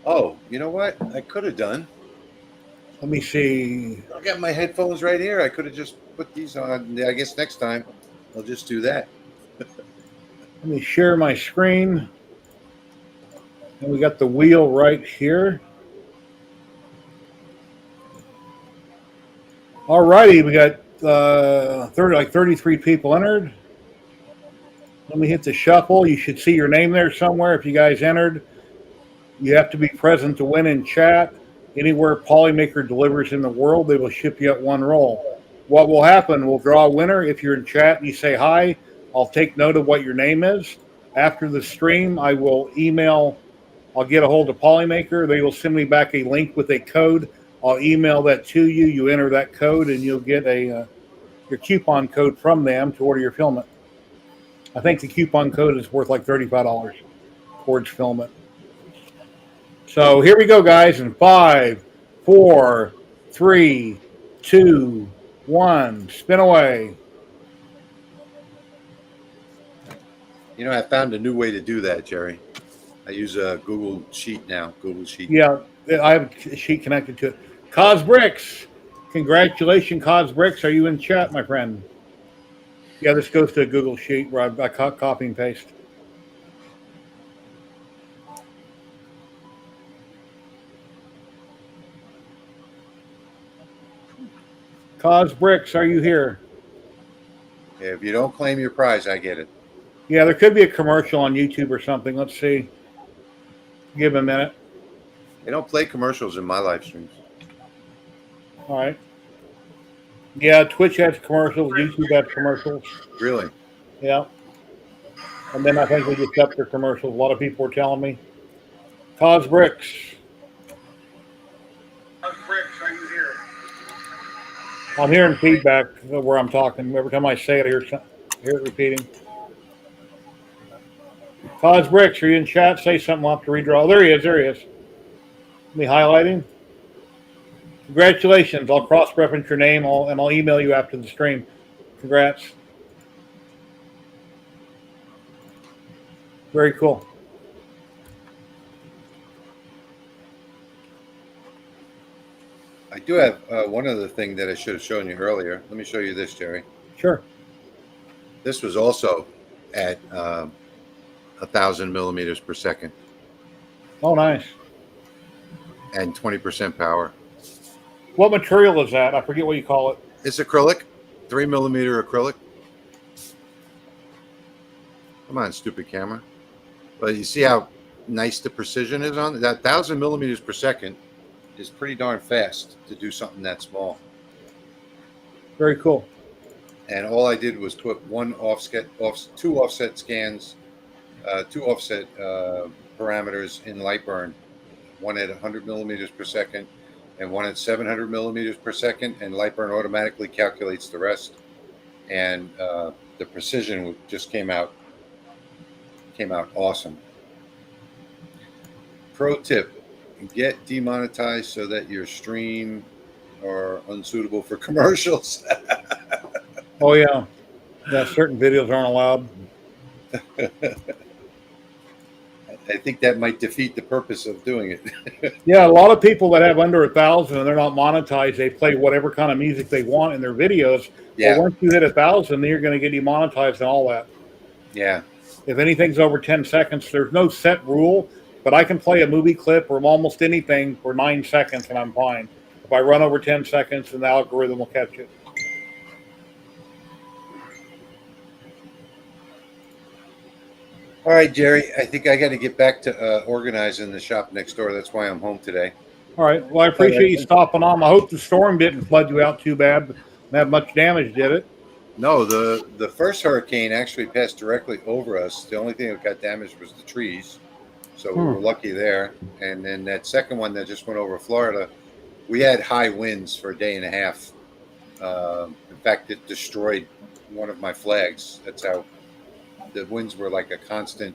Oh, you know what? I could have done. Let me see. I got my headphones right here. I could have just put these on. I guess next time I'll just do that. Let me share my screen. And we got the wheel right here. All righty, we got 33 people entered. Let me hit the shuffle. You should see your name there somewhere if you guys entered. You have to be present to win in chat. Anywhere Polymaker delivers in the world, they will ship you at one roll. What will happen, we'll draw a winner. If you're in chat and you say hi, I'll take note of what your name is. After the stream, I'll get a hold of Polymaker. They will send me back a link with a code. I'll email that to you. You enter that code and you'll get your coupon code from them to order your filament. I think the coupon code is worth like $35 towards filament. So here we go, guys. In 5, 4, 3, 2, 1. Spin away. You know, I found a new way to do that, Jerry. I use a Google Sheet now. Google Sheet. Yeah, I have a sheet connected to it. Cos Bricks. Congratulations, Cos Bricks. Are you in chat, my friend? Yeah, this goes to a Google Sheet where I copy and paste. Cos Bricks, are you here? If you don't claim your prize, I get it. Yeah, there could be a commercial on YouTube or something. Let's see. Give a minute. They don't play commercials in my live streams. All right. Yeah, Twitch has commercials. YouTube has commercials. Really? Yeah. And then I think we just up their commercials. A lot of people were telling me. Cos Bricks. Cos Bricks, are you here? I'm hearing feedback where I'm talking. Every time I say it, I hear it repeating. Cos Bricks, are you in chat? Say something. I'll have to redraw. There he is. There he is. Let me highlight him. Congratulations. I'll cross-reference your name and I'll email you after the stream. Congrats. Very cool. I do have one other thing that I should have shown you earlier. Let me show you this, Jerry. Sure. This was also at 1,000 millimeters per second Oh, nice. and 20% power. What material is that? I forget what you call it. It's acrylic, 3 millimeter acrylic. Come on, stupid camera. But you see how nice the precision is on that 1,000 millimeters per second is pretty darn fast to do something that small. Very cool. And all I did was put two offset scans, two offset parameters in Lightburn, one at 100 millimeters per second and one at 700 millimeters per second, and Lightburn automatically calculates the rest. And the precision just came out awesome. Pro tip: get demonetized so that your stream are unsuitable for commercials. Oh, yeah. Yeah, certain videos aren't allowed. I think that might defeat the purpose of doing it. Yeah, a lot of people that have under 1,000 and they're not monetized, they play whatever kind of music they want in their videos. Yeah. But once you hit 1,000, then you're going to get demonetized and all that. Yeah. If anything's over 10 seconds, there's no set rule, but I can play a movie clip or almost anything for 9 seconds and I'm fine. If I run over 10 seconds, then the algorithm will catch it. All right, Jerry, I think I got to get back to organizing the shop next door. That's why I'm home today. All right. Well, I appreciate you stopping on. I hope the storm didn't flood you out too bad, but not have much damage, did it? No, the first hurricane actually passed directly over us. The only thing that got damaged was the trees. So we were lucky there. And then that second one that just went over Florida, we had high winds for a day and a half. In fact, it destroyed one of my flags. That's how the winds were like a constant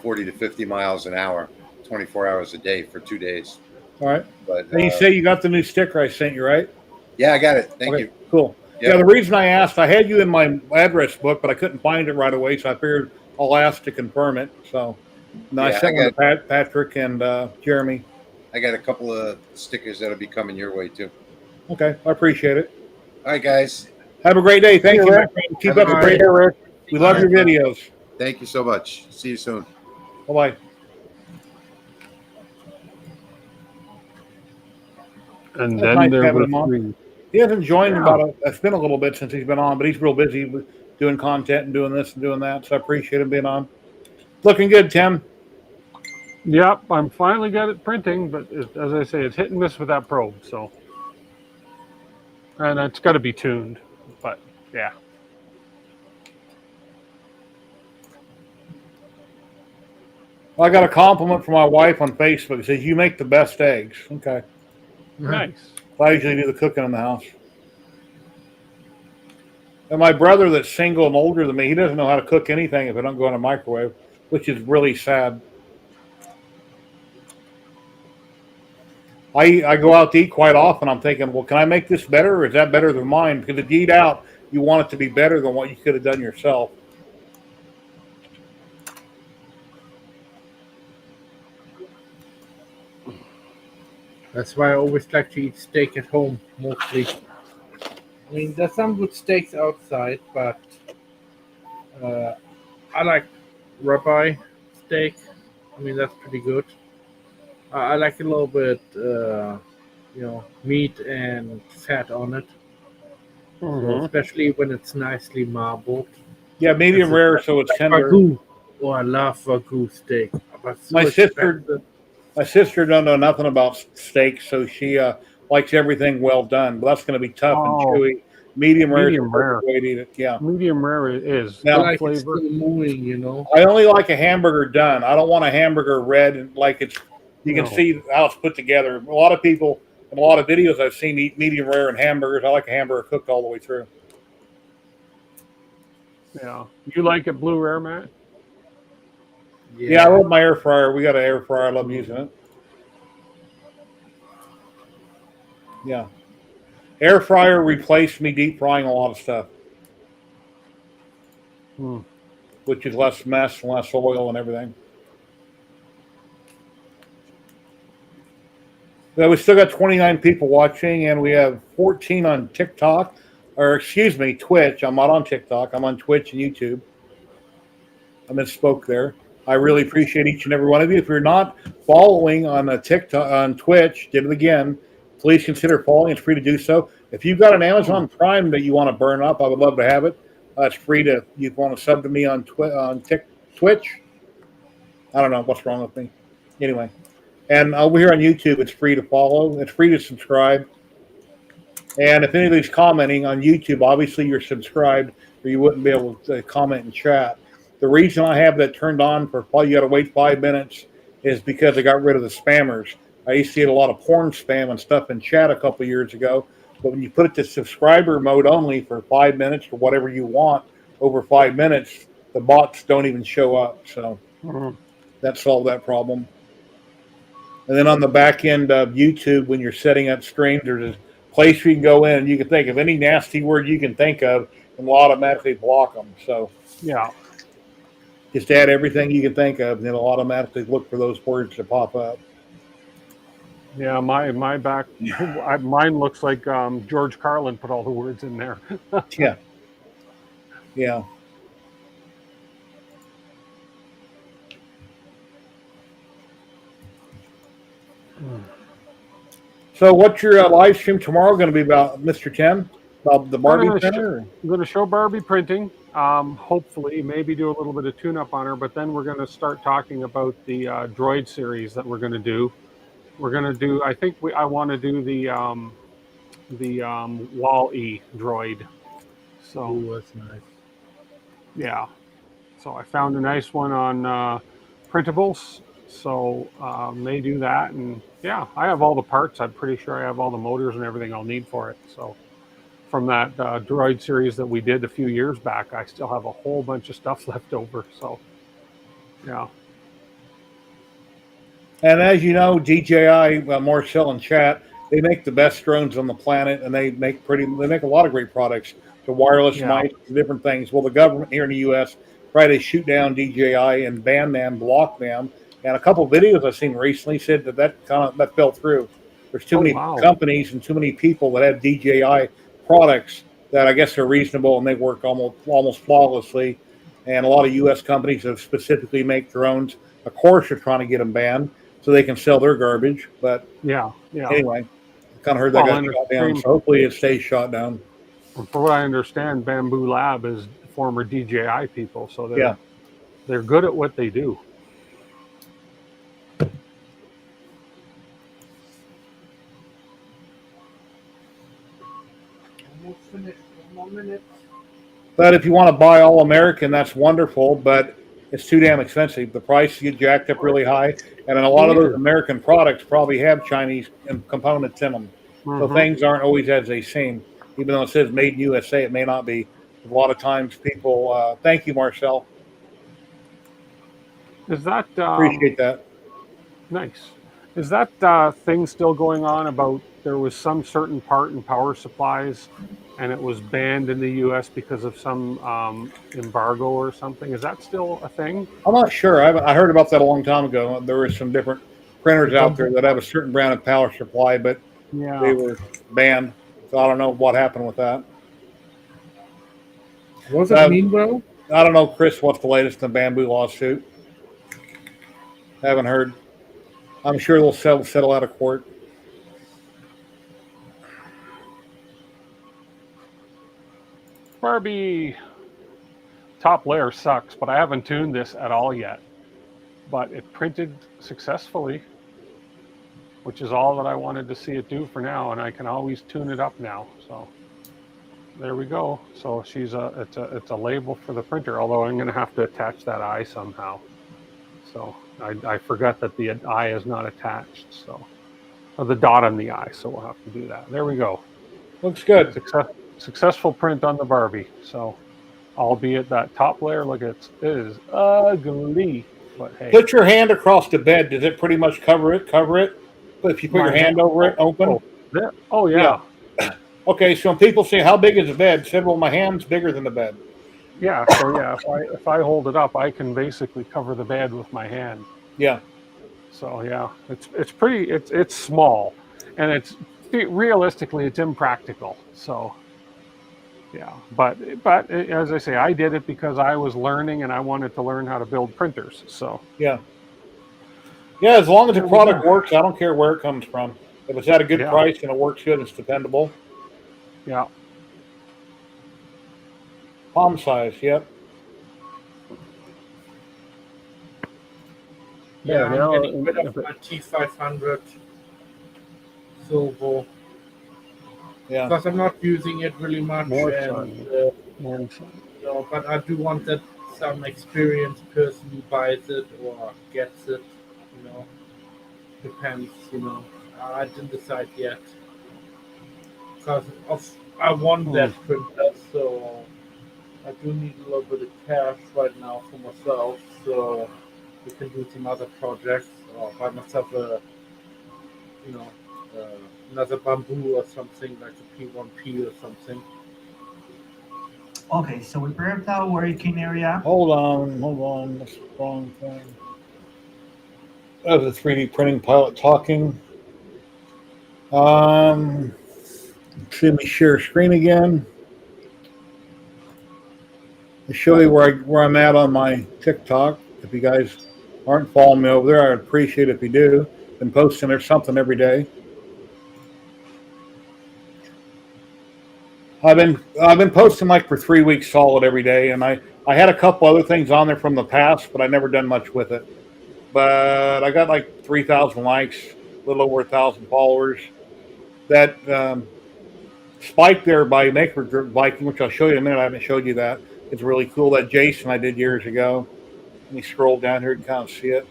40 to 50 miles an hour, 24 hours a day for 2 days. All right. But And you say you got the new sticker I sent you, right? yeah, I got it. Thank Okay, you. cool. Yep. Yeah, the reason I asked, I had you in my address book, but I couldn't find it right away, so I figured I'll ask to confirm it. So I Yeah, sent one to Patrick and Jeremy. I got a couple of stickers that'll be coming your way too. Okay, I appreciate it. All right, guys. Have a great day. Thank you, my friend. Keep Have a up the great great work. We love All your right. videos. Thank you so much. See you soon. Bye-bye. And That's then nice there having were him on. three. He hasn't joined it's been a little bit since he's been on, but he's real busy with doing content and doing this and doing that. So I appreciate him being on. Looking good, Tim. Yep, I'm finally got it printing, but as I say, it's hit and miss with that probe. So, and it's got to be tuned, but yeah. I got a compliment from my wife on Facebook. It says, "You make the best eggs." Okay. Nice. I usually do the cooking in the house. And my brother that's single and older than me, he doesn't know how to cook anything if I don't go in a microwave, which is really sad. I go out to eat quite often. I'm thinking, well, can I make this better, or is that better than mine? Because if you eat out, you want it to be better than what you could have done yourself. That's why I always like to eat steak at home, mostly. I mean, there's some good steaks outside, but I like ribeye steak. I mean, that's pretty good. I like a little bit, meat and fat on it. So especially when it's nicely marbled. Yeah, medium That's rare, so it's like tender. Wagyu. Oh, I love Wagyu steak. But so My sister- expensive. My sister don't know nothing about steaks, so she likes everything well done. But that's going to be tough and Oh. chewy. Medium rare is the Medium rare. perfect way to eat it. Yeah. Medium rare is Now- I like it flavor. still moving, you know. I only like a hamburger done. I don't want a hamburger red and like it's. You can No. see how it's put together. A lot of people in a lot of videos I've seen eat medium rare and hamburgers. I like a hamburger cooked all the way through. Yeah. You like it blue rare, Matt? Yeah, I love my air fryer. We got an air fryer. I love using it. Yeah. Air fryer replaced me deep frying a lot of stuff, Hmm. which is less mess and less oil and everything. Yeah, we still got 29 people watching, and we have 14 on TikTok, or excuse me, Twitch. I'm not on TikTok. I'm on Twitch and YouTube. I misspoke there. I really appreciate each and every one of you. If you're not following on TikTok, on Twitch, did it again. Please consider following. It's free to do so. If you've got an Amazon Prime that you want to burn up, I would love to have it. It's free to. You want to sub to me on Twitch? I don't know what's wrong with me. Anyway, and over here on YouTube, it's free to follow. It's free to subscribe. And if anybody's commenting on YouTube, obviously you're subscribed, or you wouldn't be able to comment and chat. The reason I have that turned on for you got to wait 5 minutes is because I got rid of the spammers. I used to get a lot of porn spam and stuff in chat a couple years ago, but when you put it to subscriber mode only for 5 minutes or whatever you want, over 5 minutes, the bots don't even show up. So that solved that problem. And then on the back end of YouTube, when you're setting up streams, there's a place where you can go in and you can think of any nasty word you can think of and will automatically block them. So Yeah. just add everything you can think of, and it'll automatically look for those words to pop up. Yeah, my back, mine looks like George Carlin put all the words in there. Yeah. Yeah. So what's your live stream tomorrow going to be about, Mr. Tim? About the Barbie gonna Center? I'm going to show Barbie printing. Hopefully, maybe do a little bit of tune-up on her, but then we're going to start talking about the droid series that we're going to do. We're going to do. I think I want to do the Wall-E droid. So that's nice. Yeah. So I found a nice one on printables. So may do that, and yeah, I have all the parts. I'm pretty sure I have all the motors and everything I'll need for it. So from that droid series that we did a few years back, I still have a whole bunch of stuff left over. So yeah. And as you know, DJI, Marcel and chat, they make the best drones on the planet, and they make a lot of great products. The wireless mice, different things. Well, the government here in the U.S. tried to shoot down DJI and ban them, block them. And a couple of videos I've seen recently said that fell through. There's too many companies and too many people that have DJI products that I guess are reasonable and they work almost flawlessly. And a lot of U.S. companies have specifically make drones. Of course, are trying to get them banned so they can sell their garbage. But yeah. Anyway, I kind of heard that got shot down. So hopefully it stays shot down. For what I understand, Bamboo Lab is former DJI people, so they're good at what they do. Almost finished. 1 more minute. But if you want to buy all American, that's wonderful, but it's too damn expensive. The price get jacked up really high, and then a lot of those American products probably have Chinese components in them. So things aren't always as they seem. Even though it says made in USA, it may not be. A lot of times people, thank you, Is that... appreciate that. Nice. Is that thing still going on about there was some certain part in power supplies and it was banned in the US because of some embargo or something? Is that still a thing? I'm not sure. I heard about that a long time ago. There were some different printers out there that have a certain brand of power supply, but they Yeah. were banned. So I don't know what happened with that. What does that mean, bro? I don't know, Chris, what's the latest in the bamboo lawsuit? Haven't heard. I'm sure they'll settle out of court. Barbie top layer sucks, but I haven't tuned this at all yet. But it printed successfully, which is all that I wanted to see it do for now, and I can always tune it up now. So there we go. So it's a label for the printer, although I'm going to have to attach that eye somehow. So I forgot that the eye is not attached, so or the dot on the eye, so we'll have to do that. There we go. Looks good. Successful print on the Barbie. So, albeit that top layer, look, it is ugly, but hey. Put your hand across the bed. Does it pretty much cover it? But if you put your hand over it, open. Oh yeah. Okay, so when people say, "How big is the bed?" Said, "Well, my hand's bigger than the bed." Yeah. So yeah, if I hold it up, I can basically cover the bed with my hand. Yeah. So yeah, it's pretty. It's small, and realistically it's impractical. So yeah, but as I say, I did it because I was learning and I wanted to learn how to build printers. So yeah, as long as the product works, I don't care where it comes from. If it's at a good price and it works good, it's dependable. Yeah. Palm size, yep. Yeah, I'm getting rid of my T500 Silver. Yeah. Because I'm not using it really much. But I do want that some experienced person who buys it or gets it, Depends, I didn't decide yet. Because I want that printer, so I do need a little bit of cash right now for myself, so we can do some other projects or buy myself another bamboo or something like a P1P or something. Okay, so we grabbed our working area. Hold on. That's the wrong thing. That was a 3D printing pilot talking. Let me share screen again. To show you where I'm at on my TikTok. If you guys aren't following me over there, I'd appreciate it if you do. Been posting there something every day. I've been posting like for 3 weeks solid every day, and I had a couple other things on there from the past, but I never done much with it. But I got like 3,000 likes, a little over 1,000 followers. That spike there by Maker Viking, which I'll show you in a minute. I haven't showed you that. It's really cool. That Jason I did years ago. Let me scroll down here and kind of see it.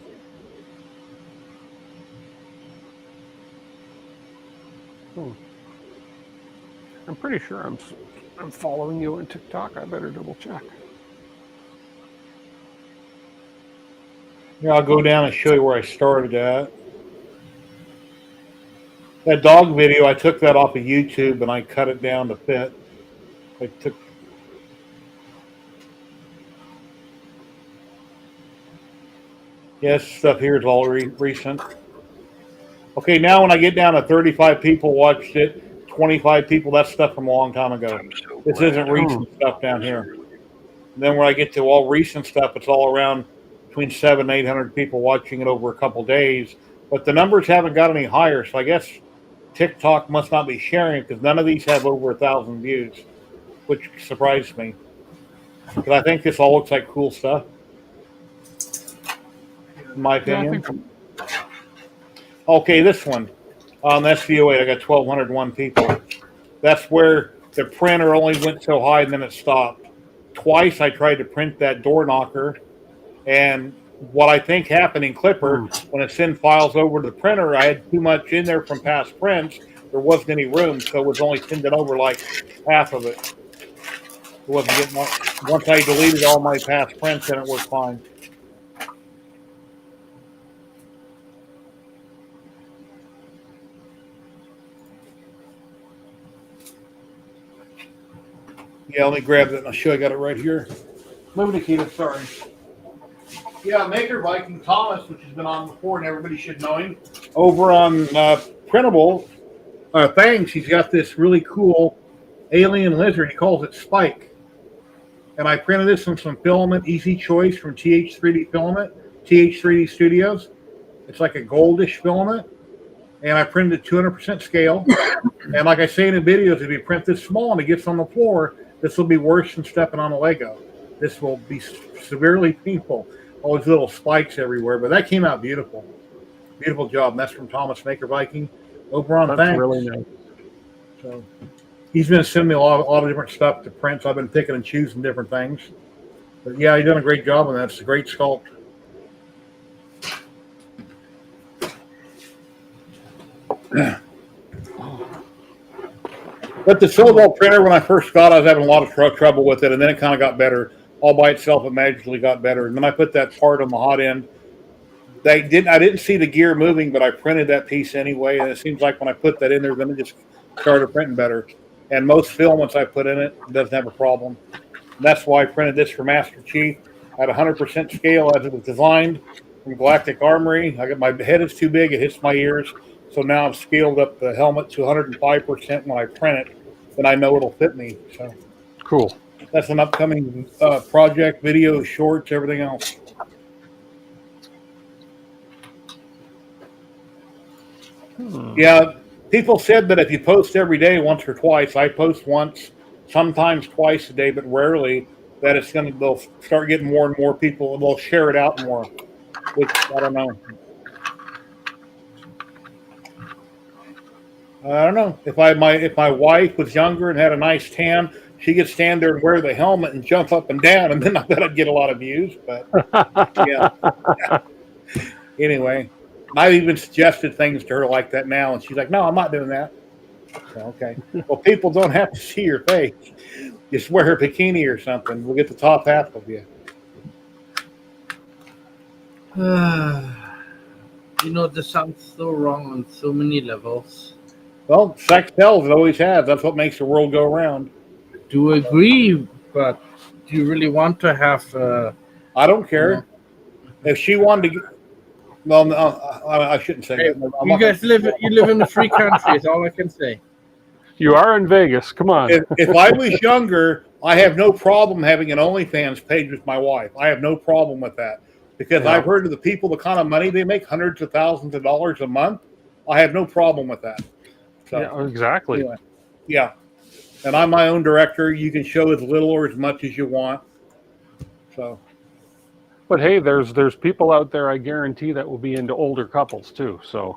I'm pretty sure I'm following you on TikTok. I better double check. Here, I'll go down and show you where I started at. That dog video, I took that off of YouTube and I cut it down to fit. Yes, stuff here is all recent. Okay, now when I get down to 35 people watched it, 25 people, that's stuff from a long time ago. This isn't recent stuff down here. And then when I get to all recent stuff, it's all around between 700 and 800 people watching it over a couple days. But the numbers haven't got any higher, so I guess TikTok must not be sharing it because none of these have over 1,000 views, which surprised me. Because I think this all looks like cool stuff, in my opinion. Okay, this one on SVO8, I got 1,201 people. That's where the printer only went so high and then it stopped. Twice I tried to print that door knocker, and what I think happened in Clipper, when it sent files over to the printer, I had too much in there from past prints. There wasn't any room, so it was only sending over like half of it. It wasn't getting much. Once I deleted all my past prints, then it worked fine. Yeah, let me grab that and I'll show you. I got it right here. Move Nikita, sorry. Yeah, Maker Viking Thomas, which has been on before, and everybody should know him. Over on Printable Things, he's got this really cool alien lizard. He calls it Spike. And I printed this on some filament, Easy Choice from TH3D Filament, TH3D Studios. It's like a goldish filament. And I printed it 200% scale. And like I say in the videos, if you print this small and it gets on the floor, this will be worse than stepping on a Lego. This will be severely painful. All these little spikes everywhere. But that came out beautiful. Beautiful job. And that's from Thomas Maker Viking over on That's Thanks. really nice. So he's been sending me a lot of different stuff to print. So I've been picking and choosing different things. But yeah, he's done a great job on that. It's a great sculpt. But the Silval printer, when I first got it, I was having a lot of trouble with it, and then it kind of got better. All by itself, it magically got better. And then I put that part on the hot end. I didn't see the gear moving, but I printed that piece anyway, and it seems like when I put that in there, then it just started printing better. And most filaments I put in it doesn't have a problem. And that's why I printed this for Master Chief at 100% scale as it was designed from Galactic Armory. My head is too big; it hits my ears. So now I've scaled up the helmet to 105% when I print it, then I know it'll fit me. So cool. That's an upcoming project, video, shorts, everything else. Yeah, people said that if you post every day, once or twice, I post once, sometimes twice a day, but rarely, that they'll start getting more and more people, they'll share it out more, which I don't know. I don't know. If my wife was younger and had a nice tan, she could stand there and wear the helmet and jump up and down, and then I bet I'd get a lot of views. But yeah. Anyway, I've even suggested things to her like that now, and she's like, "No, I'm not doing that." So, okay. Well, people don't have to see your face. Just wear a bikini or something. We'll get the top half of you. This sounds so wrong on so many levels. Well, sex sells. It always has. That's what makes the world go round. Do agree, but do you really want to have? I don't care. If she wanted to, well, no, I shouldn't say that. You guys live in a free country. Is all I can say. You are in Vegas. Come on. If I was younger, I have no problem having an OnlyFans page with my wife. I have no problem with that because I've heard of the people, the kind of money they make, hundreds of thousands of dollars a month. I have no problem with that. So, yeah, exactly. Anyway, yeah. And I'm my own director. You can show as little or as much as you want. So. But hey, there's people out there, I guarantee, that will be into older couples too. So,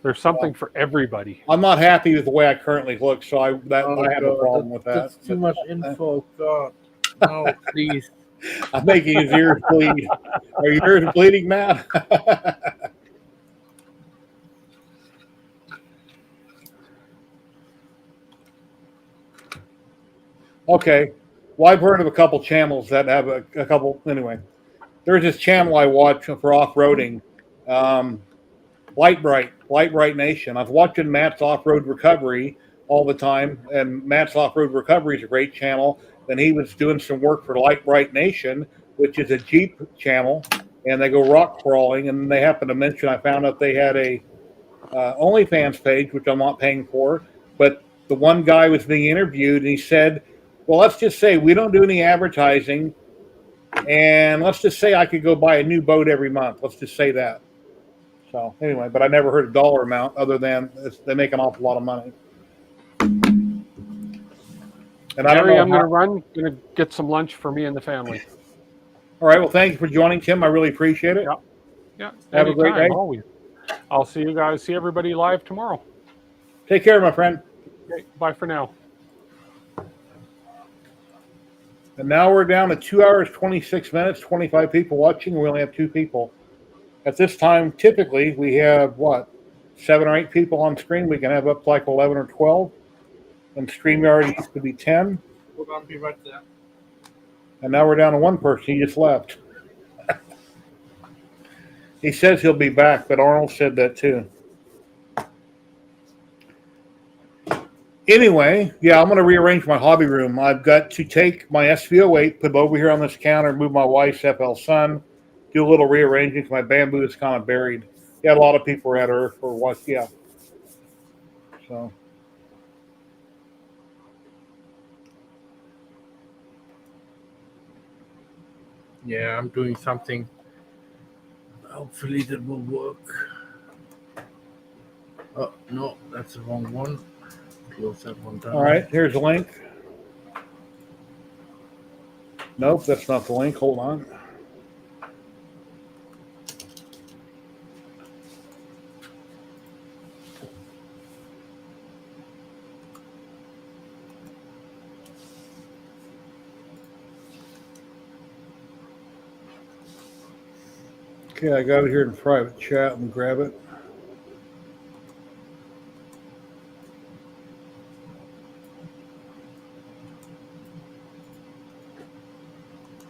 there's something for everybody. I'm not happy with the way I currently look, so I have a problem with that. That's too much info. God. No, please. I'm making his ears bleed. Are your ears bleeding, Matt? Okay. Well, I've heard of a couple channels that have a couple. Anyway, there's this channel I watch for off-roading, Light Bright Nation. I was watching Matt's Off-Road Recovery all the time, and Matt's Off-Road Recovery is a great channel. Then he was doing some work for Light Bright Nation, which is a Jeep channel, and they go rock crawling. And they happen to mention I found out they had a OnlyFans page, which I'm not paying for, but the one guy was being interviewed, and he said, well, let's just say we don't do any advertising, and let's just say I could go buy a new boat every month. Let's just say that. So anyway, but I never heard a dollar amount other than they make an awful lot of money. And I don't know. I'm going to get some lunch for me and the family. All right. Well, thank you for joining, Tim. I really appreciate it. Yeah. Have a great day. Always. I'll see you guys. See everybody live tomorrow. Take care, my friend. Okay, bye for now. And now we're down to 2 hours, 26 minutes, 25 people watching. We only have 2 people. At this time, typically, we have, 7 or 8 people on screen. We can have up to like 11 or 12. And StreamYard used to be 10. We're going to be right there. And now we're down to 1 person. He just left. He says he'll be back, but Arnold said that too. Anyway, yeah, I'm going to rearrange my hobby room. I've got to take my SV08, put it over here on this counter, move my wife's FL Sun, do a little rearranging because my bamboo is kind of buried. Yeah, a lot of people were at Earth for what? Yeah. So. Yeah, I'm doing something. Hopefully that will work. Oh, no, that's the wrong one. Close that one down. All right, here's the link. Nope, that's not the link. Hold on. Okay, I got it here in private chat and grab it.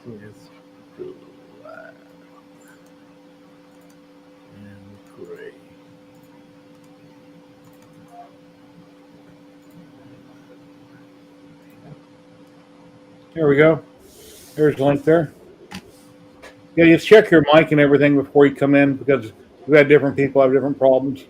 Yes. Black and gray. Here we go. There's the link there. Yeah, just check your mic and everything before you come in because we've had different people have different problems.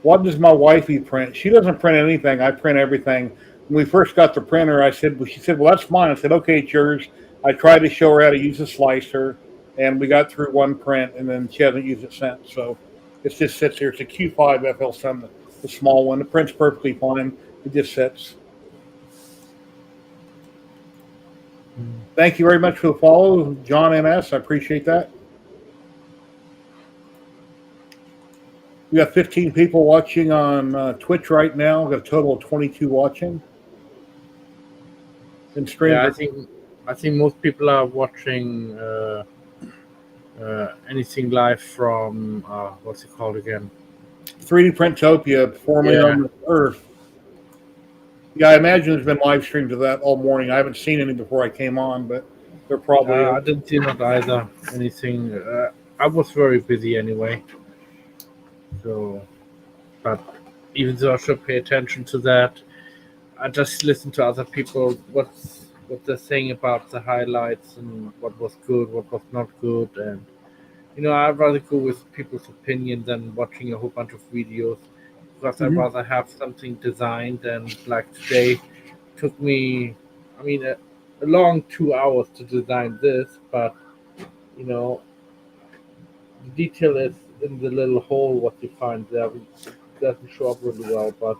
What does my wifey print? She doesn't print anything. I print everything. When we first got the printer, she said, well, that's mine. I said, okay, it's yours. I tried to show her how to use a slicer, and we got through one print, and then she hasn't used it since. So it just sits here. It's a Q5 FL Sun, the small one. The print's perfectly fine. It just sits. Thank you very much for the follow, John MS. I appreciate that. We got 15 people watching on Twitch right now. We've got a total of 22 watching. And stream. Yeah, I think most people are watching anything live from what's it called again? 3D Printopia, formerly on Earth. Yeah, I imagine there's been live streams of that all morning. I haven't seen any before I came on, but they're probably. I didn't see that either. Anything. I was very busy anyway. So, but even though I should pay attention to that, I just listen to other people what they're saying about the highlights and what was good, what was not good, and I'd rather go with people's opinion than watching a whole bunch of videos because I'd rather have something designed. And like today, took me, a long 2 hours to design this, but the detail is in the little hole what you find there. It doesn't show up really well, but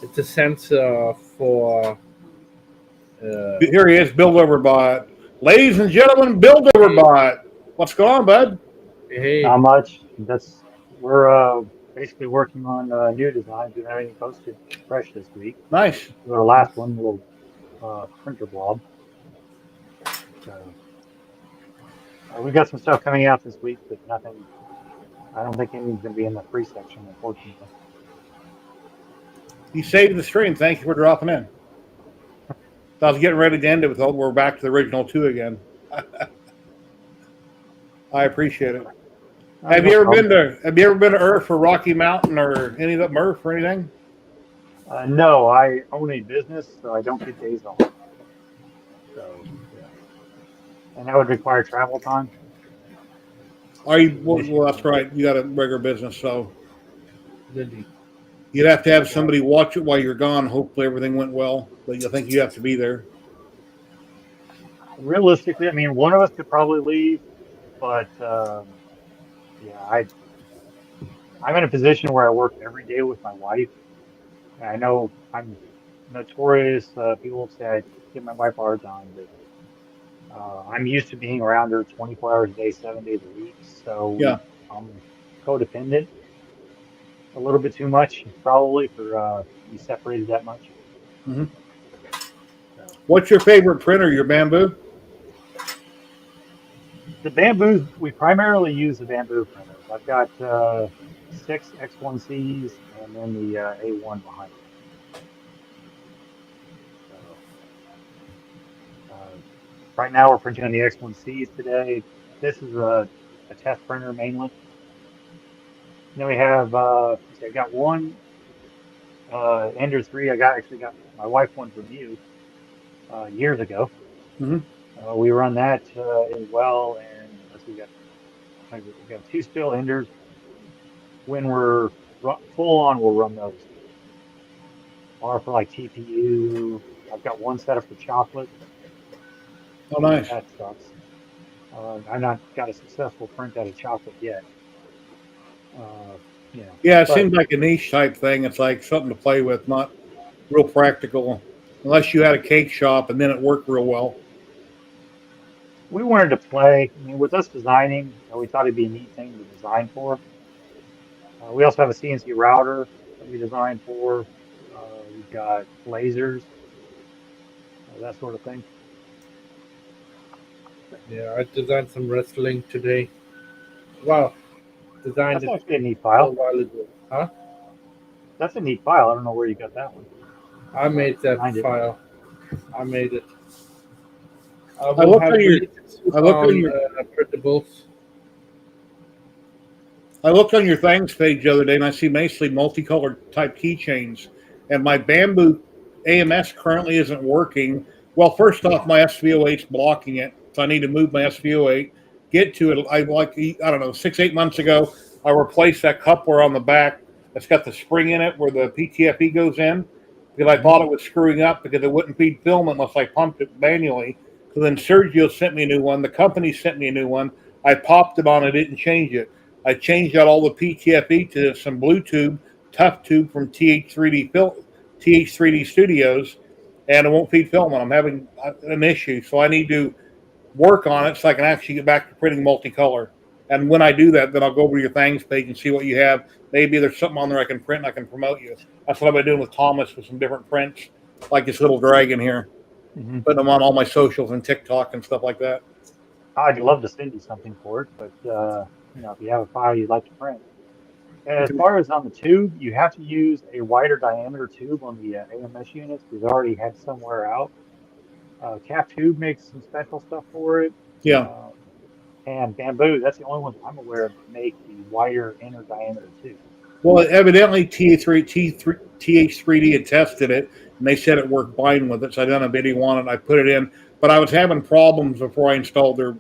it's a sensor for. Here he is, Buildoverbot. Ladies and gentlemen, Buildoverbot. What's going on, bud? Hey. Not much. We're basically working on new designs and everything posted fresh this week. Nice. Our last one, little printer blob. So we've got some stuff coming out this week, but nothing. I don't think anything's going to be in the free section, unfortunately. You saved the stream. Thank you for dropping in. So I was getting ready to end it with, we're back to the original 2 again. I appreciate it. Have you ever been to Earth or Rocky Mountain or any of that Murph or anything? No, I own a business, so I don't get days off. So, yeah. And that would require travel time. Are you? Well, that's right. You got a regular business, so you'd have to have somebody watch it while you're gone. Hopefully, everything went well, but I think you have to be there. Realistically, one of us could probably leave, but yeah, I'm in a position where I work every day with my wife. And I know I'm notorious. People say I give my wife a hard time, but I'm used to being around her 24 hours a day, 7 days a week. So yeah, I'm codependent a little bit too much, probably, for be separated that much. Mm-hmm. So. What's your favorite printer? Your Bamboo? The Bamboo, we primarily use the Bamboo printers. I've got 6 X1Cs and then the A1 behind it. So, right now we're printing on the X1Cs today. This is a test printer mainly. Then we have, I got one Ender 3. Actually got my wife one from you years ago. Mhm. We run that as well, and let's see, we got 2 still Enders. When we're full on, we'll run those. Or for like TPU, I've got one set up for chocolate. Oh, nice. That sucks. I've not got a successful print out of chocolate yet. Yeah, it but seems like a niche type thing. It's like something to play with, not real practical, unless you had a cake shop and then it worked real well. we wanted to play. I mean, with us designing, we thought it'd be a neat thing to design for. We also have a CNC router that we designed for. We've got lasers, that sort of thing. Yeah, I designed some wrestling today. Wow, designed That's it actually a neat a file. while ago. Huh? That's a neat file. I don't know where you got that one. I made that Designed it. file. I made it. I I will looked have on your. releases I looked on on your. printables. I looked on your things page the other day, and I see mostly multicolored type keychains. And my Bamboo AMS currently isn't working. Well, first off, my SVO8's blocking it, so I need to move my SVO8. Get to it. I don't know, 6-8 months ago, I replaced that coupler on the back that's got the spring in it where the PTFE goes in because I thought it was screwing up because it wouldn't feed film unless I pumped it manually. So then Sergio sent me a new one. The company sent me a new one. I popped it on. I didn't change it. I changed out all the PTFE to some Bluetooth tough tube from TH3D Studios, and it won't feed film. And I'm having an issue, so I need to work on it so I can actually get back to printing multicolor. And when I do that, then I'll go over to your things page and see what you have. Maybe there's something on there I can print and I can promote you. That's what I've been doing with Thomas with some different prints, like this little dragon here, putting them on all my socials and TikTok and stuff like that. I'd love to send you something for it, but if you have a file you'd like to print. And as far as on the tube, you have to use a wider diameter tube on the AMS units. We've already had somewhere out. Cap Tube makes some special stuff for it. Yeah. And Bamboo, that's the only ones I'm aware of that make the wider inner diameter tube. Well, evidently TH3D had tested it, and they said it worked fine with it. So I done a video on it. I put it in, but I was having problems before I installed their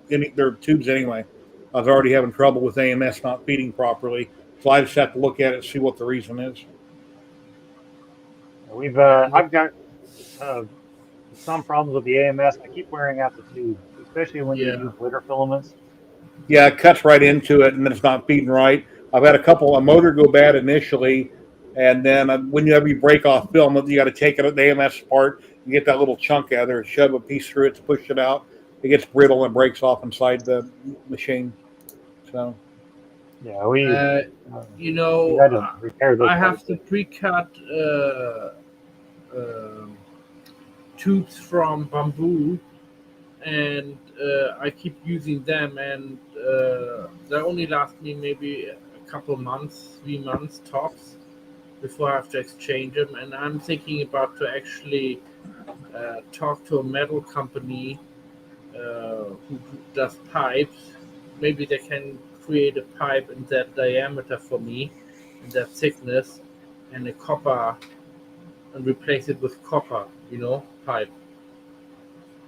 tubes anyway. I was already having trouble with AMS not feeding properly, so I just have to look at it and see what the reason is. I've got some problems with the AMS. I keep wearing out the tube, especially when you use glitter filaments. Yeah, it cuts right into it, and then it's not feeding right. I've had a motor go bad initially, and then whenever you break off film, you got to take it the AMS apart and get that little chunk out of there, shove a piece through it to push it out. It gets brittle and breaks off inside the machine. So, yeah, we had to repair those. I have to pre-cut tubes from Bamboo, and I keep using them, and they only last me maybe a couple months, 3 months tops, before I have to exchange them. And I'm thinking about to actually talk to a metal company who does pipes. Maybe they can create a pipe in that diameter for me, in that thickness, and a copper, and replace it with copper, pipe.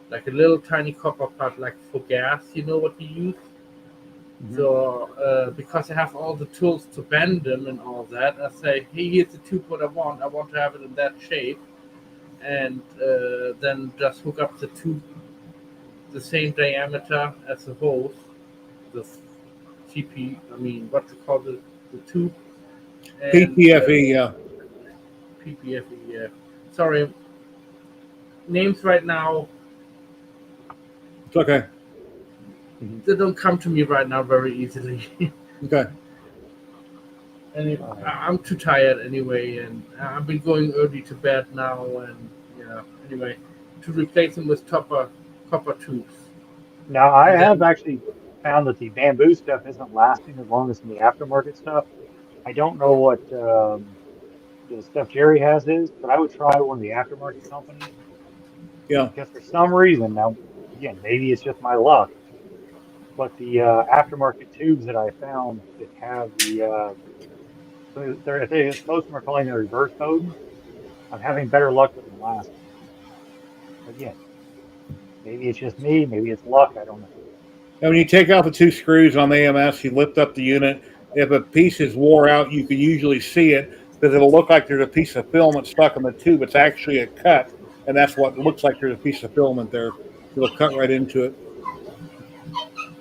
Like a little tiny copper pipe, like for gas, what you use? Mm-hmm. So, because I have all the tools to bend them and all that, I say, hey, here's the tube what I want. I want to have it in that shape. And then just hook up the tube, the same diameter as the hose, the what's it called, the tube? And, PTFE, yeah. PTFE, yeah. Sorry. Names right now. It's okay. They don't come to me right now very easily. Okay. And I'm too tired anyway, and I've been going early to bed now, and anyway, to replace them with copper tubes. Now, I have actually found that the Bamboo stuff isn't lasting as long as the aftermarket stuff. I don't know what the stuff Jerry has is, but I would try one of the aftermarket companies. Yeah. Because for some reason, now, again, maybe it's just my luck, but the aftermarket tubes that I found that have the So most of them are calling it reverse mode. I'm having better luck with the last one. Again, maybe it's just me, maybe it's luck, I don't know. And when you take out the two screws on the AMS, you lift up the unit. If a piece is wore out, you can usually see it because it'll look like there's a piece of filament stuck in the tube. It's actually a cut, and that's what looks like there's a piece of filament there. It'll cut right into it.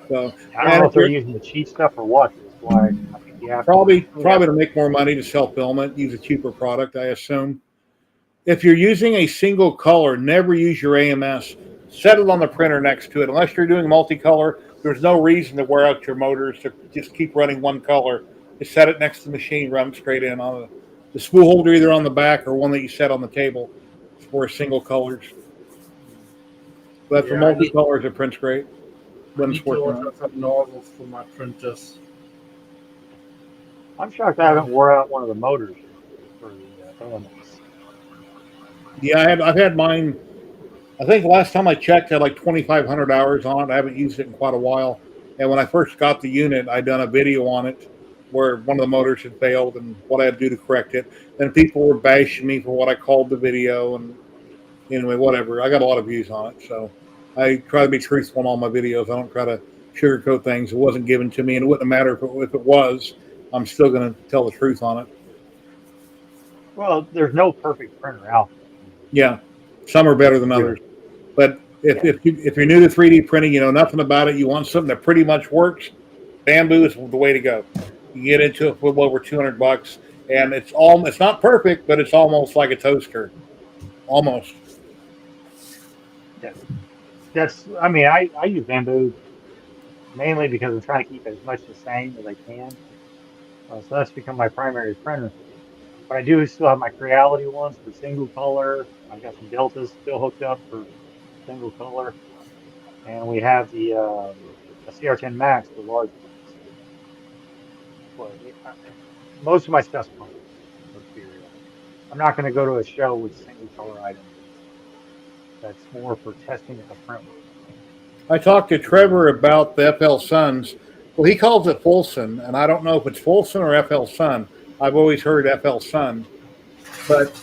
So I don't know if they're using the cheap stuff or what. That's why I think you have probably to make more money to sell filament, use a cheaper product, I assume. If you're using a single color, never use your AMS. Set it on the printer next to it. Unless you're doing multicolor, there's no reason to wear out your motors to just keep running one color. Just set it next to the machine, run it straight in on the spool holder, either on the back or one that you set on the table for single colors. But for multicolors, it prints great. I need to order some nozzles for my printers. I'm shocked I haven't wore out one of the motors for the AMS. Yeah, I've had mine. I think last time I checked, I had like 2,500 hours on it. I haven't used it in quite a while. And when I first got the unit, I'd done a video on it where one of the motors had failed and what I had to do to correct it. Then people were bashing me for what I called the video. And anyway, whatever. I got a lot of views on it. So I try to be truthful in all my videos. I don't try to sugarcoat things. It wasn't given to me, and it wouldn't matter if it was. I'm still going to tell the truth on it. Well, there's no perfect printer out there. Yeah, some are better than others. But if you're new to 3D printing, you know nothing about it, you want something that pretty much works, Bambu is the way to go. You get into it for a little over $200, and it's not perfect, but it's almost like a toaster, almost. Yeah, I use Bambu mainly because I'm trying to keep it as much the same as I can. So that's become my primary printer. But I do still have my Creality ones for single color. I've got some Deltas still hooked up for single color, and we have the CR10 Max, the large ones. But most of my stuff's fine. I'm not going to go to a show with single color items. That's more for testing at the print. I talked to Trevor about the FL Suns. Well, he calls it Fulson, and I don't know if it's Fulson or FL Sun. I've always heard FL Sun. But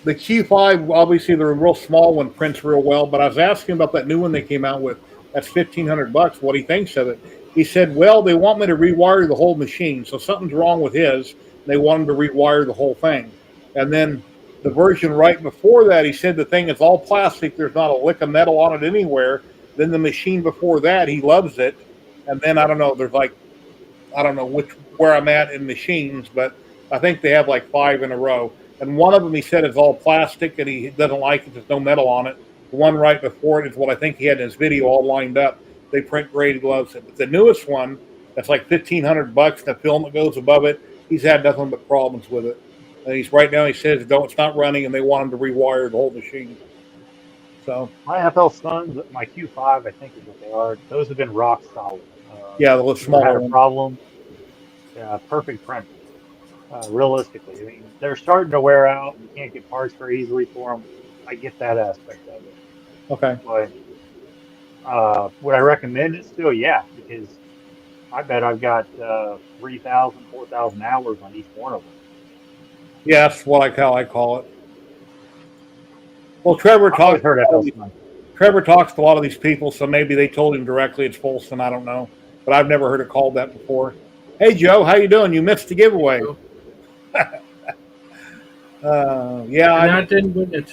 the Q5, obviously, the real small one prints real well. But I was asking about that new one they came out with. That's $1,500. What he thinks of it. He said, well, they want me to rewire the whole machine. So something's wrong with his. They want him to rewire the whole thing. And then the version right before that, he said the thing is all plastic. There's not a lick of metal on it anywhere. Then the machine before that, he loves it. And then I don't know, where I'm at in machines, but I think they have like 5 in a row. And one of them, he said, is all plastic and he doesn't like it. There's no metal on it. The one right before it is what I think he had in his video all lined up. They print great. He loves it. But the newest one, that's like $1,500. The film that goes above it, he's had nothing but problems with it. And he says, it's not running, and they want him to rewire the whole machine. So my FL Suns, my Q5, I think is what they are. Those have been rock solid. Yeah, the little smaller one. Problem. Yeah, perfect print. Realistically, I mean, they're starting to wear out. You can't get parts very easily for them. I get that aspect of it. Okay. But would I recommend it still? Yeah, because I bet I've got 3,000, 4,000 hours on each one of them. Yeah, that's what I call it. Well, Trevor talks to a lot of these people, so maybe they told him directly it's Fulson. I don't know, but I've never heard it called that before. Hey, Joe, how you doing? You missed the giveaway. I didn't win it.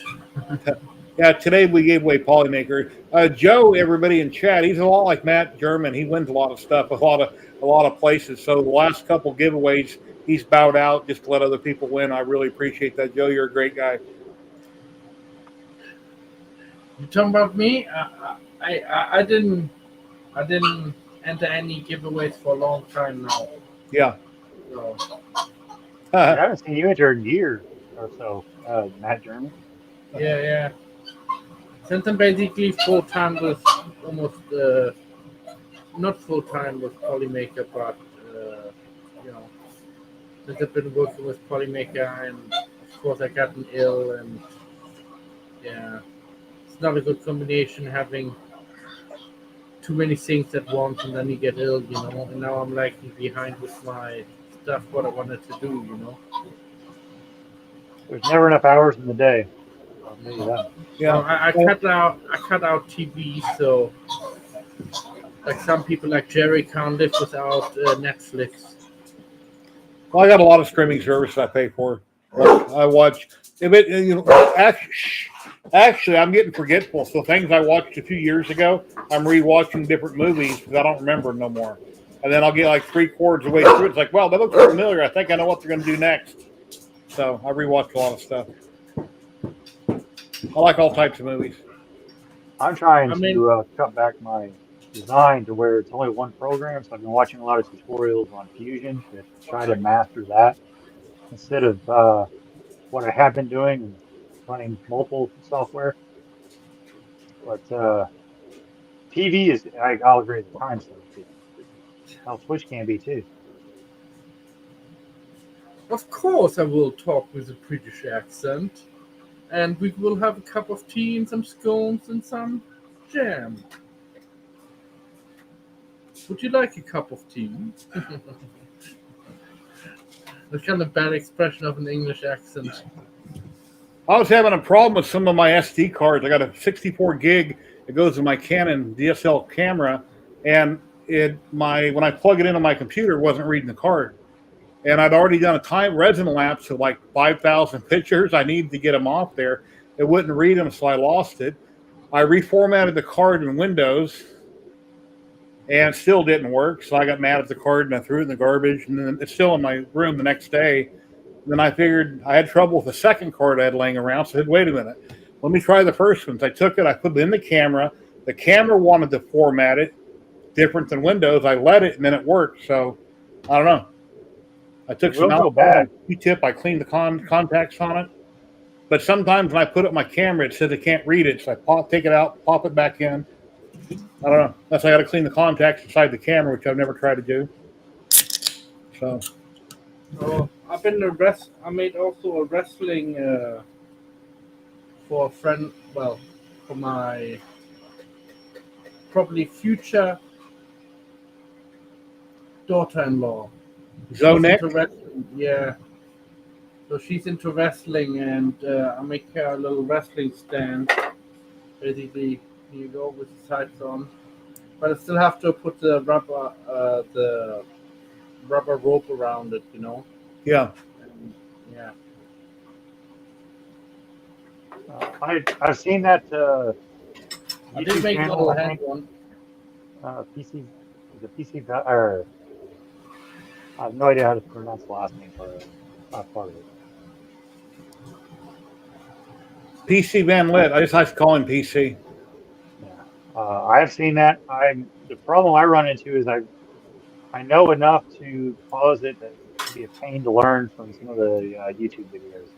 Yeah, today we gave away Polymaker. Joe, everybody in chat, he's a lot like Matt German. He wins a lot of stuff, a lot of places. So the last couple giveaways, he's bowed out just to let other people win. I really appreciate that, Joe. You're a great guy. You talking about me? I didn't enter any giveaways for a long time now. Yeah. So. I haven't seen you enter in years or so, Matt German. Yeah. Since I'm basically full time with almost not full time with Polymaker, but since I've been working with Polymaker, and of course I gotten ill, and yeah, it's not a good combination having too many things at once and then you get ill, and now I'm lagging behind with my stuff what I wanted to do, you know. There's never enough hours in the day. I'll tell you that. Well, I cut out TV, so like some people like Jerry can't live without Netflix. Well, I got a lot of streaming services I pay for. I watch. Actually, I'm getting forgetful. So things I watched a few years ago, I'm rewatching different movies because I don't remember them no more. And then I'll get like 3/4 of the way through. It's like, wow, that looks familiar. I think I know what they're going to do next. So I rewatch a lot of stuff. I like all types of movies. I'm trying to cut back my design to where it's only one program. So I've been watching a lot of tutorials on Fusion to try to master that instead of what I have been doing, running multiple software. But TV is, I'll agree, the time stuff. How Twitch can be too. Of course, I will talk with a British accent, and we will have a cup of tea and some scones and some jam. Would you like a cup of tea? That's kind of bad expression of an English accent. I was having a problem with some of my SD cards. I got a 64 gig that goes in my Canon DSL camera, and when I plug it into my computer, it wasn't reading the card. And I'd already done a time resin lapse of like 5,000 pictures. I needed to get them off there. It wouldn't read them, so I lost it. I reformatted the card in Windows, and it still didn't work. So I got mad at the card and I threw it in the garbage. And then it's still in my room the next day. And then I figured I had trouble with the second card I had laying around. So I said, wait a minute, let me try the first one. So I took it, I put it in the camera. The camera wanted to format it different than Windows. I let it, and then it worked. So I don't know. I took some out Q-tip. I cleaned the contacts on it. But sometimes when I put it in my camera, it says it can't read it. So I take it out, pop it back in. I don't know. That's why I got to clean the contacts inside the camera, which I've never tried to do. So. Oh, I made also a wrestling for a friend. Well, for my probably future daughter-in-law. Zoneck? Yeah. So she's into wrestling, and I make her a little wrestling stand. Basically, here you go with the sights on. But I still have to put the rubber rope around it, you know. Yeah. And, yeah. I've seen that. I did make a little hand one. PC, the PC, or I have no idea how to pronounce the last name for that part of it. PC Van Lit. I just like to call him PC. Yeah, I have seen that. The problem I run into is I know enough to pause it that it'd be a pain to learn from some of the YouTube videos.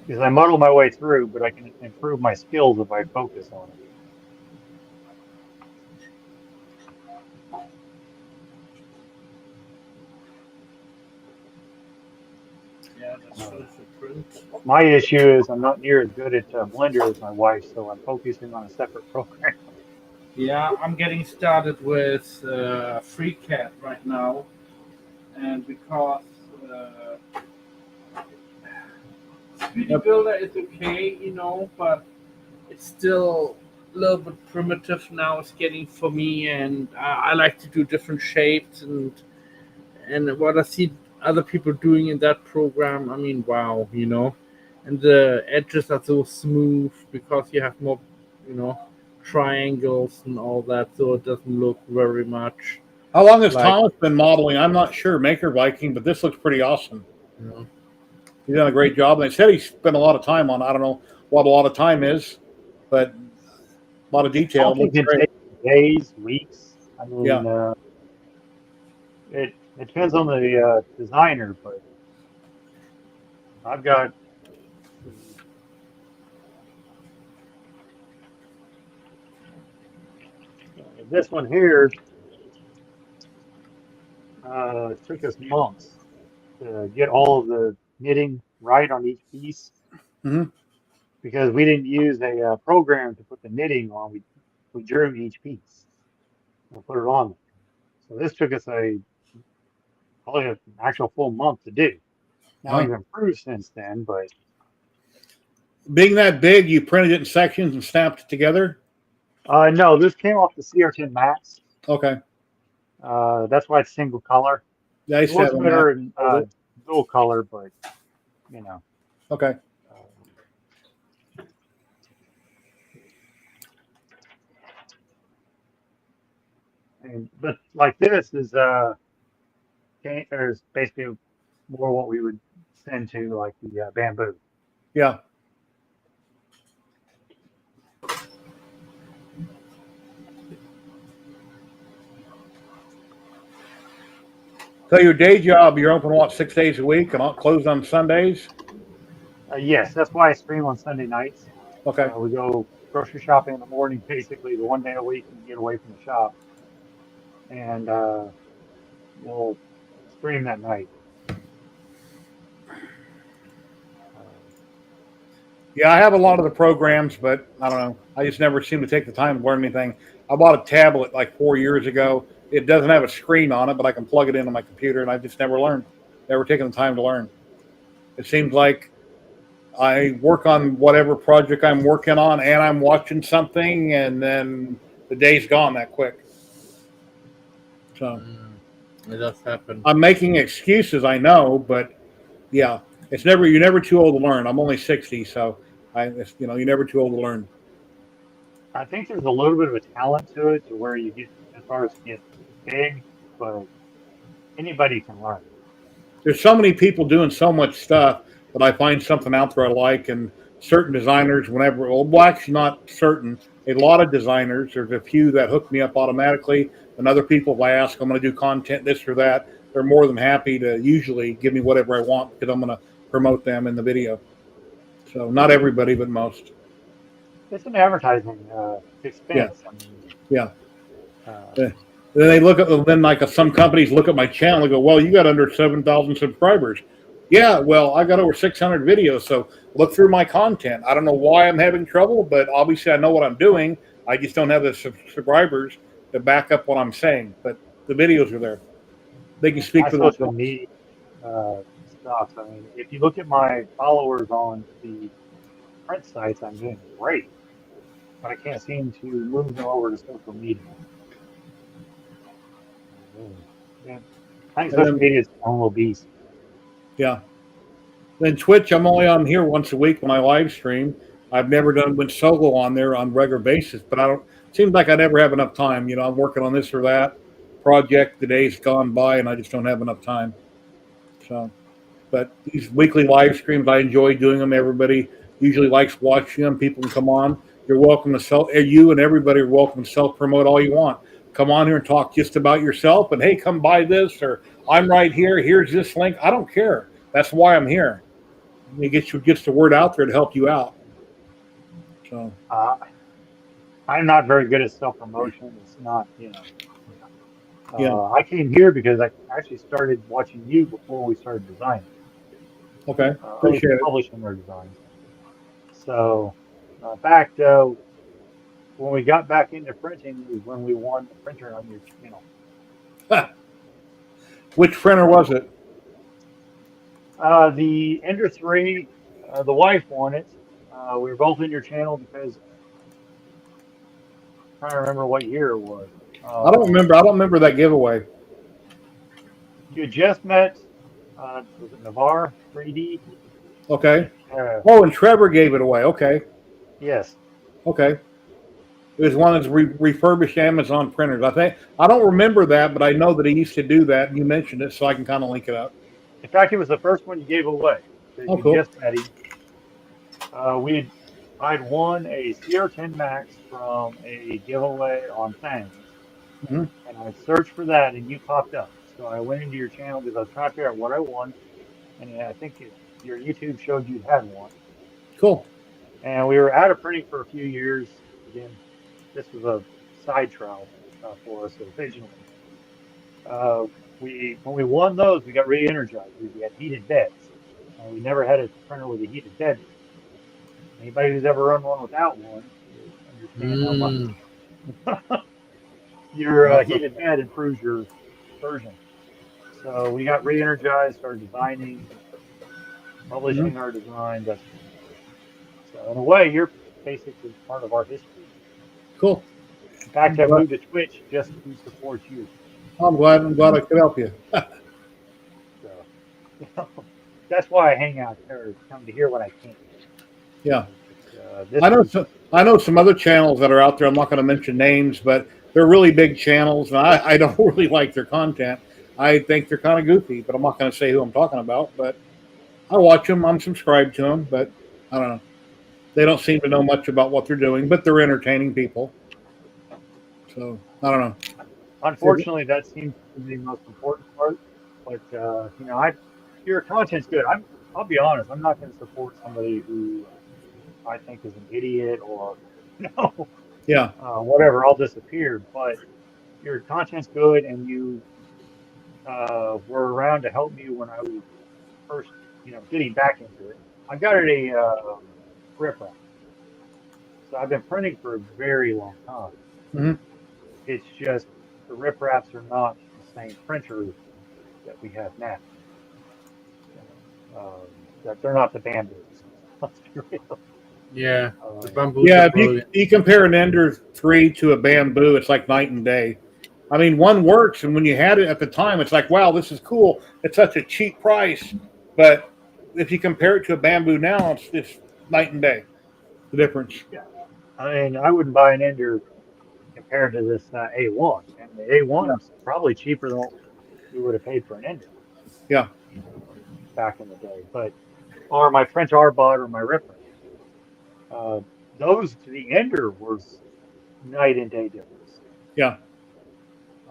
Because I muddle my way through, but I can improve my skills if I focus on it. Yeah, that's print. My issue is I'm not near as good at Blender as my wife, so I'm focusing on a separate program. Yeah, I'm getting started with FreeCAD right now, and because 3D Builder is okay, you know, but it's still a little bit primitive now. It's getting for me, and I like to do different shapes and what I see other people doing in that program. I mean, wow, you know, and the edges are so smooth because you have more, you know, triangles and all that, so it doesn't look very much. How long has Thomas been modeling? I'm not sure, Maker Viking, but this looks pretty awesome. Yeah. He's done a great job. And they said he spent a lot of time on. I don't know what a lot of time is, but a lot of detail. It takes days, weeks. I mean, yeah. It depends on the designer, but I've got this one here. It took us months to get all of the knitting right on each piece, because we didn't use a program to put the knitting on. We drew each piece and put it on. So this took us probably an actual full month to do. Now Huh. we've improved since then, but Being that big, you printed it in sections and snapped it together? no, this came off the CR10 Max. Okay. That's why it's single color. Yeah, I It used to looks have a better map. in dual color, but you know. Okay. But like this is there's basically more what we would send to like the bamboo. Yeah. So your day job, you're open what, 6 days a week and not closed on Sundays? Yes, that's why I stream on Sunday nights. Okay. We go grocery shopping in the morning, basically the one day a week we get away from the shop, and we'll stream that night. Yeah, I have a lot of the programs, but I don't know. I just never seem to take the time to learn anything. I bought a tablet like 4 years ago. It doesn't have a screen on it, but I can plug it into my computer, and I just never learned. Never taken the time to learn. It seems like I work on whatever project I'm working on, and I'm watching something, and then the day's gone that quick. So It does happen. I'm making excuses, I know, but yeah, you're never too old to learn. I'm only 60, so you're never too old to learn. I think there's a little bit of a talent to it, to where you get as far as get big, but anybody can learn. There's so many people doing so much stuff that I find something out there I like, and certain designers, actually not certain, a lot of designers, there's a few that hook me up automatically, and other people, if I ask, I'm going to do content, this or that, they're more than happy to usually give me whatever I want because I'm going to promote them in the video. So not everybody, but most. It's an advertising expense. Yeah. Then they look at, like some companies look at my channel and go, well, you got under 7,000 subscribers. Yeah, well, I got over 600 videos, so look through my content. I don't know why I'm having trouble, but obviously I know what I'm doing. I just don't have the subscribers to back up what I'm saying, but the videos are there. They can speak for social themselves. media stuff. I mean, if you look at my followers on the print sites, I'm doing great, but I can't seem to move them over to social media. Yeah. I think social media is its own little beast. Yeah. Then Twitch, I'm only on here once a week when I live stream. I've never went solo on there on a regular basis, but seems like I never have enough time. I'm working on this or that project. The day's gone by and I just don't have enough time. So, but these weekly live streams, I enjoy doing them. Everybody usually likes watching them. People can come on. You're welcome to you and everybody are welcome to self-promote all you want. Come on here and talk just about yourself, and hey, come buy this, or I'm right here. Here's this link. I don't care. That's why I'm here. It gets the word out there to help you out. So I'm not very good at self-promotion. It's not, Yeah. I came here because I actually started watching you before we started designing. Okay, appreciate it. Publishing our designs. So, when we got back into printing was when we won the printer on your channel. Which printer was it? The Ender 3, the wife won it. We were both in your channel because I'm trying to remember what year it was. I don't remember that giveaway. You had just met, was it Navarre 3D? Okay. And Trevor gave it away. Okay. Yes. Okay. It was one of those refurbished Amazon printers. I don't remember that, but I know that he used to do that. And you mentioned it, so I can kind of link it up. In fact, it was the first one you gave away. Oh, cool. Just met him. I'd won a CR10 Max from a giveaway on Fangs. Mm-hmm. And I searched for that, and you popped up. So I went into your channel because I was trying to figure out what I won. And I think your YouTube showed you had one. Cool. And we were out of printing for a few years. Again, this was a side trial for us originally. When we won those, we got re-energized. We had heated beds. We never had a printer with a heated bed. Anybody who's ever run one without one understand how much. your heated bed improves your version. So we got re-energized, started designing, publishing our design. So in a way, you're basically part of our history. Cool. In fact, I moved to Twitch just to support you. I'm glad I could help you. So, that's why I hang out there, come to hear what I can. Yeah. I know some other channels that are out there. I'm not going to mention names, but they're really big channels, and I don't really like their content. I think they're kind of goofy, but I'm not going to say who I'm talking about. But I watch them. I'm subscribed to them, but I don't know. They don't seem to know much about what they're doing, but they're entertaining people. So I don't know. Unfortunately, that seems to be the most important part. But your content's good. I'll be honest. I'm not going to support somebody who I think is an idiot or whatever. I'll disappear. But your content's good, and you were around to help me when I was first, getting back into it. I got it a riprap. So I've been printing for a very long time. Mm-hmm. It's just the ripraps are not the same printer that we have now. That they're not the bamboos. Let's be real. Yeah, the bamboo. Yeah, if you compare an Ender 3 to a bamboo, it's like night and day. I mean, one works, and when you had it at the time, it's like, wow, this is cool. It's such a cheap price. But if you compare it to a bamboo now, it's night and day, the difference. Yeah. I mean, I wouldn't buy an Ender compared to this A1. And the A1 is probably cheaper than what we would have paid for an Ender. Yeah. Back in the day. Or my French Arbot or my Ripper. Those to the Ender was night and day difference. Yeah.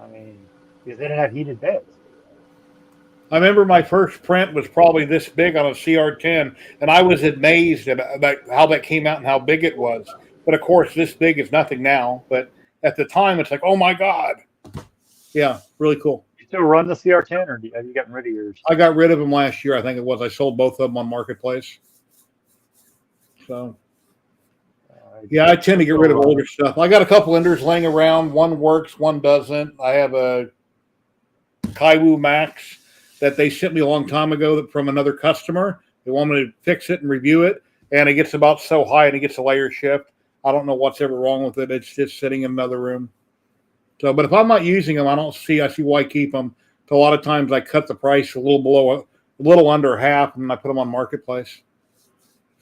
I mean, because they didn't have heated beds. I remember my first print was probably this big on a CR10, and I was amazed about how that came out and how big it was. But of course, this big is nothing now. But at the time, it's like, oh my God. Yeah, really cool. You still run the CR10, or have you gotten rid of yours? I got rid of them last year, I think it was. I sold both of them on Marketplace. So, yeah, I tend to get rid of older stuff. I got a couple Enders laying around. One works, one doesn't. I have a Kaiwu Max that they sent me a long time ago from another customer. They want me to fix it and review it, and it gets about so high and it gets a layer shift. I don't know what's ever wrong with it. It's just sitting in another room. So, but if I'm not using them, I see why I keep them. So a lot of times I cut the price a little under half, and I put them on Marketplace.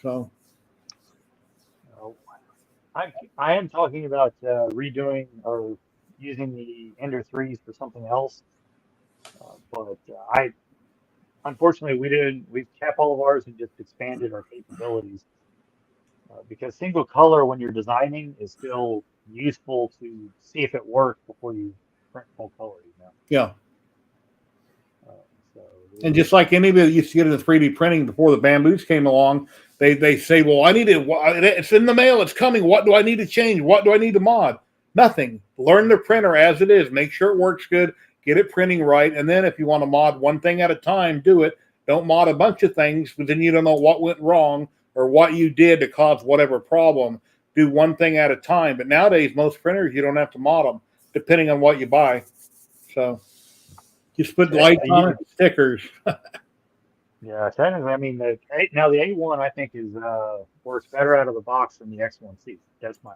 So. I am talking about redoing or using the Ender 3s for something else. But unfortunately, we've kept all of ours and just expanded our capabilities. Because single color, when you're designing, is still useful to see if it works before you print full color. Yeah. And just like anybody that used to get into 3D printing before the bamboos came along, they say, well, it's in the mail, it's coming. What do I need to change? What do I need to mod? Nothing. Learn the printer as it is. Make sure it works good. Get it printing right. And then if you want to mod one thing at a time, do it. Don't mod a bunch of things, but then you don't know what went wrong or what you did to cause whatever problem. Do one thing at a time. But nowadays, most printers, you don't have to mod them, depending on what you buy. So just put lights on it, stickers. Yeah, technically, I mean, the A1 I think is works better out of the box than the X1C. That's my.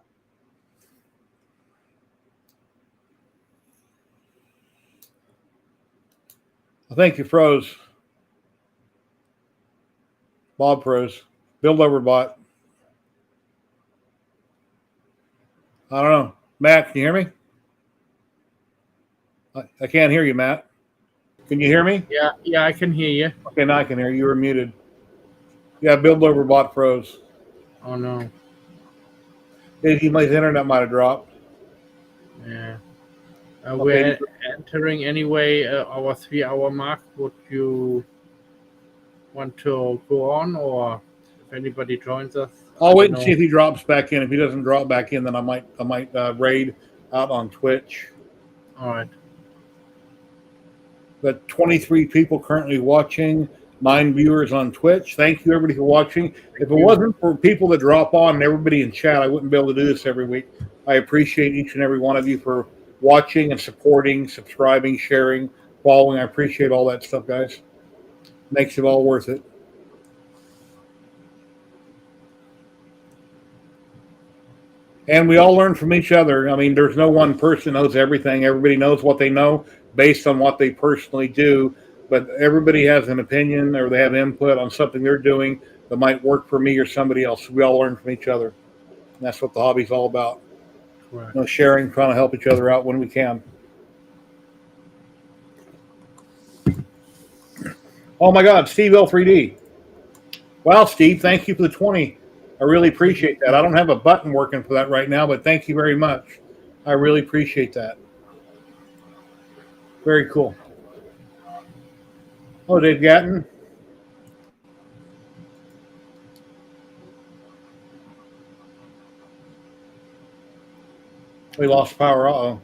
I think you froze. Bob froze. Build over bot. I don't know. Matt, can you hear me? I can't hear you, Matt. Can you hear me? Yeah, I can hear you. Okay, now I can hear you. You were muted. Yeah, build over bot froze. Oh no. His internet might have dropped. Yeah. We're entering anyway our 3-hour mark. Would you want to go on, or if anybody joins us? I'll wait and see if he drops back in. If he doesn't drop back in, then I might raid out on Twitch. All right. But 23 people currently watching, 9 viewers on Twitch. Thank you, everybody, for watching. If it wasn't for people that drop on and everybody in chat, I wouldn't be able to do this every week. I appreciate each and every one of you for watching and supporting, subscribing, sharing, following. I appreciate all that stuff, guys. Makes it all worth it. And we all learn from each other. I mean, there's no one person knows everything. Everybody knows what they know based on what they personally do. But everybody has an opinion or they have input on something they're doing that might work for me or somebody else. We all learn from each other. And that's what the hobby's all about. Right. You know, sharing, trying to help each other out when we can. Oh my God, Steve L3D. Wow, Steve, thank you for the 20. I really appreciate that. I don't have a button working for that right now, but thank you very much. I really appreciate that. Very cool. Oh, Dave Gatton. We lost power. Uh-oh.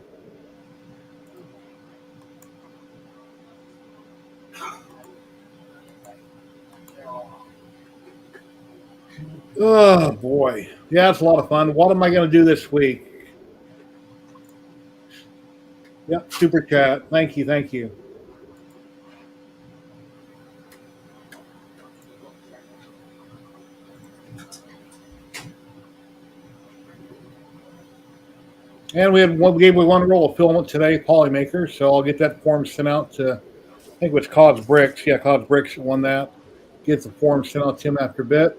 Oh, boy. Yeah, it's a lot of fun. What am I going to do this week? Yep, super chat. Thank you. Thank you. And we gave away one roll of filament today, Polymaker, so I'll get that form sent out to, I think it was Cobb's Bricks. Yeah, Cobb's Bricks won that. Get the form sent out to him after a bit.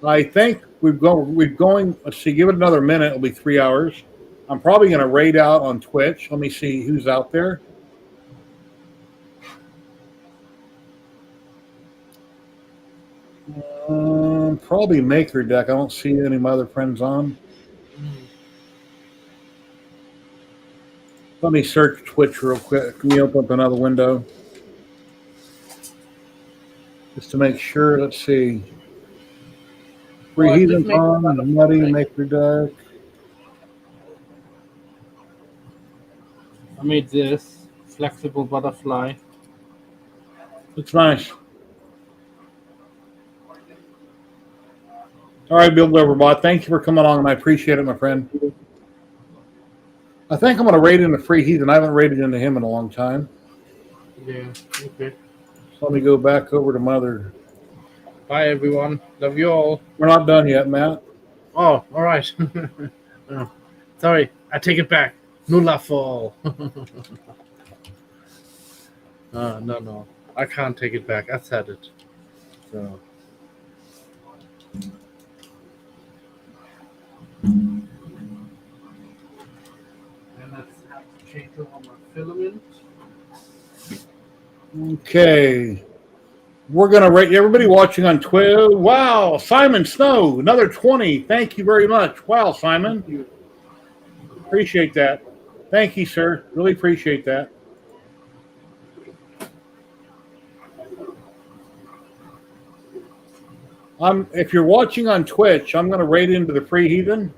I think we're going, let's see, give it another minute. It'll be 3 hours. I'm probably going to raid out on Twitch. Let me see who's out there. Probably Maker Deck. I don't see any of my other friends on. Let me search Twitch real quick. Can we open up another window? Just to make sure. Let's see. Free Heathen on, Muddy, Maker Deck. I made this flexible butterfly. Looks nice. All right, Bill Overbot. Thank you for coming on, and I appreciate it, my friend. I think I'm going to raid into Free Heathen. I haven't raided into him in a long time. Yeah, okay. So let me go back over to Mother. Bye, everyone. Love you all. We're not done yet, Matt. Oh, all right. Oh, sorry, I take it back. Nulla fall. No. I can't take it back. I said it. So. And let's have to change over my filament. Okay. We're going to rate everybody watching on Twitch. Wow, Simon Snow, another 20. Thank you very much. Wow, Simon. Appreciate that. Thank you, sir. Really appreciate that. If you're watching on Twitch, I'm going to raid into the Free Heathen.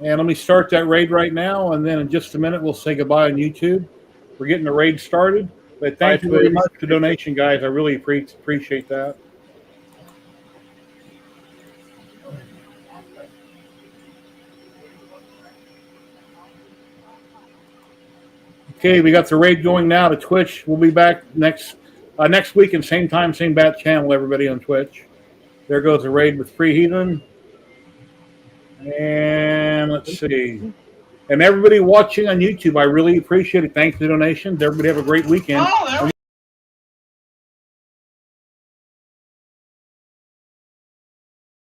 And let me start that raid right now, and then in just a minute, we'll say goodbye on YouTube. We're getting the raid started. But thank you very much for the donation, guys. I really appreciate that. Okay, we got the raid going now to Twitch. We'll be back next week and same time, same bat channel, everybody on Twitch. There goes the raid with Free Heathen. And let's see. And everybody watching on YouTube, I really appreciate it. Thanks for the donations. Everybody have a great weekend.